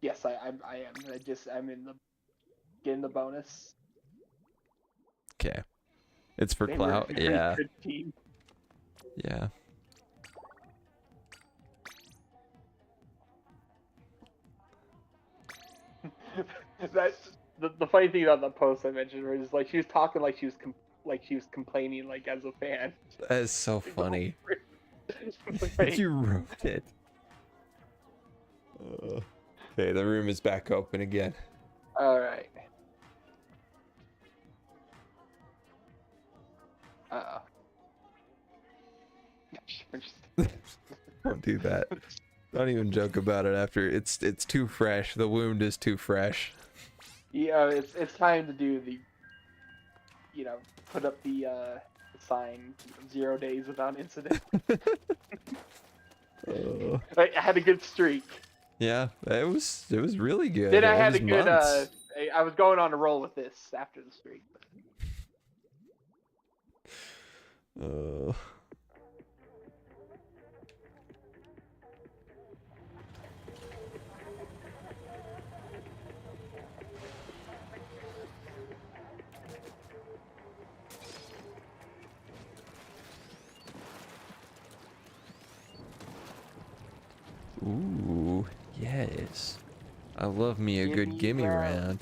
Yes, I am. I'm in the getting the bonus. Okay. It's for They clout. were a very Yeah. good team. Yeah. The funny thing about the post I mentioned was like she was talking like she was complaining like as a fan. That is so funny. Like, You wrote it. Okay, the room is back open again. all right. Don't do that. Don't even joke about it after it's too fresh. The wound is too fresh. Yeah, it's time to do the, put up the sign 0 days without incident. I had a good streak. Yeah, it was really good. Then I It had was a good. months. I was going on a roll with this after the streak. Ooh, yes. I love me a good gimme round.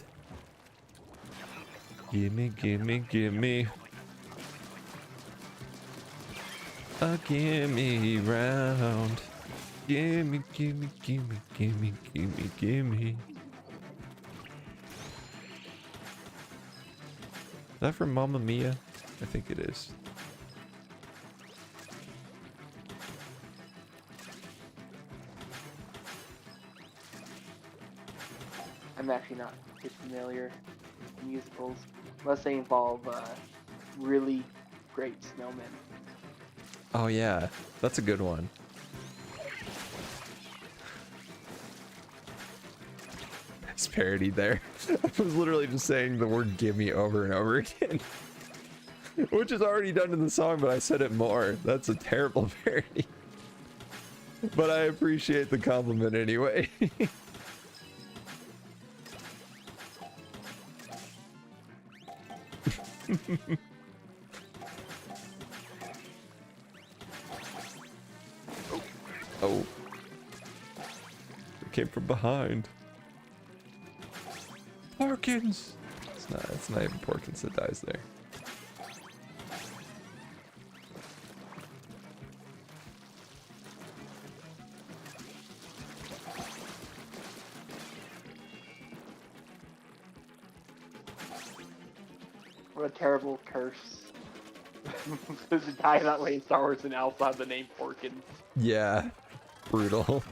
Gimme. A gimme round. Gimme. Is that from Mamma Mia? I think it is. I'm actually not too familiar with musicals unless they involve really great snowmen. Oh yeah, that's a good one. Nice parody there. I was literally just saying the word gimme over and over again. Which is already done in the song, but I said it more. That's a terrible parody. But I appreciate the compliment anyway. Oh. It came from behind. Porkins! It's not even Porkins that dies there. What a terrible curse. To die that way in Star Wars and also have the name Porkins. Yeah. Brutal.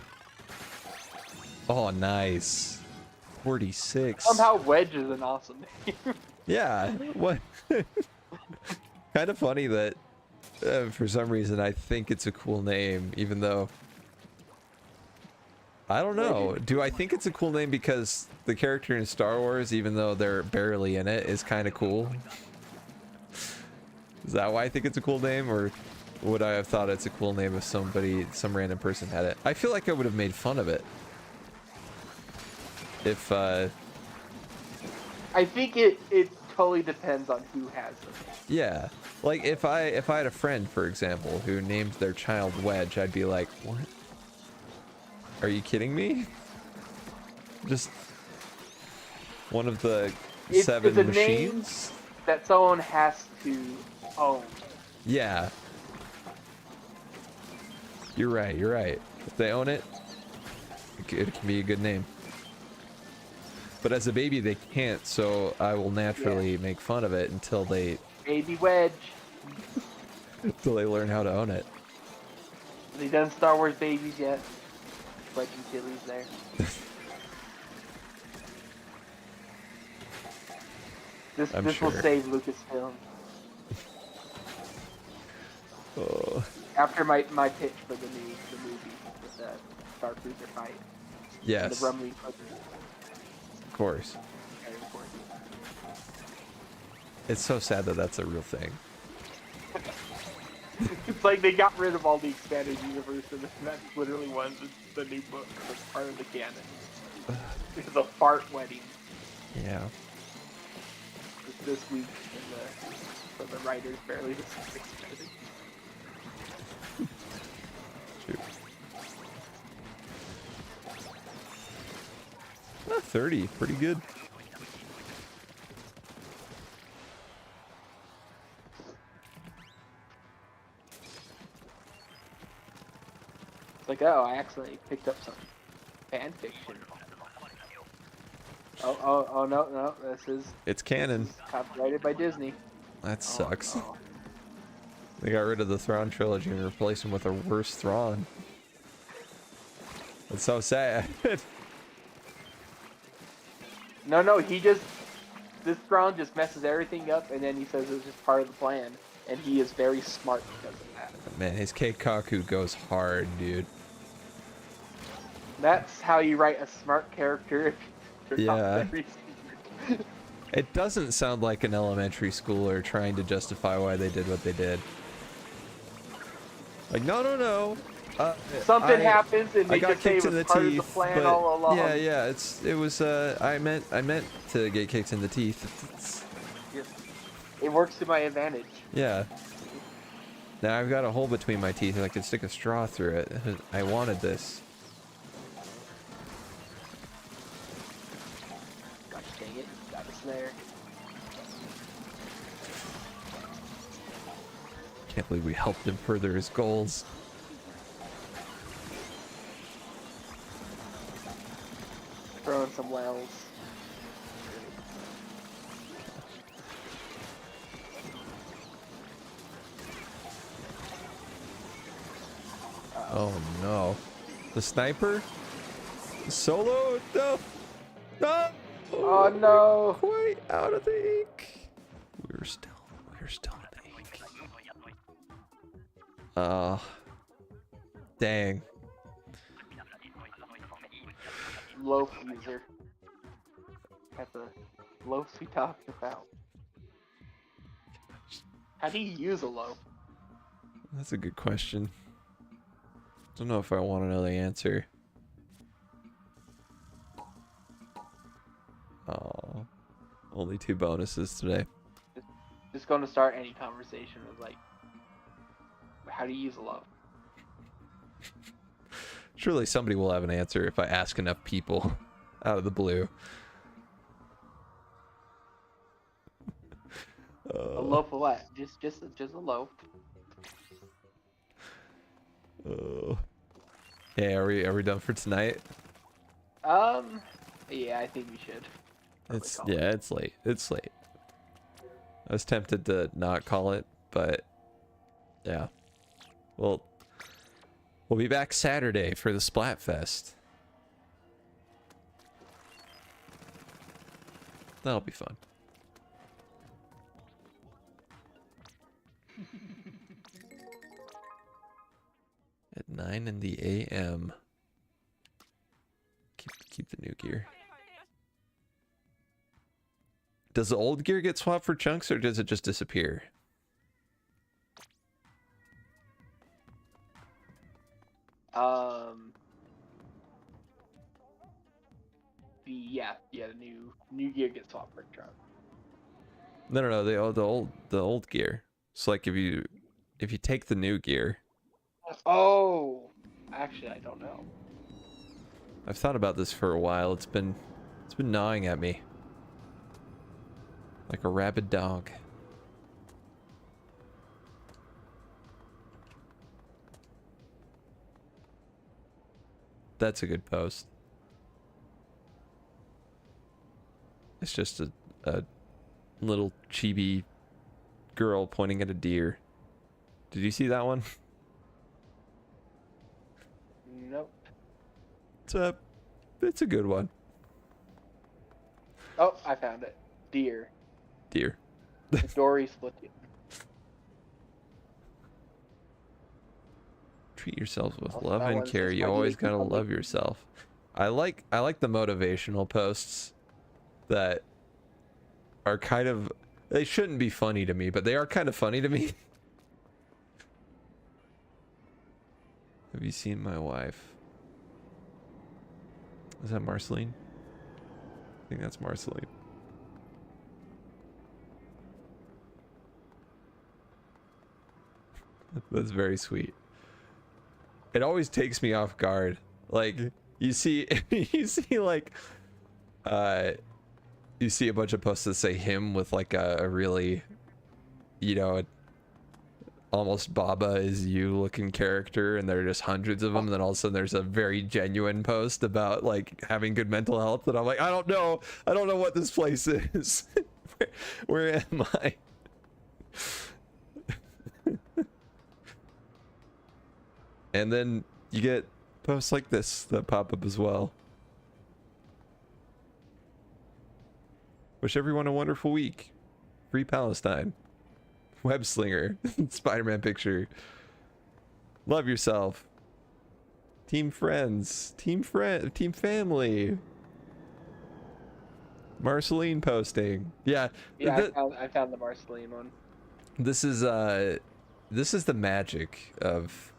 Oh, nice. 46. Somehow Wedge is an awesome name. Yeah. What? Kind of funny that for some reason I think it's a cool name, even though I don't know. Do I think it's a cool name because the character in Star Wars, even though they're barely in it, is kind of cool? Is that why I think it's a cool name, or would I have thought it's a cool name if some random person had it? I feel like I would have made fun of it. If, I think it totally depends on who has it. yeah. Like, if I had a friend, for example, who named their child Wedge, I'd be like, what? Are you kidding me? Just one of the seven it's a machines? name that someone has to own. Yeah. You're right, you're right. If they own it, it can be a good name. But as a baby, they can't, so I will naturally make fun of it until they Baby Wedge. learn how to own it. Have they done Star Wars babies yet? Wedge and Tilly's there. This sure. will save Lucasfilm. Oh. After my pitch for the movie with the Star Cruiser fight. Yes, The of Rumley course. Very important. It's so sad that that's a real thing. It's like they got rid of all the expanded universe, and that's literally one of the new books that's part of the canon. The fart wedding Yeah. this week, for the writers barely expanded. Shoot. 30, pretty good. It's like, oh, I accidentally picked up some fan fiction. Oh, no, It's canon. this is copyrighted by Disney. That sucks. Oh. They got rid of the Thrawn trilogy and replaced him with a worse Thrawn. It's so sad. No, this Thrawn just messes everything up, and then he says it was just part of the plan, and he is very smart because of that. Man, his Keikaku goes hard, dude. That's how you write a smart character. If you're Yeah. not very smart. It doesn't sound like an elementary schooler trying to justify why they did what they did. Like, no. Something happens, and I they got just say it kicked in was the part of the teeth, plan but all along. yeah, it was. I meant to get kicked in the teeth. It works to my advantage. Yeah. Now I've got a hole between my teeth, and I can stick a straw through it. I wanted this. Gosh dang it, got us there. Can't believe we helped him further his goals. Throwing some wells. Oh no. The sniper? Solo? No! No! Oh no! Quite out of the ink. We're still in the ink. Dang. Loaf user. That's a loaf we talked about. How do you use a loaf? That's a good question. Don't know if I want to know the answer. Oh, only 2 bonuses today. Just going to start any conversation with like, how do you use a loaf? Surely somebody will have an answer if I ask enough people out of the blue. A loaf of what? Just a loaf. Yeah, are we done for tonight? Yeah, I think we should. It's it's late. It's late. I was tempted to not call it, but yeah. Well, we'll be back Saturday for the Splatfest. That'll be fun. At 9 in the AM. Keep the new gear. Does the old gear get swapped for chunks, or does it just disappear? The new gear gets swapped for chunks. No, the old gear. So like if you take the new gear. Oh, actually, I don't know. I've thought about this for a while. It's been gnawing at me. Like a rabid dog. That's a good post. It's just a little chibi girl pointing at a deer. Did you see that one? Nope. It's a good one. Oh, I found it. Deer. Deer. Dory Splatoon. Treat yourselves with Also, love that and one's care. just You my always daily gotta public. love yourself. I like the motivational posts that are kind of, they shouldn't be funny to me, but they are kind of funny to me. Have you seen my wife? Is that Marceline? I think that's Marceline. That's very sweet. It always takes me off guard. Like you see you see like you see a bunch of posts that say him with like a really, you know, almost Baba is you looking character, and there are just hundreds of them, and then all of a sudden there's a very genuine post about like having good mental health, and I'm like, I don't know what this place is. where am I? And then you get posts like this that pop up as well. Wish everyone a wonderful week. Free Palestine. Web slinger. Spider-Man picture. Love yourself. Team friends. Team family. Marceline posting. Yeah. Yeah, I found the Marceline one. This is the magic of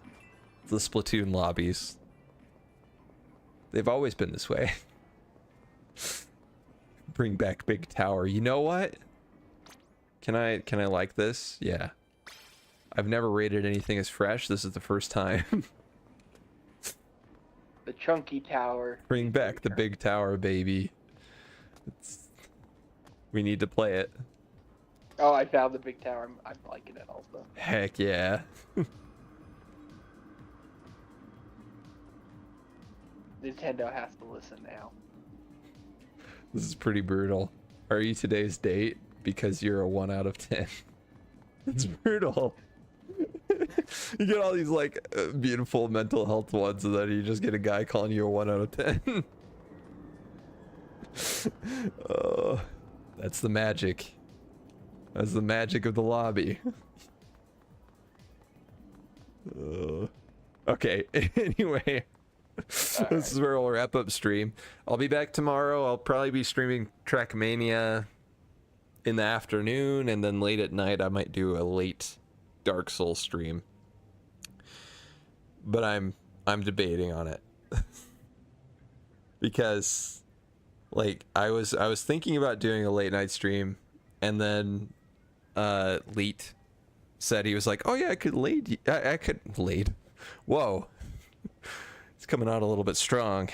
the Splatoon lobbies. They've always been this way. Bring back Big Tower. You know what? Can I like this? Yeah. I've never rated anything as fresh. This is the first time. The chunky tower. Bring back the Big Tower, baby. We need to play it. Oh, I found the big tower. I'm liking it also. Heck yeah. Nintendo has to listen now. This is pretty brutal. Are you today's date? Because you're a 1 out of 10. It's brutal. You get all these like beautiful mental health ones, and then you just get a guy calling you a 1 out of 10. Oh, that's the magic. That's the magic of the lobby. Okay, anyway. This is where we'll wrap up stream. I'll be back tomorrow. I'll probably be streaming Trackmania in the afternoon, and then late at night I might do a late Dark Souls stream. But I'm debating on it. Because like I was thinking about doing a late night stream, and then Leet said he was like, "Oh yeah, I could lead. I could lead." Whoa. It's coming out a little bit strong.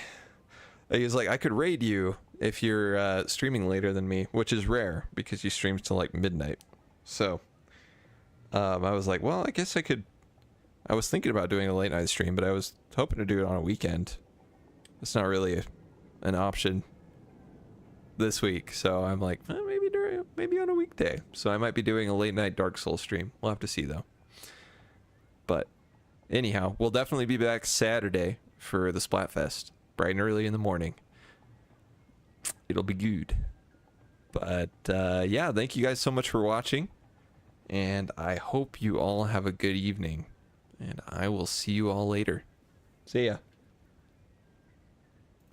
He was like, I could raid you if you're streaming later than me, which is rare because you stream till like midnight. So I was like, well, I guess I could. I was thinking about doing a late night stream, but I was hoping to do it on a weekend. It's not really an option this week, so I'm like, maybe on a weekday. So I might be doing a late night Dark Souls stream. We'll have to see though. But anyhow, we'll definitely be back Saturday for the Splatfest, bright and early in the morning. It'll be good. But yeah, thank you guys so much for watching, and I hope you all have a good evening, and I will see you all later. See ya.